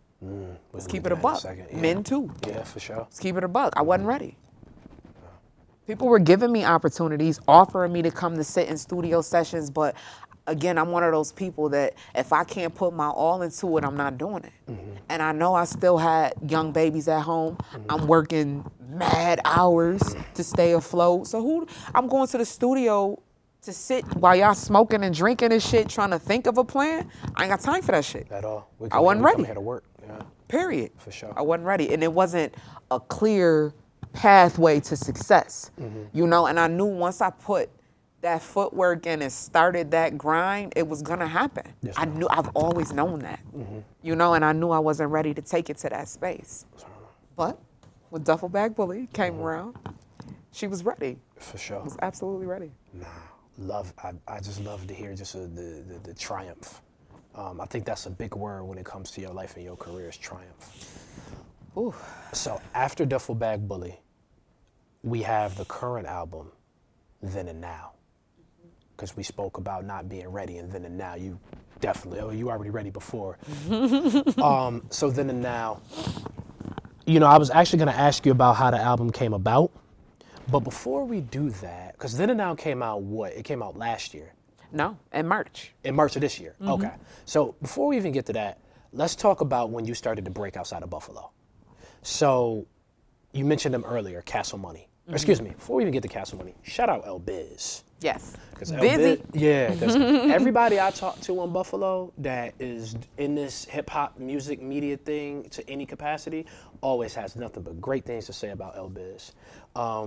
Let's keep it a buck. Yeah. Men too. Yeah, for sure. Let's keep it a buck. I wasn't ready. People were giving me opportunities, offering me to come to sit in studio sessions, but again, I'm one of those people that if I can't put my all into it, I'm not doing it. And I know I still had young babies at home. I'm working mad hours to stay afloat. So I'm going to the studio to sit while y'all smoking and drinking and shit, trying to think of a plan. I ain't got time for that shit. At all. I wasn't ready. We come here to work. Yeah. Period. For sure. I wasn't ready. And it wasn't a clear pathway to success, and I knew once I put that footwork in and started that grind, it was gonna happen. Yes, I've always known that, and I knew I wasn't ready to take it to that space. But when Duffle Bag Bulli came around, she was ready. For sure. Was absolutely ready. I just love to hear just the triumph. I think that's a big word when it comes to your life and your career is triumph. Ooh. So after Duffle Bag Bulli, we have the current album, Then and Now. Because we spoke about not being ready, and Then and Now, you definitely, you already ready before. So Then and Now, I was actually gonna ask you about how the album came about, but before we do that, because Then and Now came out It came out last year. No, in March. In March of this year, okay. So before we even get to that, let's talk about when you started to break outside of Buffalo. So you mentioned them earlier, Castle Money. Excuse me, before we even get to Castle Money, shout out El Biz. Yes. Busy. Because everybody I talk to in Buffalo that is in this hip hop music media thing to any capacity always has nothing but great things to say about El Biz. I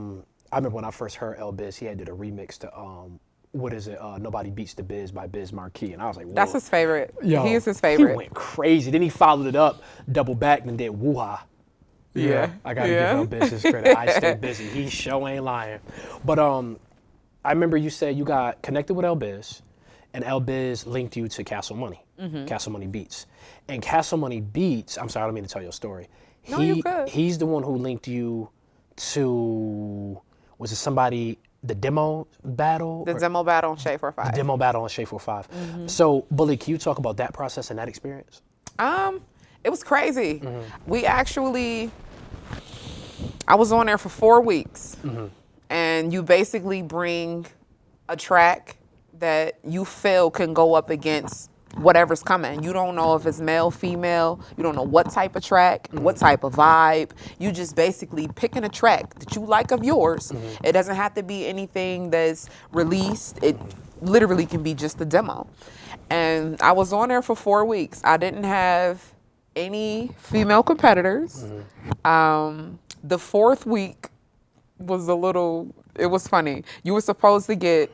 remember when I first heard El Biz, he had did a remix to what is it? Nobody Beats the Biz by Biz Marquee, and I was like, whoa. That's his favorite. Yo, he is his favorite. He went crazy. Then he followed it up, double back, and did Woo-Ha. Yeah. I gotta give El Biz his credit. I stay busy. He sure ain't lying. But I remember you said you got connected with El Biz, and El Biz linked you to Castle Money, Castle Money Beats. And Castle Money Beats, I'm sorry, I don't mean to tell you a story. No, you could. He's the one who linked you to, was it somebody, the demo battle? The demo battle on Shade 45. The demo battle on Shade 45. So, Bulli, can you talk about that process and that experience? It was crazy. We actually, I was on there for 4 weeks. And you basically bring a track that you feel can go up against whatever's coming. You don't know if it's male, female. You don't know what type of track, what type of vibe. You just basically picking a track that you like of yours. It doesn't have to be anything that's released. It literally can be just a demo. And I was on there for 4 weeks. I didn't have any female competitors. The 4th week was it was funny. You were supposed to get,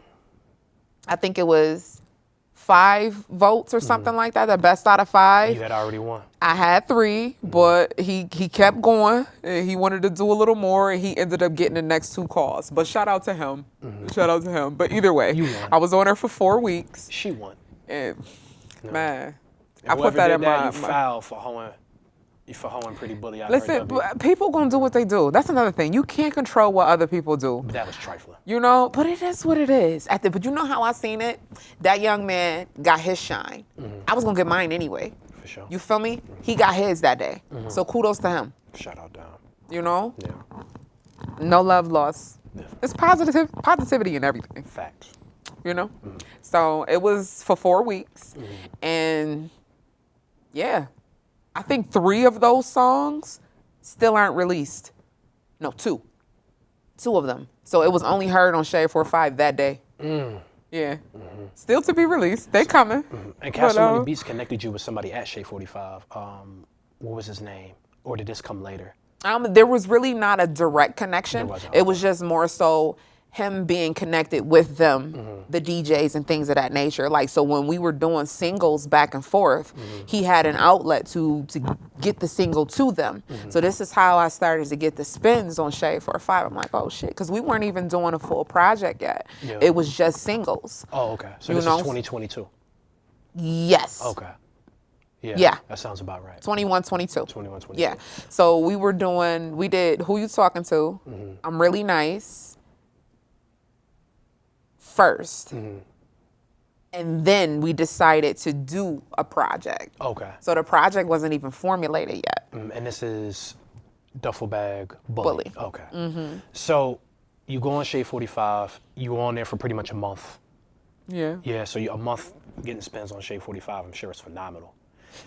I think it was 5 votes or something like that, the best out of 5. You had already won. I had 3, but he kept going, and he wanted to do a little more, and he ended up getting the next 2 calls. But shout out to him. Shout out to him. But either way, You won. I was on there for 4 weeks. She won. And man, And I put that in my... You fouled for hoeing Pretty Bulli out. Listen, people gonna do what they do. That's another thing. You can't control what other people do. But that was trifling. But it is what it is. But you know how I seen it? That young man got his shine. I was gonna get mine anyway. For sure. You feel me? He got his that day. So kudos to him. Shout out down. Yeah. No love lost. Yeah. It's positivity in everything. Facts. So it was for 4 weeks. And yeah. I think 3 of those songs still aren't released. No, 2. 2 of them. So it was only heard on Shade 45 that day. Yeah. Still to be released. They coming. And Castle Money Beats connected you with somebody at Shea 45. What was his name? Or did this come later? There was really not a direct connection. There wasn't, It was just more so him being connected with them, the DJs and things of that nature. Like, so when we were doing singles back and forth, he had an outlet to get the single to them. So this is how I started to get the spins on Shade 45. I'm like, oh shit, because we weren't even doing a full project yet. Yeah. It was just singles. Oh, okay. So You this know? is 2022. Yes. Okay. Yeah. That sounds about right. 21, 22. 21, 22. Yeah. So we did Who You Talking To? I'm Really Nice. First. And then we decided to do a project. Okay. So the project wasn't even formulated yet. And this is Duffle Bag Bulli. Bulli. Okay. So you go on Shade 45. You were on there for pretty much a month. Yeah. Yeah. So you a month getting spins on Shade 45. I'm sure it's phenomenal.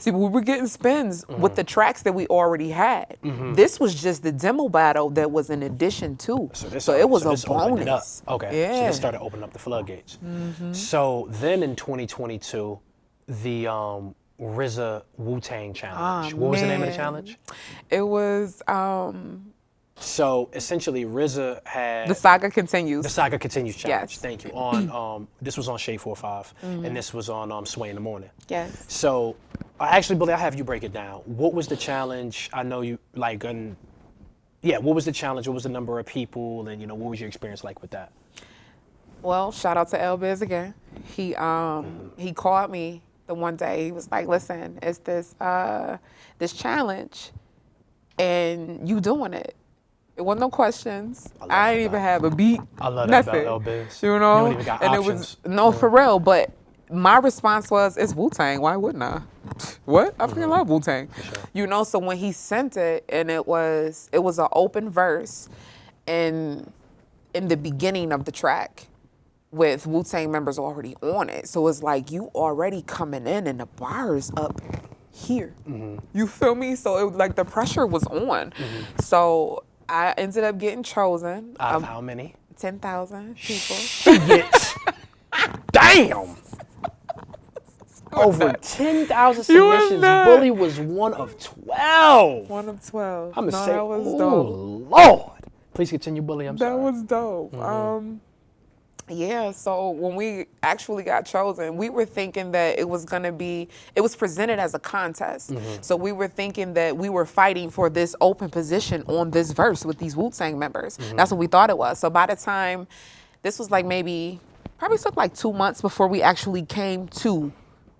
See, we were getting spins with the tracks that we already had. This was just the demo battle that was in addition to. So it was this a opened it up. bonus. Okay. Yeah. So this started opening up the floodgates. So then in 2022, the RZA Wu-Tang challenge. What was the name of the challenge? It was So essentially, RZA had The Saga Continues. the Saga Continues challenge. Yes. Thank you. On this was on Shade 45, and this was on Sway in the Morning. Yes. So, actually, Bulli, I'll have you break it down. What was the challenge? I know you like, what was the challenge? What was the number of people, and what was your experience like with that? Well, shout out to Biz again. He called me the one day. He was like, "Listen, it's this challenge, and you doing it." It wasn't no questions. I didn't even have a beat. I love that nothing. about Biz. You know, You don't even got and options. it was no for real. But my response was, "It's Wu-Tang. Why wouldn't I? What? I freaking love Wu-Tang." Sure. So when he sent it, and it was an open verse, and in the beginning of the track, with Wu-Tang members already on it. So it's like you already coming in and the bar is up here. You feel me? So it was like the pressure was on. So I ended up getting chosen. Out of how many? 10,000 people. Shit. Damn. Over 10,000 submissions. Bulli was one of 12. One of 12. I'm gonna say, that was oh dope. Lord. Please continue, Bulli. I'm sorry. That was dope. Yeah, so when we actually got chosen, we were thinking that it was presented as a contest. So we were thinking that we were fighting for this open position on this verse with these Wu-Tang members. That's what we thought it was. So by the time, this was like probably took like 2 months before we actually came to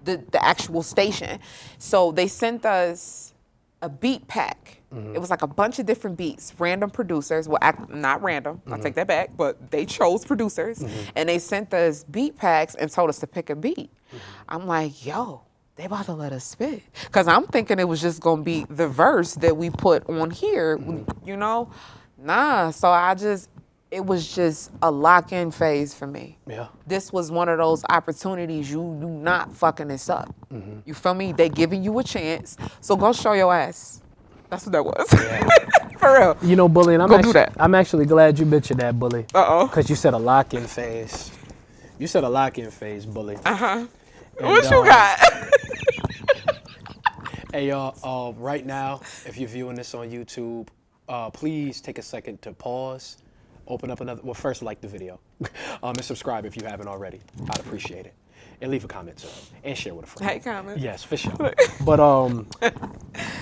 the actual station. So they sent us a beat pack. It was like a bunch of different beats, random producers. Well, not random, I'll take that back, but they chose producers. And they sent us beat packs and told us to pick a beat. I'm like, yo, they about to let us spit. Because I'm thinking it was just going to be the verse that we put on here, Nah, so it was just a lock-in phase for me. Yeah. This was one of those opportunities you do not fucking this up. You feel me? They giving you a chance, so go show your ass. That's what that was. Yeah. For real. Bulli, and I'm actually glad you mentioned that, Bulli. Because you said a lock-in phase. You said a lock-in phase, Bulli. What you got? Hey, y'all, right now, if you're viewing this on YouTube, please take a second to pause, open up another, first like the video, and subscribe if you haven't already. I'd appreciate it. And leave a comment too, and share with a friend. Hey, comment. Yes, for sure. But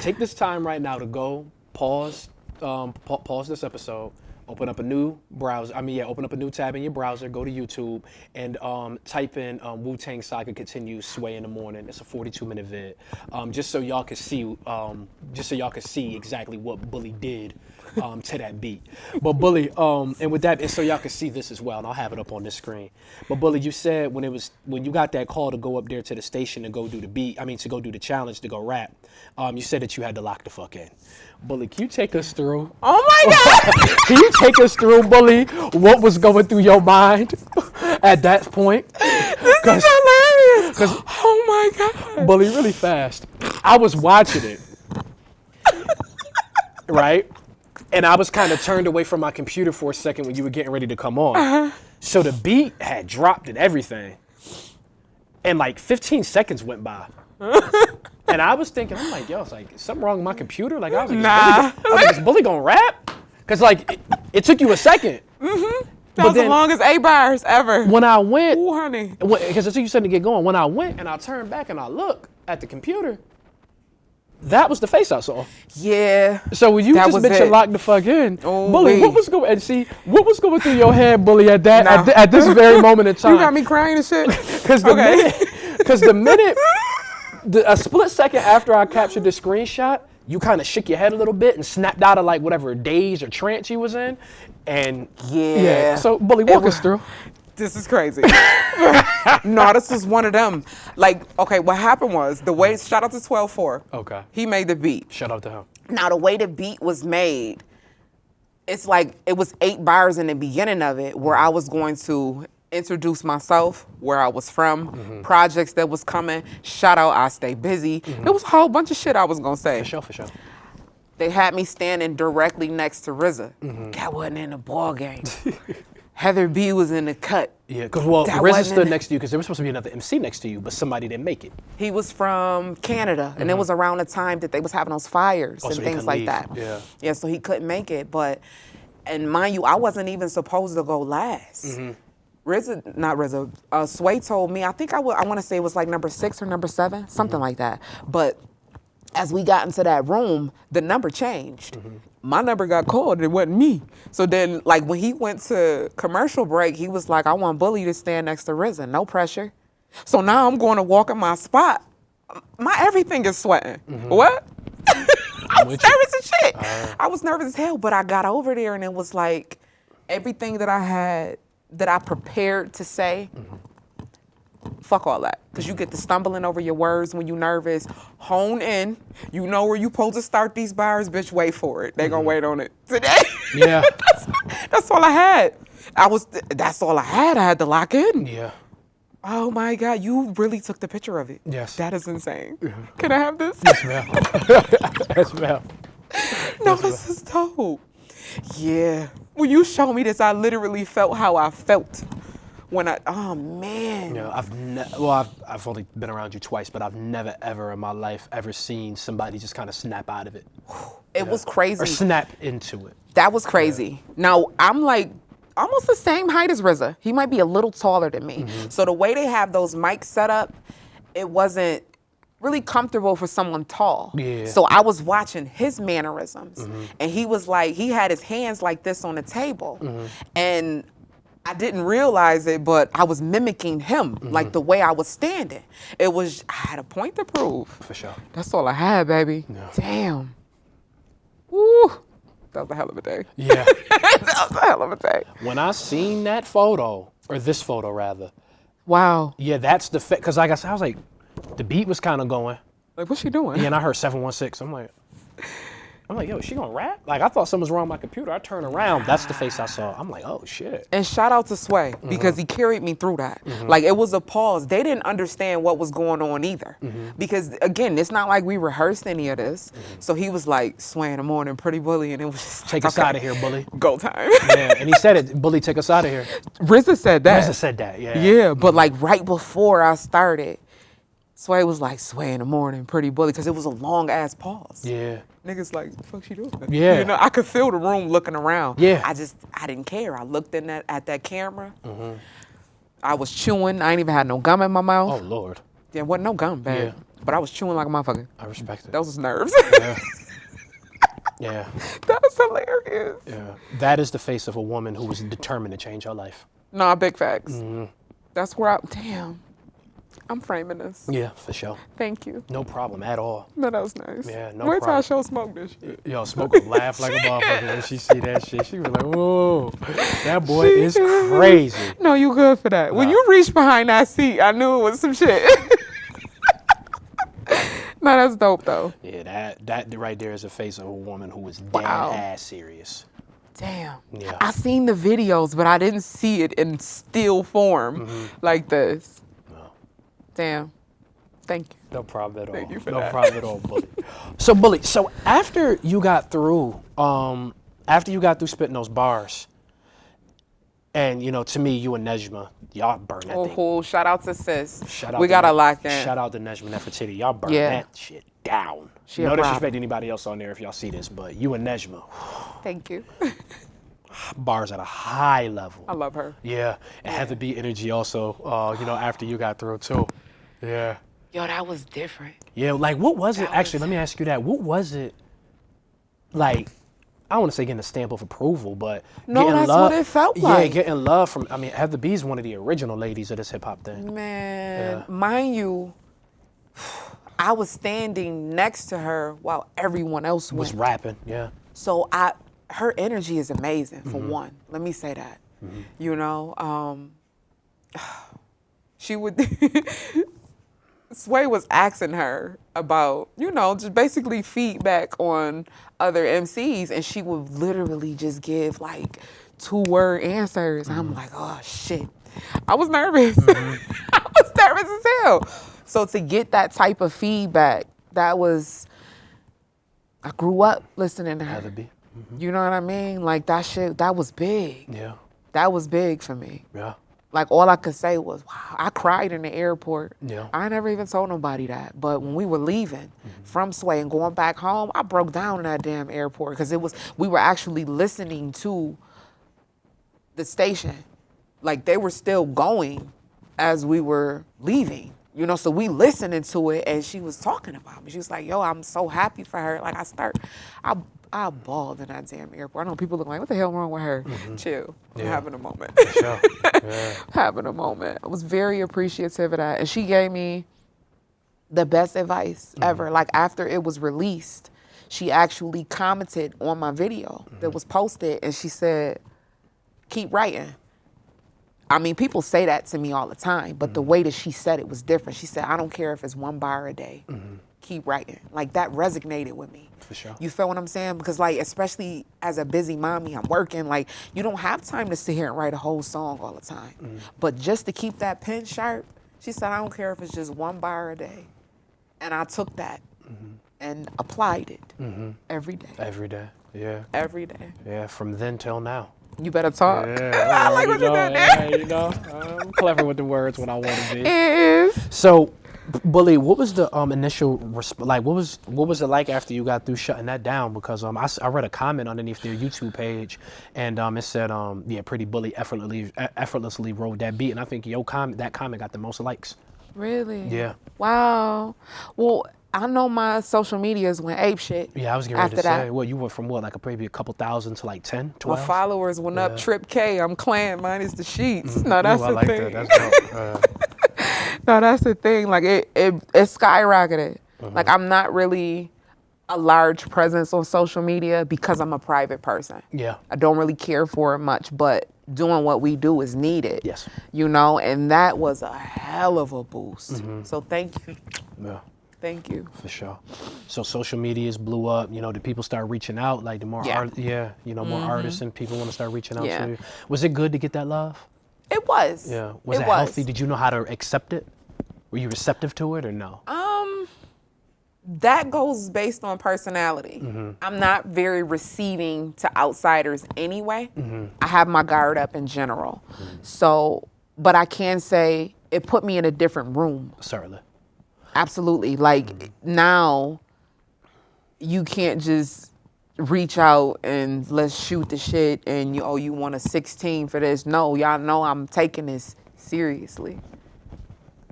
take this time right now to go pause this episode, open up a new browser. Open up a new tab in your browser. Go to YouTube and type in Wu-Tang Saga Continues, Sway in the Morning. It's a 42-minute vid, just so y'all can see exactly what Bulli did to that beat. But Bulli, and with that, and so y'all can see this as well, and I'll have it up on this screen. But Bulli, you said when you got that call to go up there to the station to go do to go do the challenge, to go rap, you said that you had to lock the fuck in. Bulli, can you take us through? Oh my God! Can you take us through, Bulli, what was going through your mind at that point? This is hilarious! Oh my God! Bulli, really fast. I was watching it, right? And I was kind of turned away from my computer for a second when you were getting ready to come on. So the beat had dropped and everything. And like 15 seconds went by. And I was thinking, I'm like, yo, it's like, is something wrong with my computer? Like, I was like, is Bulli gonna rap? Because like, it took you a second. That was the longest 8 bars ever. When I went, ooh, honey. Because it took you a second to get going. When I went and I turned back and I looked at the computer, that was the face I saw. Yeah. So when you just mentioned lock the fuck in, Bulli, what was going through your head, Bulli, at this very moment in time? You got me crying and shit. Because the minute, a split second after I captured the screenshot, you kind of shook your head a little bit and snapped out of like whatever daze or trance you was in, and yeah. So Bulli, walk us through. This is crazy. No, this is one of them. Like, okay, what happened was shout out to 12-4. Okay. He made the beat. Shout out to him. Now, the way the beat was made, it's like it was 8 bars in the beginning of it where I was going to introduce myself, where I was from, projects that was coming. Shout out, I Stay Busy. There was a whole bunch of shit I was gonna say. For sure. They had me standing directly next to RZA. That wasn't in the ball game. Heather B was in the cut. Yeah, because RZA stood next to you because there was supposed to be another MC next to you, but somebody didn't make it. He was from Canada, and it was around the time that they was having those fires and things like that. Yeah, so he couldn't make it, and mind you, I wasn't even supposed to go last. Sway told me, I think I want to say it was like number 6 or number 7, something like that. But as we got into that room, the number changed. My number got called, it wasn't me. So then, like, when he went to commercial break, he was like, I want Bulli to stand next to RZA, no pressure. So now I'm going to walk in my spot. My everything is sweating. What? I was nervous as shit. I was nervous as hell, but I got over there and it was like everything that I had, that I prepared to say, fuck all that. Because you get to stumbling over your words when you're nervous. Hone in. You know where you supposed to start these bars, bitch, wait for it. They gonna wait on it today. Yeah. That's all I had. That's all I had. I had to lock in. Yeah. Oh my God, you really took the picture of it. Yes. That is insane. Can I have this? Yes, ma'am. Yes, ma'am. No, this is dope. Yeah. When you showed me this, I literally felt how I felt when oh man. You know, I've only been around you twice, but I've never ever in my life ever seen somebody just kind of snap out of it. It was crazy. Or snap into it. That was crazy. Now, I'm like almost the same height as RZA. He might be a little taller than me. So the way they have those mics set up, it wasn't really comfortable for someone tall. Yeah. So I was watching his mannerisms, and he was like, he had his hands like this on the table, and I didn't realize it, but I was mimicking him, like the way I was standing. I had a point to prove. For sure. That's all I had, baby. Yeah. Damn. Woo. That was a hell of a day. Yeah. That was a hell of a day. When I seen that photo, or this photo rather. Wow. Yeah, that's the because like I said, I was like, the beat was kind of going. Like, what's she doing? Yeah, and I heard 716. I'm like, yo, is she gonna rap? Like, I thought something was wrong with my computer. I turned around. That's the face I saw. I'm like, oh shit. And shout out to Sway because he carried me through that. Like, it was a pause. They didn't understand what was going on either. Because again, it's not like we rehearsed any of this. So he was like, Sway in the morning, pretty Bulli, and it was just Take us out of here, Bulli. Go time. Yeah, and he said it, Bulli, take us out of here. RZA said that. RZA said that, yeah. Yeah, but like right before I started, Sway was like, Sway in the morning, pretty Bulli, because it was a long ass pause. Yeah. Niggas like, the fuck she doing? Yeah. You know, I could feel the room looking around. Yeah. I didn't care. I looked at that camera. I was chewing. I ain't even had no gum in my mouth. Oh, Lord. There wasn't no gum, babe. Yeah. But I was chewing like a motherfucker. I respect it. Those was nerves. Yeah. Yeah. That was hilarious. Yeah. That is the face of a woman who was determined to change her life. Nah, big facts. That's where damn. I'm framing this. Yeah, for sure. Thank you. No problem at all. No, that was nice. Yeah, no Wait till I problem. show Smoke this shit. Yo, Smoke would laugh like a motherfucker when she see that shit. She was like, whoa, that boy is crazy. No, you good for that. When you reached behind that seat, I knew it was some shit. No, that's dope though. Yeah, that right there is a face of a woman who was dead ass serious. Damn. Yeah. I seen the videos, but I didn't see it in still form like this. No. Damn. Thank you. No problem at all. Thank you for no that. problem at all, Bulli. So, Bulli, so after you got through spitting those bars, And, you know, to me, you and Nejma, y'all burn that thing. Oh, shout out to sis. Shout out We to got to lock in. Shout out to Nejma Nefertiti. Y'all burn Yeah. that shit down. She No a disrespect problem. to anybody else on there if y'all see this, but you and Nejma, Thank you. bars at a high level. I love her. Yeah, and Heather B energy also, you know, after you got through too. Yeah. Yo, that was different. Yeah, like what was it? That Actually, was- let me ask you that. What was it like? I don't want to say getting a stamp of approval, but No, getting that's love, what it felt Yeah, like. getting love from. I mean, Heather B is one of the original ladies of this hip hop thing. Man, Yeah. mind you, I was standing next to her while everyone else Was went. rapping, yeah. So her energy is amazing, for one. Let me say that. You know, she would, Sway was asking her about, you know, just basically feedback on other MCs, and she would literally just give like 2-word answers. I'm like, oh shit. I was nervous. I was nervous as hell. So to get that type of feedback, I grew up listening to her. Heather B. You know what I mean? Like that shit, that was big. Yeah, That was big for me. yeah. Like all I could say was, wow, I cried in the airport. Yeah. I never even told nobody that. But when we were leaving from Sway and going back home, I broke down in that damn airport because we were actually listening to the station. Like they were still going as we were leaving. You know, so we listening to it and she was talking about me. She was like, yo, I'm so happy for her. Like I bawled in that damn airport. I know people look like, what the hell wrong with her? Chill. I'm Yeah. having a moment. Sure. Yeah. Having a moment. I was very appreciative of that. And she gave me the best advice ever. Like after it was released, she actually commented on my video that was posted and she said, keep writing. I mean, people say that to me all the time, but the way that she said it was different. She said, I don't care if it's 1 bar a day. Keep writing. Like that resonated with me. For sure. You feel what I'm saying? Because like, especially as a busy mommy, I'm working, like you don't have time to sit here and write a whole song all the time. But just to keep that pen sharp, she said, I don't care if it's just 1 bar a day. And I took that and applied it every day. Every day. Yeah. Every day. Yeah. From then till now. You better talk. Yeah. I like what you did there. Yeah, you know, I'm clever with the words when I want to be. It is. So, Bulli, what was the initial like? What was it like after you got through shutting that down? Because I read a comment underneath their YouTube page, and it said yeah, Pretty Bulli effortlessly rode that beat, and I think that comment got the most likes. Really? Yeah. Wow. Well, I know my social medias went ape shit. Yeah, I was getting ready after to say, that. well, you went from what, like maybe a couple thousand to like 10, 12? My followers went up trip K. I'm clan minus the sheets. No, Ooh, that's I the like thing. that. That's dope. No, that's the thing. Like it skyrocketed. Like I'm not really a large presence on social media because I'm a private person. Yeah. I don't really care for it much, but doing what we do is needed. Yes. You know, and that was a hell of a boost. So thank you. Yeah. Thank you. For sure. So social medias blew up. You know, did people start reaching out? Like the more more artists and people want to start reaching out Yeah. to you. Was it good to get that love? It was. Yeah. Was it was. healthy? Did you know how to accept it? Were you receptive to it or no? That goes based on personality. I'm not very receiving to outsiders anyway. I have my guard up in general. So, but I can say it put me in a different room. Certainly. Absolutely. Like now you can't just reach out and let's shoot the shit and you want a 16 for this. No, y'all know I'm taking this seriously.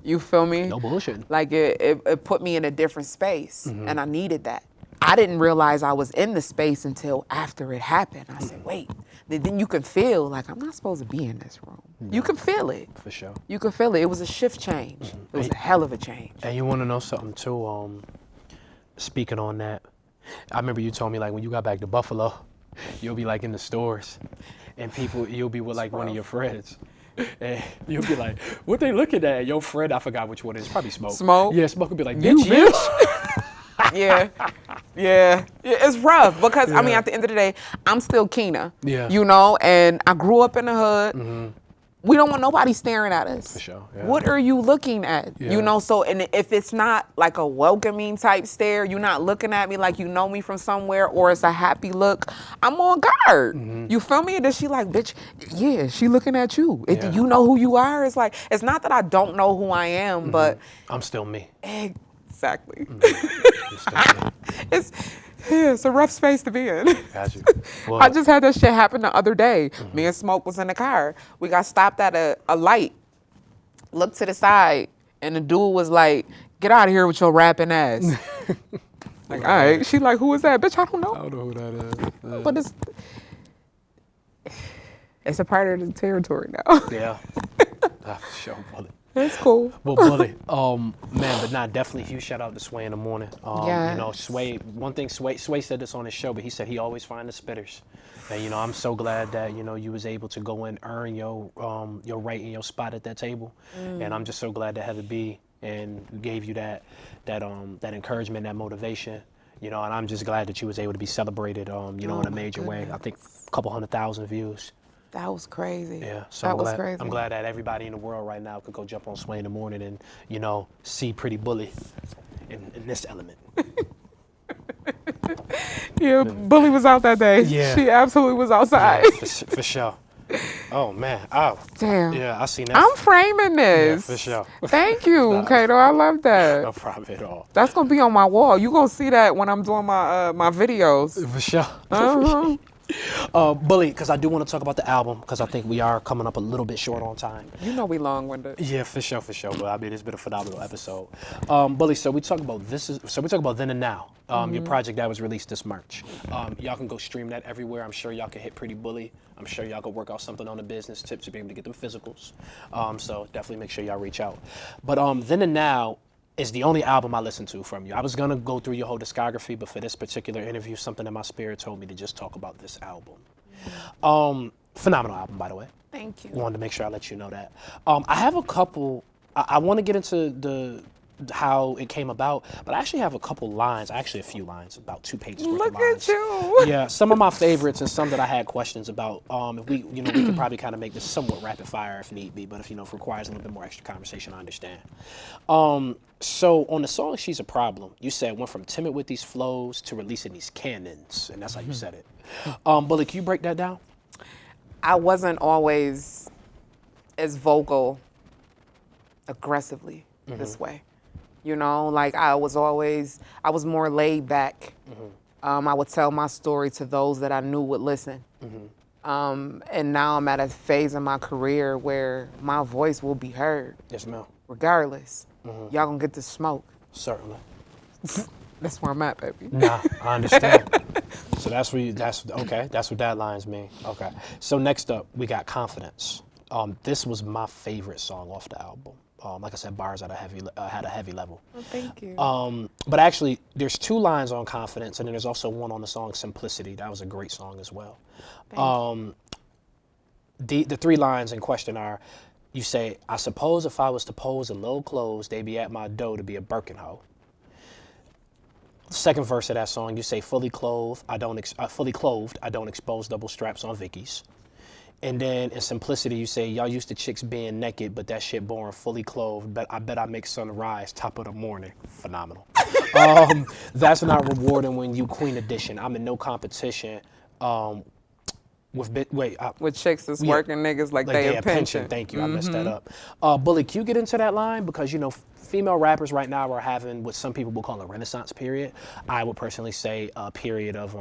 You feel me? No bullshit. Like it put me in a different space and I needed that. I didn't realize I was in the space until after it happened. I said, wait. Then you can feel like I'm not supposed to be in this room. You can feel it. For sure. You could feel it. It was a shift change. It was a hell of a change. And you want to know something too? Speaking on that, I remember you told me like when you got back to Buffalo, you'll be like in the stores, and you'll be with like one of your friends, and you'll be like, "What they looking at?" Your friend, I forgot which one it is, probably Smoke. Smoke? Yeah, Smoke would be like, You "Bitch, Yeah, it's rough because I mean, at the end of the day, I'm still Keena. Yeah. You know, and I grew up in the hood. we don't want nobody staring at us. For sure, yeah. What are you looking at? Yeah. You know, so and if it's not like a welcoming type stare, you're not looking at me like you know me from somewhere, or it's a happy look, I'm on guard. You feel me? And then she like, bitch, yeah, she looking at you. Yeah. You know who you are? It's like, it's not that I don't know who I am, but I'm still me. exactly. I'm still me. It's a rough space to be in. Got you. Well, I just had that shit happen the other day. Me and Smoke was in the car. We got stopped at a light. Looked to the side, and the dude was like, "Get out of here with your rapping ass." Like, all right. She like, "Who is that, bitch? I don't know." I don't know who that is. But it's a part of the territory now. Yeah. For sure, Bulli. It's cool. Well, Bulli, man, but nah, definitely huge shout out to Sway in the morning. Yes. You know, Sway, one thing Sway said this on his show, but he said he always find the spitters. And, you know, I'm so glad that, you know, you was able to go and earn your right and your spot at that table. And I'm just so glad to have it be and gave you that encouragement, that motivation. You know, and I'm just glad that you was able to be celebrated, you know, in a major way. I think a couple 100,000 views. That was crazy. Yeah, so that was crazy. I'm glad that everybody in the world right now could go jump on Sway in the morning and, you know, see Pretty Bulli in this element. Yeah, Bulli was out that day. Yeah. She absolutely was outside. Yeah, for sure. Oh, man. Oh. Damn. Yeah, I seen that. I'm framing this. Yeah, for sure. Thank you, Cato. I love that. No problem at all. That's gonna be on my wall. You gonna see that when I'm doing my my videos. For sure. Uh-huh. Bulli, because I do want to talk about the album, because I think we are coming up a little bit short on time. You know we long-winded. Yeah, for sure. But I mean, it's been a phenomenal episode. Bulli, so we talk about Then and Now, your project that was released this March. Y'all can go stream that everywhere. I'm sure y'all can hit Pretty Bulli. I'm sure y'all can work out something on the business tips to be able to get them physicals. So definitely make sure y'all reach out. But Then and Now is the only album I listened to from you. I was gonna go through your whole discography, but for this particular interview, something in my spirit told me to just talk about this album. Phenomenal album, by the way. Thank you. Wanted to make sure I let you know that. I have a couple, I want to get into how it came about, but I actually have a couple lines, actually a few lines, about 2 pages worth of Look lines. at you. Yeah, some of my favorites and some that I had questions about. If we could probably kind of make this somewhat rapid fire if need be, but if, if it requires a little bit more extra conversation, I understand. So on the song She's a Problem, you said went from timid with these flows to releasing these cannons, and that's how you said it. Bulli, can you break that down? I wasn't always as vocal aggressively this way. You know, like I was more laid back. I would tell my story to those that I knew would listen. And now I'm at a phase in my career where my voice will be heard. Yes, ma'am. Regardless. Y'all gonna get the smoke. Certainly. That's where I'm at, baby. Nah, I understand. So that's what that lines mean. Okay. So next up, we got Confidence. This was my favorite song off the album. Like I said, bars had a heavy level. Well, thank you. But actually, there's 2 lines on Confidence, and then there's also one on the song Simplicity. That was a great song as well. The 3 lines in question are, you say, I suppose if I was to pose in low clothes, they'd be at my door to be a Birkin hoe. Second verse of that song, you say, fully clothed, I don't expose double straps on Vickies. And then in Simplicity, you say, y'all used to chicks being naked, but that shit boring, fully clothed. But I bet I make sunrise, top of the morning. Phenomenal. That's not rewarding when you Queen Edition. I'm in no competition with chicks that's working niggas like they a pension. Thank you, I messed that up. Bulli, can you get into that line? Because, female rappers right now are having what some people will call a renaissance period. I would personally say a period of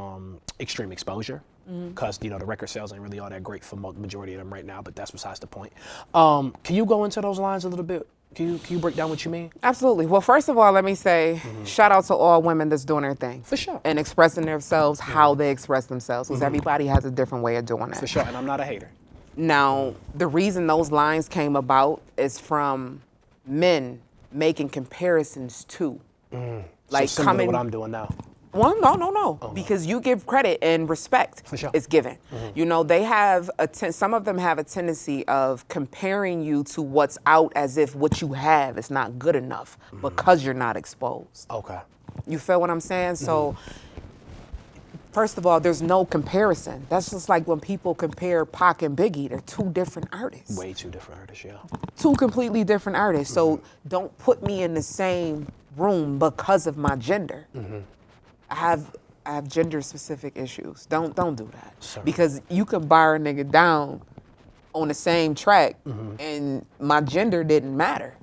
extreme exposure. Because the record sales ain't really all that great for the majority of them right now, but that's besides the point. Can you go into those lines a little bit? Can you break down what you mean? Absolutely. Well, first of all, let me say shout out to all women that's doing their thing. For sure. And expressing themselves how they express themselves, because everybody has a different way of doing it. For sure, and I'm not a hater. Now, the reason those lines came about is from men making comparisons to. Like so similar to what I'm doing now. Well, no. Because you give credit and respect is given. They have some of them have a tendency of comparing you to what's out as if what you have is not good enough because you're not exposed. Okay. You feel what I'm saying? So First of all, there's no comparison. That's just like when people compare Pac and Biggie. They're two different artists. Way two different artists, yeah. Two completely different artists. So don't put me in the same room because of my gender. I have gender specific issues. Don't do that. Sorry. Because you could bar a nigga down on the same track and my gender didn't matter.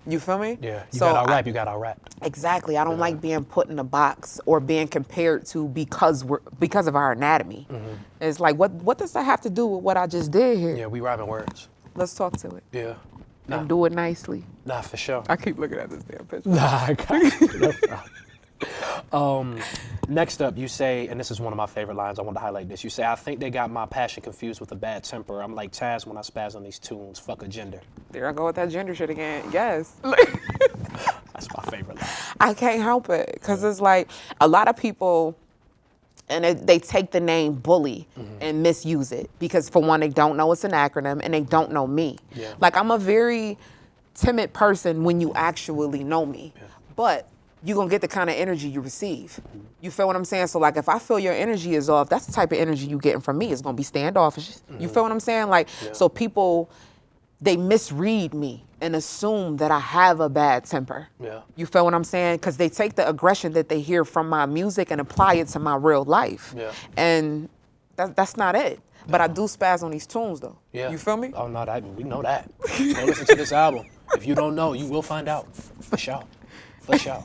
You feel me? Yeah. You got out rap, you got out rap. Exactly. I don't like being put in a box or being compared to because of our anatomy. It's like what does that have to do with what I just did here? Yeah, we rhyming words. Let's talk to it. Yeah. And do it nicely. Nah, for sure. I keep looking at this damn picture. Nah, I got you. Next up, you say, and this is one of my favorite lines, I want to highlight this. You say, I think they got my passion confused with a bad temper. I'm like Taz when I spaz on these tunes. Fuck a gender. There I go with that gender shit again. Yes. That's my favorite line. I can't help it because it's like a lot of people, and they take the name bully and misuse it because for one, they don't know it's an acronym and they don't know me. Yeah. Like I'm a very timid person when you actually know me, but you're going to get the kind of energy you receive. You feel what I'm saying? So like if I feel your energy is off, that's the type of energy you getting from me. It's going to be standoffish. You feel what I'm saying? Like, so people, they misread me and assume that I have a bad temper. Yeah. You feel what I'm saying? Because they take the aggression that they hear from my music and apply it to my real life. Yeah. And that's not it. But I do spaz on these tunes though. Yeah. You feel me? Oh, no, we know that. Go listen to this album. If you don't know, you will find out. For sure. For sure.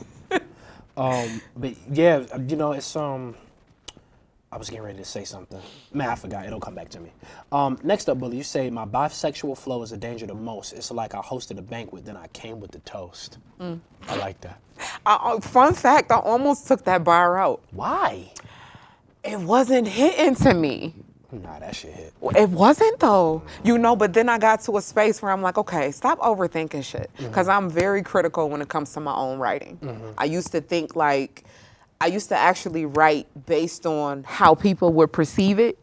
But yeah, you know, it's I was getting ready to say something. Man, I forgot. It'll come back to me. Next up, Bulli, you say my bisexual flow is a danger the most. It's like I hosted a banquet, then I came with the toast. I like that. Fun fact, I almost took that bar out. Why? It wasn't hitting to me. Nah, that shit hit. It wasn't though, you know, but then I got to a space where I'm like, okay, stop overthinking shit. Because I'm very critical when it comes to my own writing. I used to think like, I used to actually write based on how people would perceive it,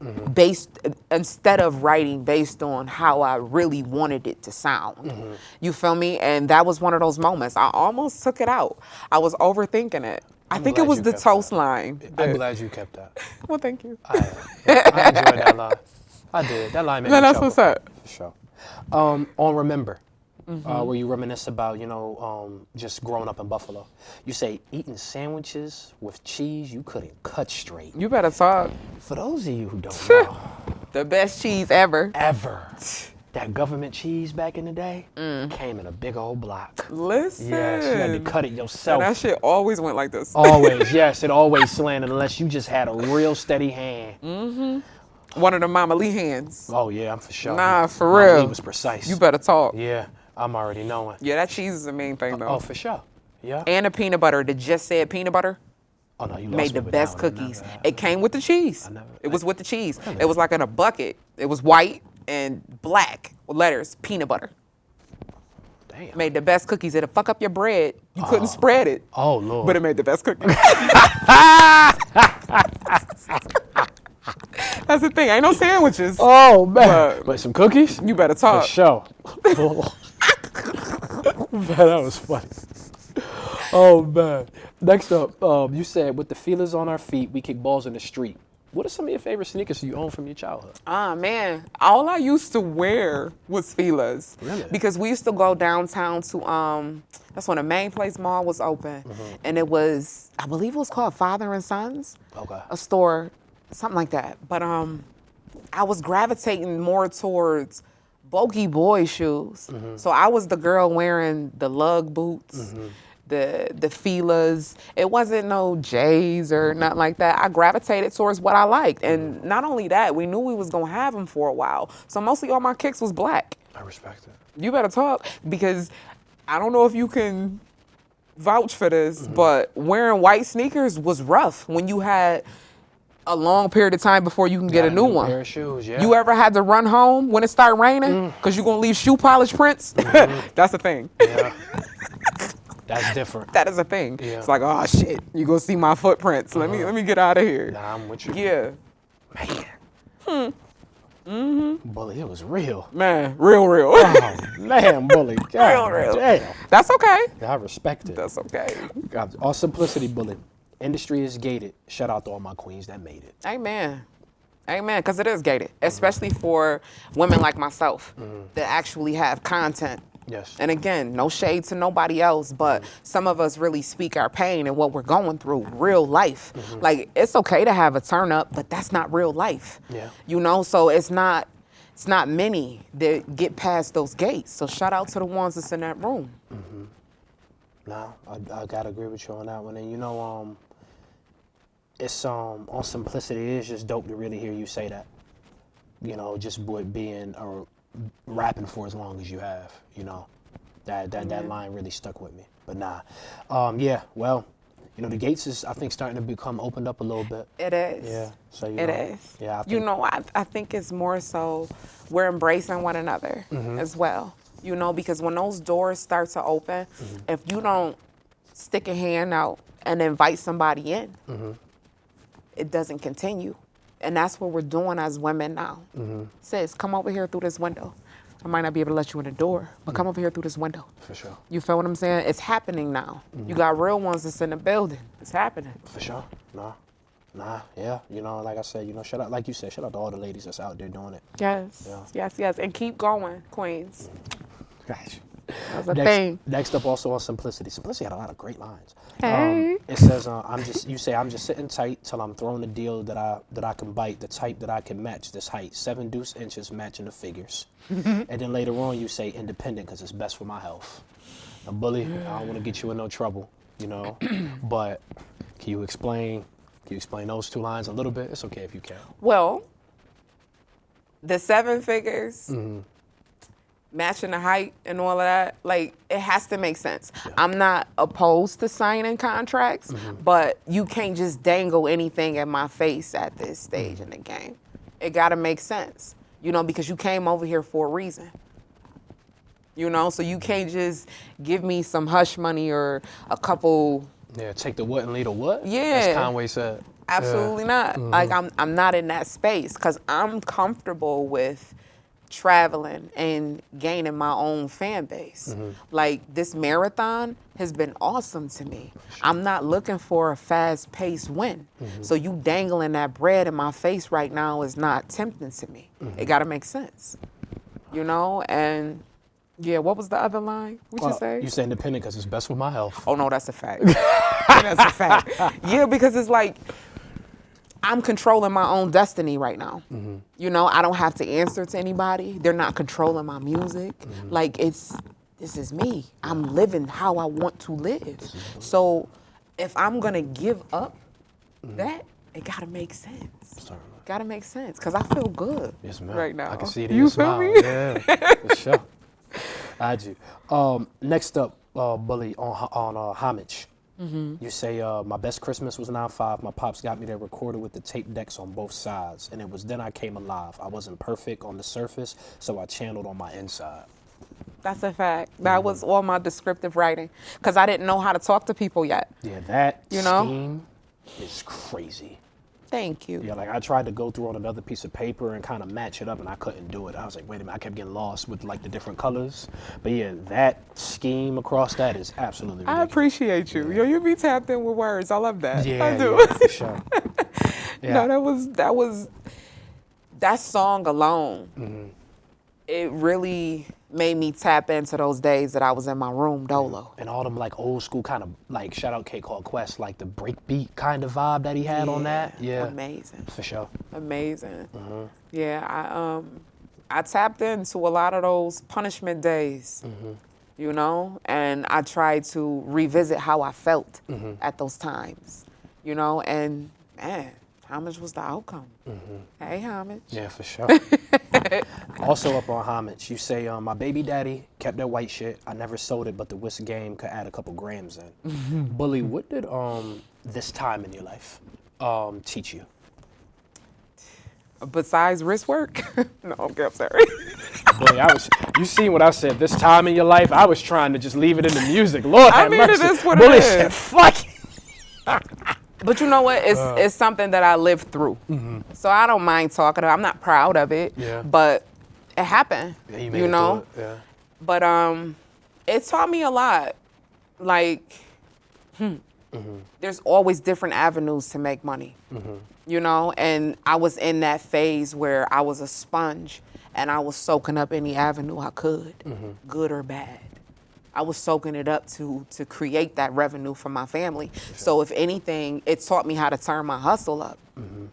instead of writing based on how I really wanted it to sound. You feel me? And that was one of those moments. I almost took it out. I was overthinking it. I think it was the toast line. I'm glad you kept that. Well, thank you. I enjoyed that line. I did. That line made me No, that's chuckle. what's up. For sure. On Remember, where you reminisce about, you know, just growing up in Buffalo. You say eating sandwiches with cheese you couldn't cut straight. You better talk. For those of you who don't know, The best cheese ever. that government cheese back in the day came in a big old block. Listen. Yes, you had to cut it yourself. And that shit always went like this. Always, yes, it always slanted unless you just had a real steady hand. One of the Mama Lee hands. Oh yeah, I'm for sure. Nah, for Mama real. Lee was precise. You better talk. Yeah, I'm already knowing. Yeah, that cheese is the main thing though. Oh, for sure. Yeah. And the peanut butter, the just said peanut butter. Oh no, you lost Made me the with best that one. cookies. It came with the cheese. never- It was with the cheese. It was like in a bucket. It was white and black with letters, peanut butter. Damn. Made the best cookies. It'll fuck up your bread. You couldn't spread it. Oh Lord. But it made the best cookies. That's the thing. Ain't no sandwiches. Oh man. But some cookies? You better For talk. sure. Man, that was funny. Oh man. Next up, you said with the feelers on our feet, we kick balls in the street. What are some of your favorite sneakers you own from your childhood? Ah, man. All I used to wear was Fila's. Really? Because we used to go downtown to, that's when the Main Place Mall was open. And it was, I believe it was called Father and Sons. Okay. A store, something like that. But I was gravitating more towards bulky boy shoes. So I was the girl wearing the lug boots. The Fila's. It wasn't no J's or nothing like that. I gravitated towards what I liked. And not only that, we knew we was gonna have them for a while. So mostly all my kicks was black. I respect it. You better talk because I don't know if you can vouch for this, but wearing white sneakers was rough when you had a long period of time before you can get a new one. Pair of shoes, yeah. You ever had to run home when it started raining because you're gonna leave shoe polish prints? That's a thing. Yeah. That's different. That is a thing. Yeah. It's like, oh shit, you gonna see my footprints. Let me get out of here. Nah, I'm with you. Yeah. Man. Bully, it was real. Man, real. Oh, man, Bully. God Real. damn. That's okay. I respect it. That's okay. God, all simplicity, Bully. industry is gated. Shout out to all my queens that made it. Amen. Amen, because it is gated, especially for women like myself that actually have content. Yes. And again, no shade to nobody else, but some of us really speak our pain and what we're going through, real life. Like, it's okay to have a turn up, but that's not real life. Yeah. You know, so it's not many that get past those gates. So shout out to the ones that's in that room. No, I gotta agree with you on that one. And you know, it's on simplicity, it is just dope to really hear you say that. You know, just with being rapping for as long as you have, you know. That line really stuck with me. But nah. Yeah, well, you know, the gates is, I think, starting to become opened up a little bit. It is. Yeah. So It is. Yeah. I think, You know, I think it's more so we're embracing one another as well. You know, because when those doors start to open, if you don't stick a hand out and invite somebody in, it doesn't continue. And that's what we're doing as women now. Sis, come over here through this window. I might not be able to let you in the door, but come over here through this window. For sure. You feel what I'm saying? It's happening now. You got real ones that's in the building. It's happening. For sure. Nah, yeah. You know, like I said, you know, shout out, like you said, shout out to all the ladies that's out there doing it. Yes, Yeah. yes. And keep going, queens. Gotcha. That's a thing. Next up, also on simplicity. Simplicity had a lot of great lines. Hey. It says, "I'm just sitting tight till I'm throwing a deal that I can bite, the type that I can match this height, 7 deuce inches matching the figures." And then later on, you say independent because it's best for my health. Now, Bully, I don't want to get you in no trouble, you know, but can you explain those 2 lines a little bit? It's okay if you can. Well, the 7 figures, matching the height and all of that, like, it has to make sense. Yeah. I'm not opposed to signing contracts, but you can't just dangle anything in my face at this stage in the game. It got to make sense, you know, because you came over here for a reason. You know, so you can't just give me some hush money or a couple. Yeah, take the what and leave the what? Yeah. As Conway said. Absolutely not. Like, I'm not in that space because I'm comfortable with traveling and gaining my own fan base. Like, this marathon has been awesome to me. I'm not looking for a fast-paced win. So you dangling that bread in my face right now is not tempting to me. It got to make sense, you know? And yeah, what was the other line? What'd you say? You say independent because it's best for my health. Oh, no, that's a fact. That's a fact. Yeah, because it's like, I'm controlling my own destiny right now. You know, I don't have to answer to anybody. They're not controlling my music. Like, this is me. I'm living how I want to live. So if I'm gonna give up that, it gotta make sense. Certainly. Gotta make sense, because I feel good right now. I can see it in You your feel smile. me? Yeah, for sure. I do. Next up, Bully, on homage. You say, my best Christmas was 9/5. My pops got me that recorder with the tape decks on both sides. And it was then I came alive. I wasn't perfect on the surface, so I channeled on my inside. That's a fact. That was all my descriptive writing, because I didn't know how to talk to people yet. Yeah, that You know? scheme is crazy. Thank you. Yeah, like I tried to go through on another piece of paper and kind of match it up, and I couldn't do it. I was like, wait a minute, I kept getting lost with like the different colors. But yeah, that scheme across that is absolutely ridiculous. I appreciate you. Yo, you be tapped in with words. I love that. Yeah, I do. yeah, for sure. Yeah. No, that song alone, it really made me tap into those days that I was in my room dolo. And all them like old school kind of like shout out K Called Quest, like the breakbeat kind of vibe that he had on that. Yeah. Amazing. For sure. Amazing. Yeah, I tapped into a lot of those punishment days, you know, and I tried to revisit how I felt at those times, you know, and man, homage was the outcome. Hey, homage. Yeah, for sure. Also up on homage, you say, my baby daddy kept that white shit. I never sold it, but the whisk game could add a couple grams in. Bully, what did this time in your life teach you? Besides wrist work? No, okay, I'm sorry. Bully, you seen what I said, this time in your life? I was trying to just leave it in the music. Lord have mercy. It is what Bully it is. said, fuck it. But you know what? It's something that I lived through. So I don't mind talking about it. I'm not proud of it, but it happened, Yeah, you made you it know? through it. Yeah. But it taught me a lot. Like, There's always different avenues to make money, you know? And I was in that phase where I was a sponge and I was soaking up any avenue I could, good or bad. I was soaking it up to create that revenue for my family. So if anything, it taught me how to turn my hustle up.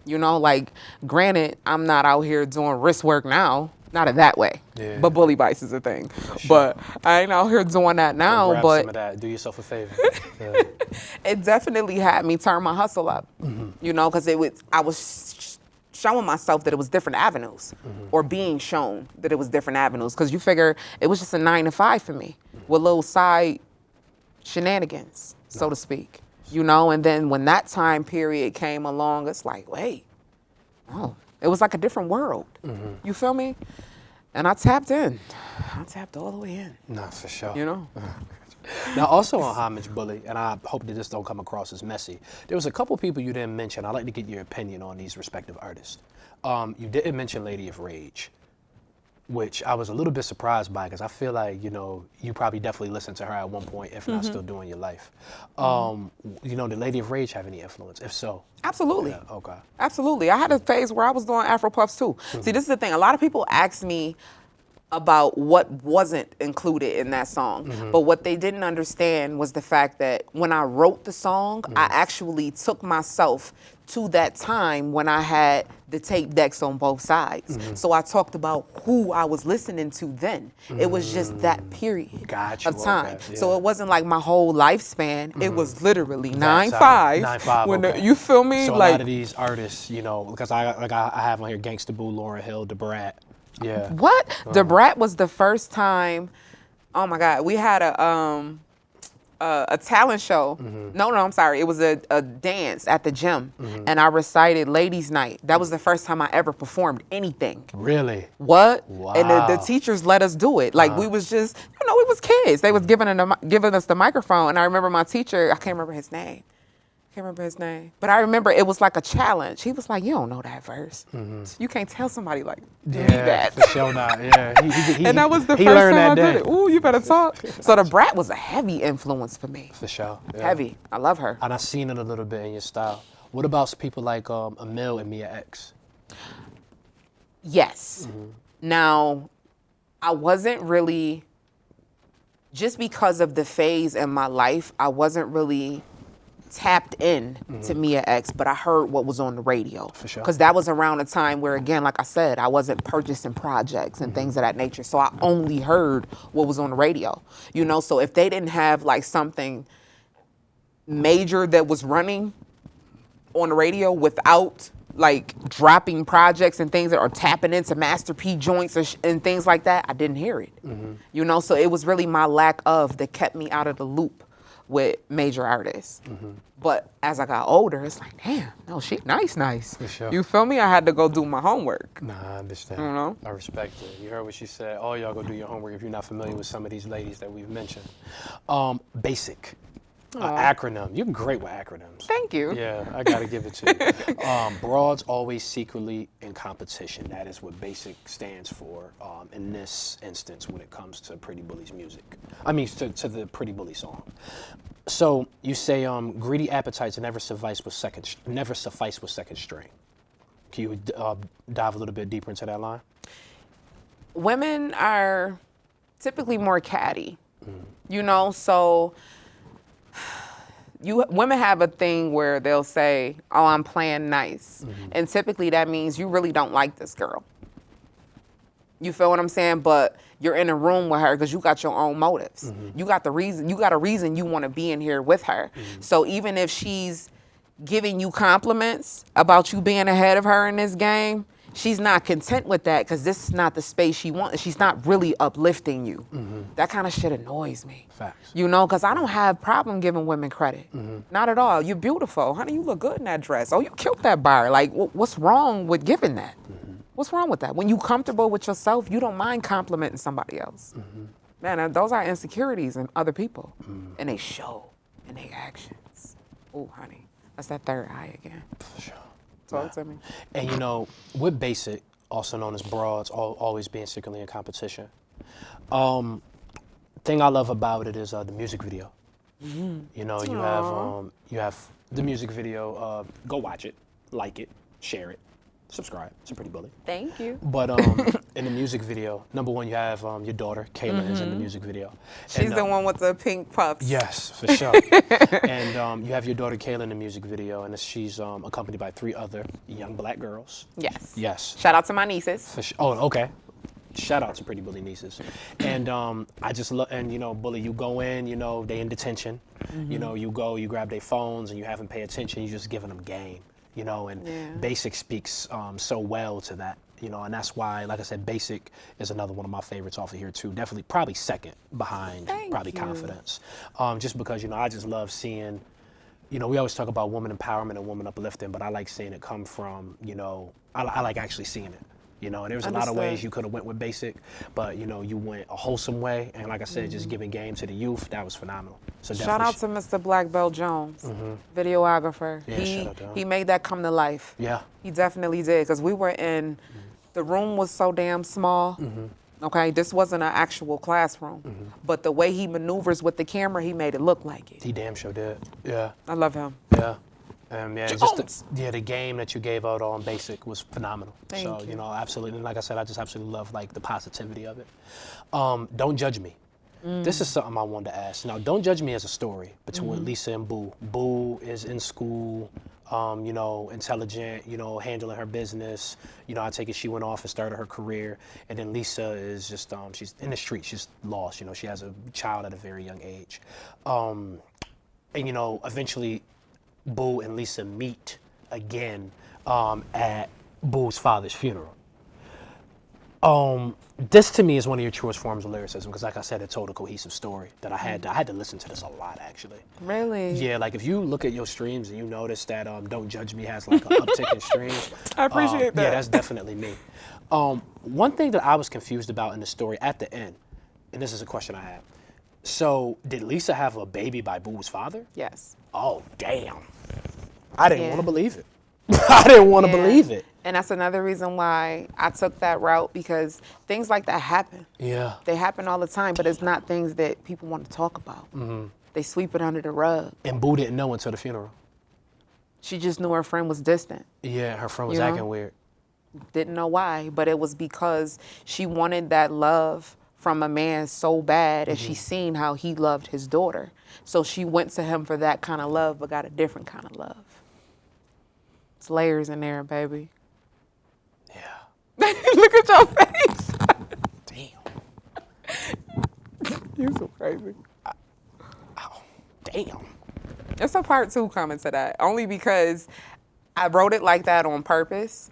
You know, like, granted, I'm not out here doing wrist work now, not in that way, but bully bites is a thing. But I ain't out here doing that now. Grab but some of that. Do yourself a favor. it definitely had me turn my hustle up. You know, because I was showing myself that it was different avenues, or being shown that it was different avenues. Because you figure it was just a 9 to 5 for me with little side shenanigans, so to speak. You know, and then when that time period came along, it's like, wait, oh, it was like a different world. You feel me? And I tapped in. I tapped all the way in. Nah, for sure. You know? Now, also on Homage Bully, and I hope that this don't come across as messy, there was a couple people you didn't mention. I'd like to get your opinion on these respective artists. You didn't mention Lady of Rage, which I was a little bit surprised by, because I feel like, you know, you probably definitely listened to her at one point, if not still doing your life. You know, did Lady of Rage have any influence? If so? Absolutely. Yeah, okay. Absolutely. I had a phase where I was doing Afro Puffs too. See, this is the thing. A lot of people ask me about what wasn't included in that song. But what they didn't understand was the fact that when I wrote the song, I actually took myself to that time when I had the tape decks on both sides. So I talked about who I was listening to then. It was just that period of time. Okay, yeah. So it wasn't like my whole lifespan. It was literally 9-5. 9-5, When okay. you feel me? So like, a lot of these artists, you know, because I have on here Gangsta Boo, Lauryn Hill, Da Brat. Yeah. What? Da Brat was the first time. Oh my God, we had a talent show. No, I'm sorry. It was a dance at the gym, and I recited Ladies' Night. That was the first time I ever performed anything. Really? What? Wow. And the teachers let us do it. Like, we was just, you know, we was kids. They was giving us the microphone, and I remember my teacher. I can't remember his name. But I remember it was like a challenge. He was like, you don't know that verse. You can't tell somebody like me that. For sure not. Yeah. And that was the first time I did it. Ooh, you better talk. So Da Brat was a heavy influence for me. For sure. Yeah. Heavy. I love her. And I've seen it a little bit in your style. What about people like Emil and Mia X? Yes. Now, I wasn't really, just because of the phase in my life, I wasn't really tapped in to Mia X, but I heard what was on the radio. For sure. Because that was around a time where, again, like I said, I wasn't purchasing projects and things of that nature. So I only heard what was on the radio. You know, so if they didn't have like something major that was running on the radio without like dropping projects and things that are tapping into Master P joints and things like that, I didn't hear it. You know, so it was really my lack of that kept me out of the loop with major artists. But as I got older, it's like, damn, no, she nice. For sure. You feel me? I had to go do my homework. Nah, I understand. You know? I respect it. You heard what she said. All y'all go do your homework if you're not familiar with some of these ladies that we've mentioned. Basic. Acronym. You're great with acronyms. Thank you. Yeah, I gotta give it to you. Broads always secretly in competition. That is what BASIC stands for in this instance when it comes to Pretty Bully's music. I mean, to the Pretty Bully song. So you say greedy appetites never suffice with second string. Can you dive a little bit deeper into that line? Women are typically more catty, you know, so women have a thing where they'll say, oh, I'm playing nice. And typically that means you really don't like this girl. You feel what I'm saying? But you're in a room with her because you got your own motives. You got a reason you want to be in here with her. So even if she's giving you compliments about you being ahead of her in this game, she's not content with that because this is not the space she wants. She's not really uplifting you. That kind of shit annoys me. Facts. You know, because I don't have problem giving women credit. Not at all. You're beautiful. Honey, you look good in that dress. Oh, you killed that bar. Like, what's wrong with giving that? What's wrong with that? When you comfortable with yourself, you don't mind complimenting somebody else. Man, those are insecurities in other people. And they show in their actions. Oh, honey, that's that third eye again. For sure. Talk to me. And you know, with BASIC, also known as broads, always being secretly in competition. Thing I love about it is the music video. You know, you have the music video. Go watch it, like it, share it, subscribe. It's a pretty bully. Thank you. But in the music video, number one, you have your daughter, Kayla, is in the music video. She's the one with the pink puffs. Yes, for sure. And you have your daughter, Kayla, in the music video, and she's accompanied by 3 other young black girls. Yes. Yes. Shout out to my nieces. For sure. Oh, okay. Shout out to Pretty Bully nieces. And I just love, and you know, Bully, you go in, you know, they in detention. You know, you go, you grab their phones and you have them pay attention, you're just giving them game, you know, and Basic speaks so well to that, you know, and that's why, like I said, Basic is another one of my favorites off of here too. Definitely, probably second behind Confidence. Just because, you know, I just love seeing, you know, we always talk about woman empowerment and woman uplifting, but I like seeing it come from, you know, I like actually seeing it. You know, there's a lot of ways you could have went with Basic, but you know, you went a wholesome way, and like I said, just giving game to the youth, that was phenomenal. So shout out to Mr. Black Belt Jones, videographer. Yeah, shout out to him. He made that come to life. Yeah. He definitely did, because we were in, the room was so damn small. Okay, this wasn't an actual classroom, but the way he maneuvers with the camera, he made it look like it. He damn sure did. Yeah. I love him. Yeah. Yeah, just the game that you gave out on Basic was phenomenal. Thank you. You know, absolutely. And like I said, I just absolutely love like the positivity of it. Don't judge me. This is something I wanted to ask. Now, Don't Judge Me as a story between Lisa and Boo. Boo is in school, you know, intelligent, you know, handling her business. You know, I take it she went off and started her career. And then Lisa is just, she's in the street, she's lost. You know, she has a child at a very young age. And, you know, eventually, Boo and Lisa meet again at Boo's father's funeral. This to me is one of your truest forms of lyricism because, like I said, it told a cohesive story that I had to listen to this a lot actually. Really? Yeah, like if you look at your streams and you notice that Don't Judge Me has like an uptick in streams. I appreciate that. Yeah, that's definitely me. One thing that I was confused about in the story at the end, and this is a question I have. So, did Lisa have a baby by Boo's father? Yes. Oh, damn. I didn't want to believe it. I didn't want to believe it. And that's another reason why I took that route, because things like that happen. Yeah. They happen all the time, but it's not things that people want to talk about. They sweep it under the rug. And Boo didn't know until the funeral. She just knew her friend was distant. Yeah, her friend was acting weird. Didn't know why, but it was because she wanted that love from a man so bad, and she seen how he loved his daughter. So she went to him for that kind of love, but got a different kind of love. It's layers in there, baby. Yeah. Look at your face. Damn. You're so crazy. Oh, damn. It's a part 2 coming to that, only because I wrote it like that on purpose,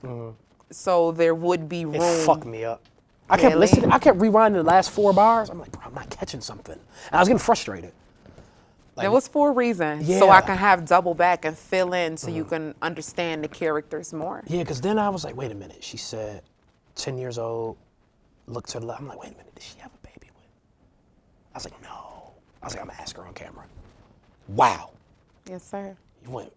so there would be room. It fucked me up. I kept listening. I kept rewinding the last 4 bars. I'm like, bro, I'm not catching something. And I was getting frustrated. Like, it was for a reason, so I can have double back and fill in so you can understand the characters more. Yeah, because then I was like, wait a minute. She said, 10 years old, look to the left. I'm like, wait a minute, did she have a baby with? I was like, no. I was like, I'm going to ask her on camera. Wow. Yes, sir. You went.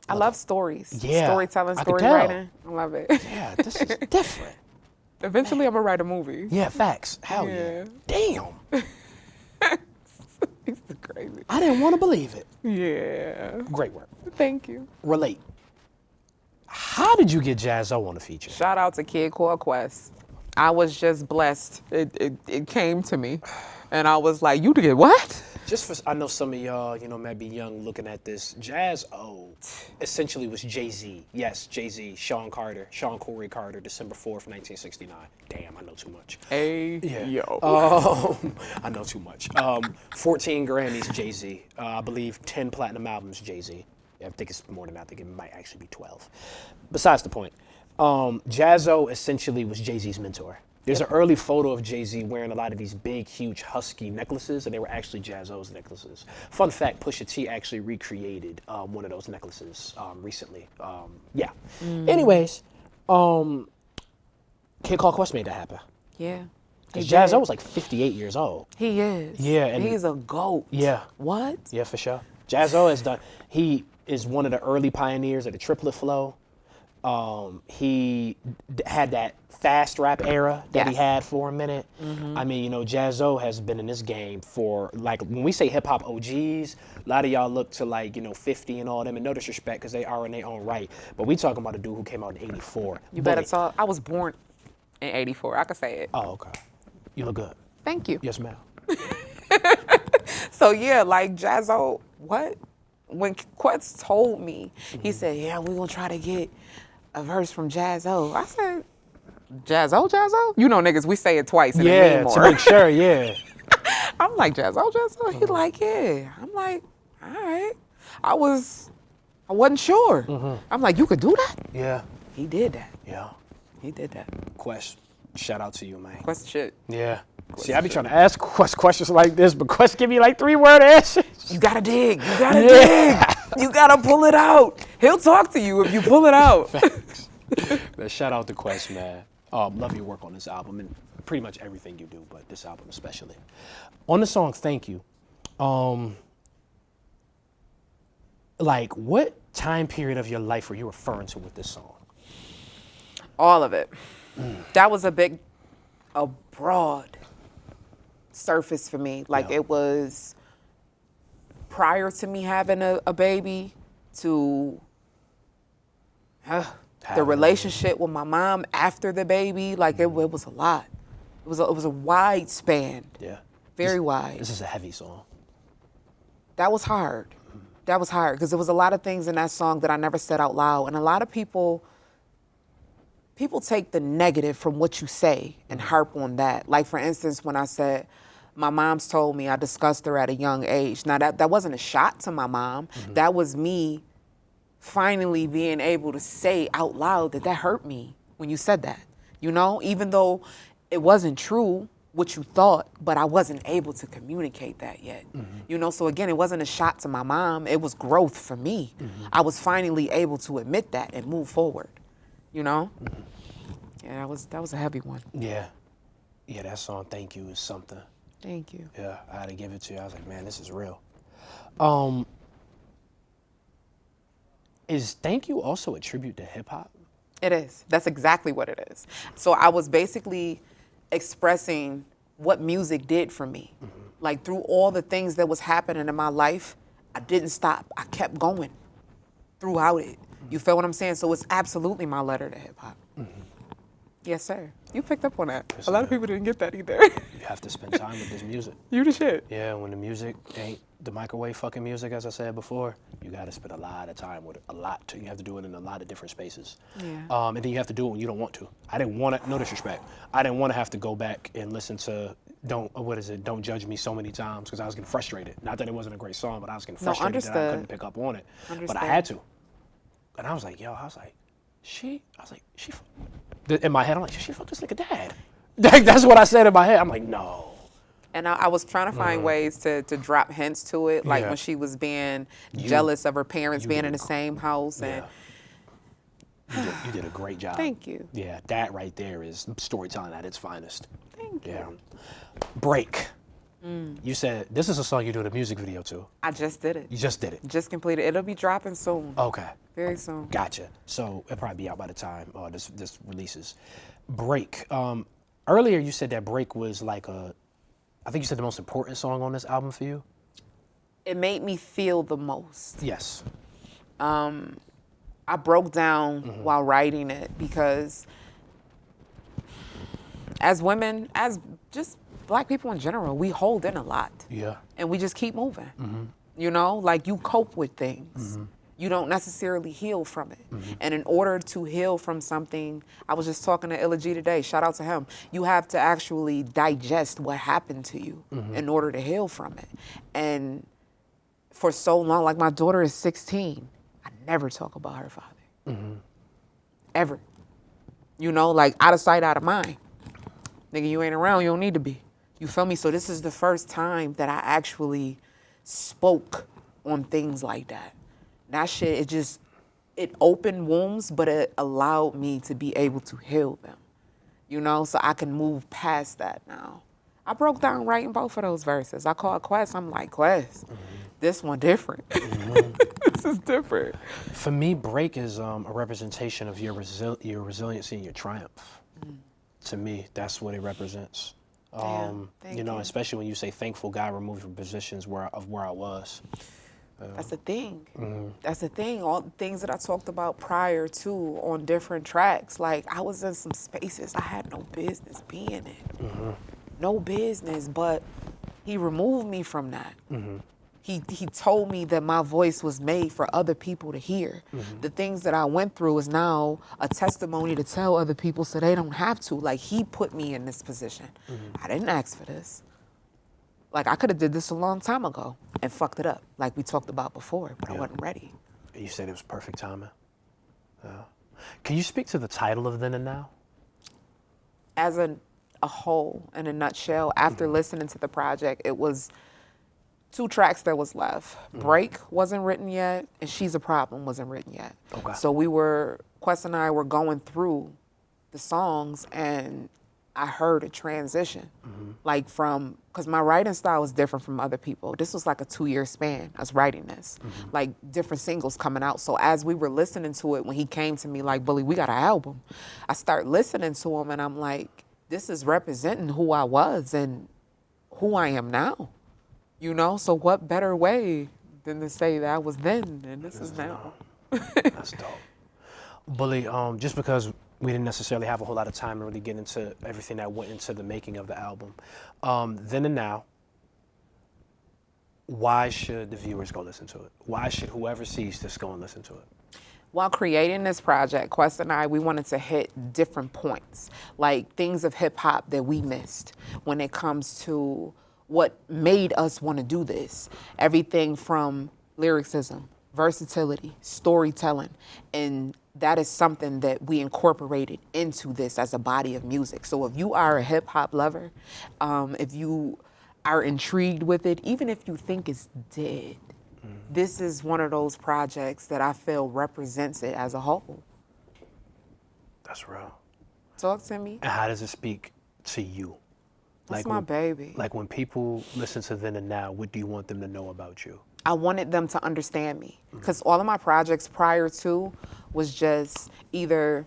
I love stories. Yeah. Storytelling, I could story tell. writing. I love it. Yeah, this is different. Eventually, I'm going to write a movie. Yeah, facts. Hell yeah. Damn. It's crazy. I didn't want to believe it. Yeah. Great work. Thank you. Relate. How did you get Jazzo on the feature? Shout out to Kid Core Quest. I was just blessed. It came to me. And I was like, you did what? Just for, I know some of y'all, you know, might be young looking at this. Jazzo essentially was Jay-Z. Yes, Jay-Z, Sean Corey Carter, December 4th, 1969. Damn, I know too much. Yo. I know too much. 14 Grammys, Jay-Z. I believe 10 platinum albums, Jay-Z. I think it's more than that. I think it might actually be 12. Besides the point, Jazzo essentially was Jay-Z's mentor. There's an early photo of Jay-Z wearing a lot of these big, huge, husky necklaces, and they were actually Jazzo's necklaces. Fun fact, Pusha T actually recreated one of those necklaces recently. Anyways, Kid Call Quest made that happen. Yeah. Because Jazzo was like 58 years old. He is. Yeah. And he's a GOAT. Yeah. What? Yeah, for sure. Jazzo has done, he is one of the early pioneers of the triplet flow. He had that fast rap era that he Yes. had for a minute. I mean, you know, Jaz-O has been in this game for, like, when we say hip hop OGs, a lot of y'all look to, like, you know, 50 and all them, and no disrespect because they are in their own right. But we talking about a dude who came out in '84. You better Bulli. talk. I was born in '84. I can say it. Oh, okay. You look good. Thank you. Yes, ma'am. So yeah, like Jaz-O, what? When Quets told me, he said, "Yeah, we're gonna try to get a verse from Jaz-O." I said, "Jaz-O, Jaz-O?" You know, niggas, we say it twice and it Yeah, mean more. to make sure, yeah. I'm like, "Jaz-O, Jaz-O?" He like, "Yeah." I'm like, "All right." I wasn't sure. I'm like, "You could do that?" Yeah, He did that. yeah. He did that. Quest, shout out to you, man. Quest shit. Yeah. See, I be trying to ask Quest questions like this, but Quest give me like 3-word answers. You gotta dig. You gotta dig. You gotta pull it out. He'll talk to you if you pull it out. But shout out to Quest, man. Love your work on this album and pretty much everything you do, but this album especially. On the song Thank You, like what time period of your life were you referring to with this song? All of it. That was a broad surface for me. Like Yeah. it was prior to me having a baby to the Having a relationship with my mom after the baby. Like it was a lot. It was a wide span, Yeah. very wide. This is a heavy song. That was hard. That was hard because there was a lot of things in that song that I never said out loud. And a lot of people take the negative from what you say and harp on that. Like, for instance, when I said, my mom's told me I discussed her at a young age. Now, that wasn't a shot to my mom. That was me finally being able to say out loud that hurt me when you said that. You know, even though it wasn't true what you thought, but I wasn't able to communicate that yet. You know, so again, it wasn't a shot to my mom. It was growth for me. I was finally able to admit that and move forward. You know? Yeah, that was a heavy one. Yeah. Yeah, that song Thank You is something. Thank you. Yeah, I had to give it to you. I was like, man, this is real. Is Thank You also a tribute to hip hop? It is. That's exactly what it is. So I was basically expressing what music did for me. Like through all the things that was happening in my life, I didn't stop. I kept going throughout it. You feel what I'm saying? So it's absolutely my letter to hip hop. Yes, sir. You picked up on that. Yes, A lot I of did. people didn't get that either. You have to spend time with this music. You the shit. Yeah, when the music ain't the microwave fucking music, as I said before, you got to spend a lot of time with it. You have to do it in a lot of different spaces. Yeah. And then you have to do it when you don't want to. I didn't want to, no disrespect, I didn't want to have to go back and listen to Don't Judge Me so many times because I was getting frustrated. Not that it wasn't a great song, but I was getting frustrated that I couldn't pick up on it. But I had to. And I was like, she, in my head, I'm like, she fucked this nigga dad. That's what I said in my head. I'm like, no. And I was trying to find ways to drop hints to it, like Yeah. when she was being jealous of her parents being in the same house. And You did a great job. Thank you. Yeah, that right there is storytelling at its finest. Thank you. Yeah. Break. You said this is a song you do in a music video too. I just did it. You just did it. Just completed. It'll be dropping soon. Okay. Very soon. Gotcha. So it'll probably be out by the time this releases. Break. Earlier you said that Break was like I think you said the most important song on this album for you. It made me feel the most. Yes. I broke down while writing it because as women, as just Black people in general, we hold in a lot. Yeah. And we just keep moving. You know, like you cope with things. You don't necessarily heal from it. And in order to heal from something, I was just talking to Illa G today, shout out to him, you have to actually digest what happened to you in order to heal from it. And for so long, like my daughter is 16, I never talk about her father. Ever. You know, like out of sight, out of mind. Nigga, you ain't around, you don't need to be. You feel me? So this is the first time that I actually spoke on things like that. That shit, it opened wounds, but it allowed me to be able to heal them. You know, so I can move past that now. I broke down writing both of those verses. I called Quest. I'm like, Quest, this one different. This is different. For me, break is a representation of your resiliency and your triumph. To me, that's what it represents. Damn, thank You know, you. especially when you say thankful God removed from positions where I was. That's the thing. That's the thing. All the things that I talked about prior to on different tracks. Like, I was in some spaces I had no business being in. No business, but he removed me from that. He told me that my voice was made for other people to hear. The things that I went through is now a testimony to tell other people so they don't have to. Like, he put me in this position. I didn't ask for this. Like, I could have did this a long time ago and fucked it up, like we talked about before, but I wasn't ready. You said it was perfect timing. Can you speak to the title of Then and Now? As a whole, in a nutshell, after listening to the project, it was 2 tracks that was left. Break wasn't written yet, and She's a Problem wasn't written yet. Okay. So Quest and I were going through the songs, and I heard a transition. Like because my writing style was different from other people. This was like a 2-year span, us writing this. Like, different singles coming out. So as we were listening to it, when he came to me like, Bulli, we got an album. I start listening to him, and I'm like, this is representing who I was and who I am now. You know, so what better way than to say that I was then and this is now. That's dope. Bulli, just because we didn't necessarily have a whole lot of time to really get into everything that went into the making of the album, Then and Now, why should the viewers go listen to it? Why should whoever sees this go and listen to it? While creating this project, Quest and I, we wanted to hit different points, like things of hip hop that we missed when it comes to what made us want to do this. Everything from lyricism, versatility, storytelling, and that is something that we incorporated into this as a body of music. So if you are a hip hop lover, if you are intrigued with it, even if you think it's dead, this is one of those projects that I feel represents it as a whole. That's real. Talk to me. And how does it speak to you? That's my baby. Like, when people listen to Then and Now, what do you want them to know about you? I wanted them to understand me, because all of my projects prior to was just either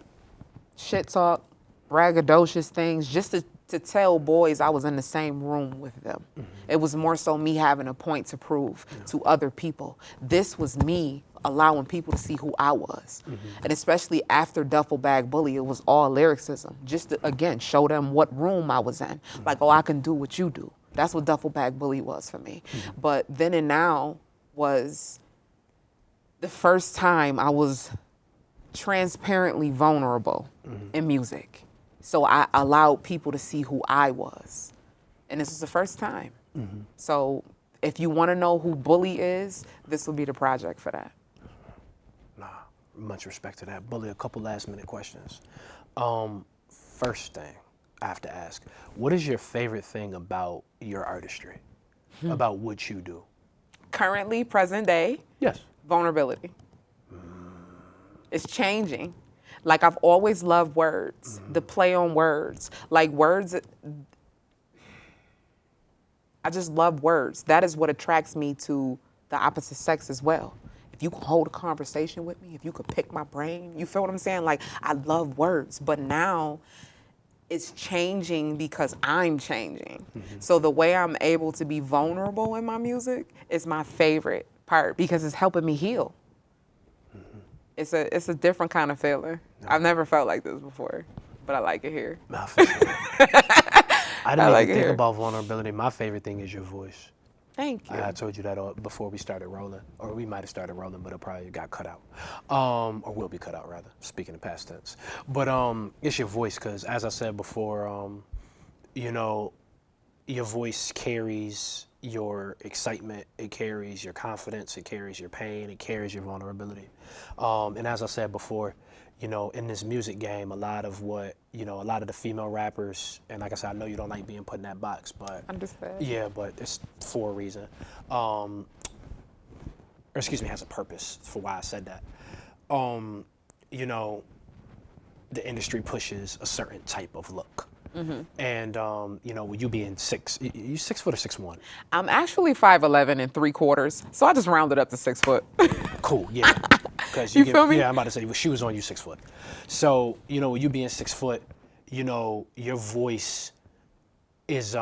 shit talk, braggadocious things, just to tell boys I was in the same room with them. It was more so me having a point to prove to other people. This was me allowing people to see who I was. And especially after Duffle Bag Bulli, it was all lyricism. Just to, again, show them what room I was in. Like, oh, I can do what you do. That's what Duffle Bag Bulli was for me. But Then and Now was the first time I was transparently vulnerable in music. So I allowed people to see who I was. And this is the first time. So if you want to know who Bulli is, this will be the project for that. Nah, much respect to that. Bulli, a couple last minute questions. First thing I have to ask, what is your favorite thing about your artistry? About what you do? Currently, present day, Yes. vulnerability. It's changing. Like, I've always loved words, the play on words. Like, words, I just love words. That is what attracts me to the opposite sex as well. If you can hold a conversation with me, if you could pick my brain, you feel what I'm saying? Like, I love words, but now it's changing because I'm changing. So the way I'm able to be vulnerable in my music is my favorite part, because it's helping me heal. It's a different kind of feeling. I've never felt like this before, but I like it here. Nah, for sure. I didn't like even it think here. about vulnerability. My favorite thing is your voice. Thank you. I told you that before we started rolling, or we might have started rolling, but it probably got cut out, or will be cut out rather. Speaking of past tense, but it's your voice, because as I said before, you know, your voice carries your excitement, it carries your confidence, it carries your pain, it carries your vulnerability, and as I said before, you know, in this music game, a lot of the female rappers, and like I said, I know you don't like being put in that box, but Understand. yeah, but it's for a reason. Or excuse me, has a purpose for why I said that. You know, the industry pushes a certain type of look. And you know, with you being you 6 foot or 6'1"? I'm actually 5'11" and 3/4, so I just rounded up to 6 foot. Cool, yeah. Because You feel me? Yeah, I'm about to say with shoes on, you 6 foot. So you know, with you being 6 foot, you know, your voice is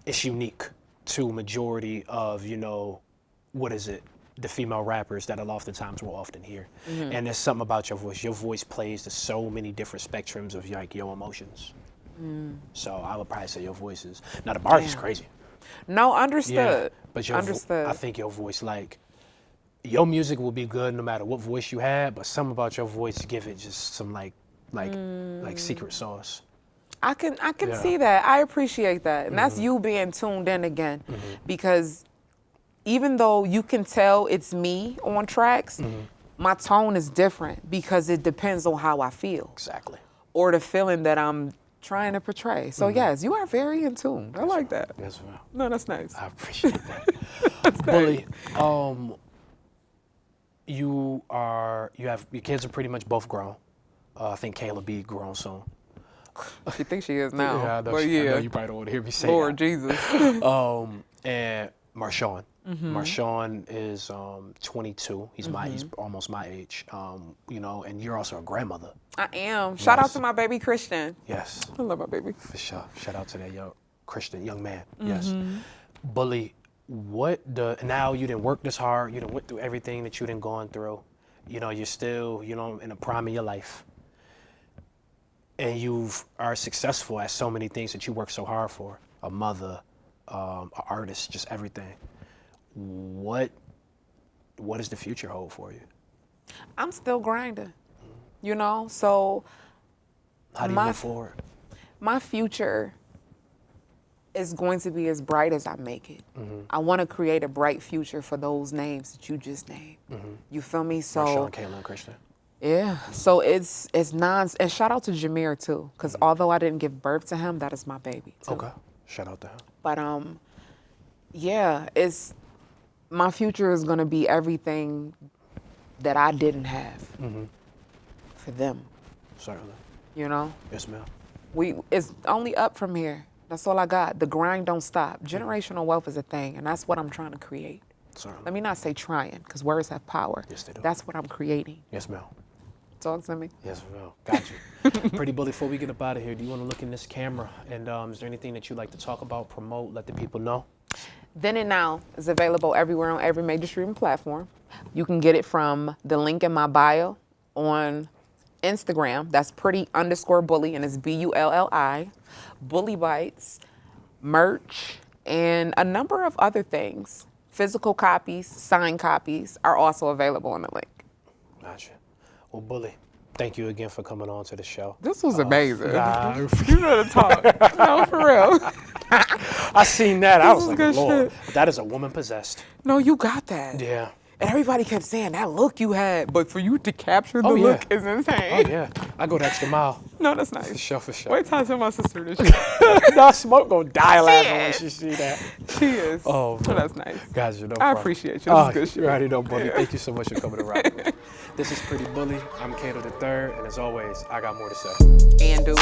it's unique to majority of, you know, what is it? The female rappers that will often hear. And there's something about your voice. Your voice plays to so many different spectrums of like your emotions. So I would probably say your voice is, now the bars is crazy. No, understood. But understood. I think your voice, like, your music will be good no matter what voice you have, but something about your voice give it just some like secret sauce. I can see that. I appreciate that. And that's you being tuned in again. Because even though you can tell it's me on tracks, my tone is different because it depends on how I feel. Exactly. Or the feeling that I'm trying to portray. So yes, you are very in tune. I like that. Yes, ma'am. No, that's nice. I appreciate that. Bulli, you have your kids are pretty much both grown. I think Kayla be grown soon. She thinks she is now. Yeah, I know, but I yeah. know you probably don't want to hear me say Lord that. Jesus. And Marshawn. Marshawn is 22. He's he's almost my age. You know, and you're also a grandmother. I am. Shout out to my baby Christian. Yes. I love my baby. For sure. Shout out to that young Christian young man. Yes. Bulli, now you didn't work this hard, you done went through everything that you done gone through. You know, you're still, you know, in the prime of your life. And you are successful at so many things that you work so hard for. A mother, an artist, just everything. What does the future hold for you? I'm still grinding, you know? So How do you move forward? my future is going to be as bright as I make it. I want to create a bright future for those names that you just named. You feel me? So Marshawn, Kayla, and Christian. yeah, so it's and shout out to Jameer too, because although I didn't give birth to him, that is my baby too. Okay, shout out to him. But yeah, my future is gonna be everything that I didn't have for them. Certainly. You know, Yes, ma'am. it's only up from here. That's all I got. The grind don't stop. Generational wealth is a thing, and that's what I'm trying to create. Certainly. Let me not say trying, because words have power. Yes, they do. That's what I'm creating. Yes, ma'am. Talk to me. Yes, ma'am. Got you. Pretty Bulli, before we get up out of here, do you want to look in this camera? And is there anything that you'd like to talk about, promote, let the people know? Then and Now is available everywhere on every major streaming platform. You can get it from the link in my bio on Instagram. That's pretty_bully, and it's BULLI. Bully Bites, merch, and a number of other things. Physical copies, signed copies are also available on the link. Gotcha. Well, Bulli, thank you again for coming on to the show. This was amazing. Nah, You know to talk. No, for real. I seen that. I was is like, good Lord, shit. that is a woman possessed. No, you got that. Yeah. And everybody kept saying that look you had, but for you to capture the Oh, yeah. look is insane. Oh, yeah. I go the extra mile. No, that's nice. For sure, for sure. Wait till I tell my sister this shit. Nah, Smoke gonna die laughing when is. she see that. She is. Oh, So man. that's nice. Guys, you know. I appreciate you. This is good shit. You already know, Bulli. Thank you so much for coming around. This is Pretty Bulli. I'm Cato III, and as always, I got more to say. And do.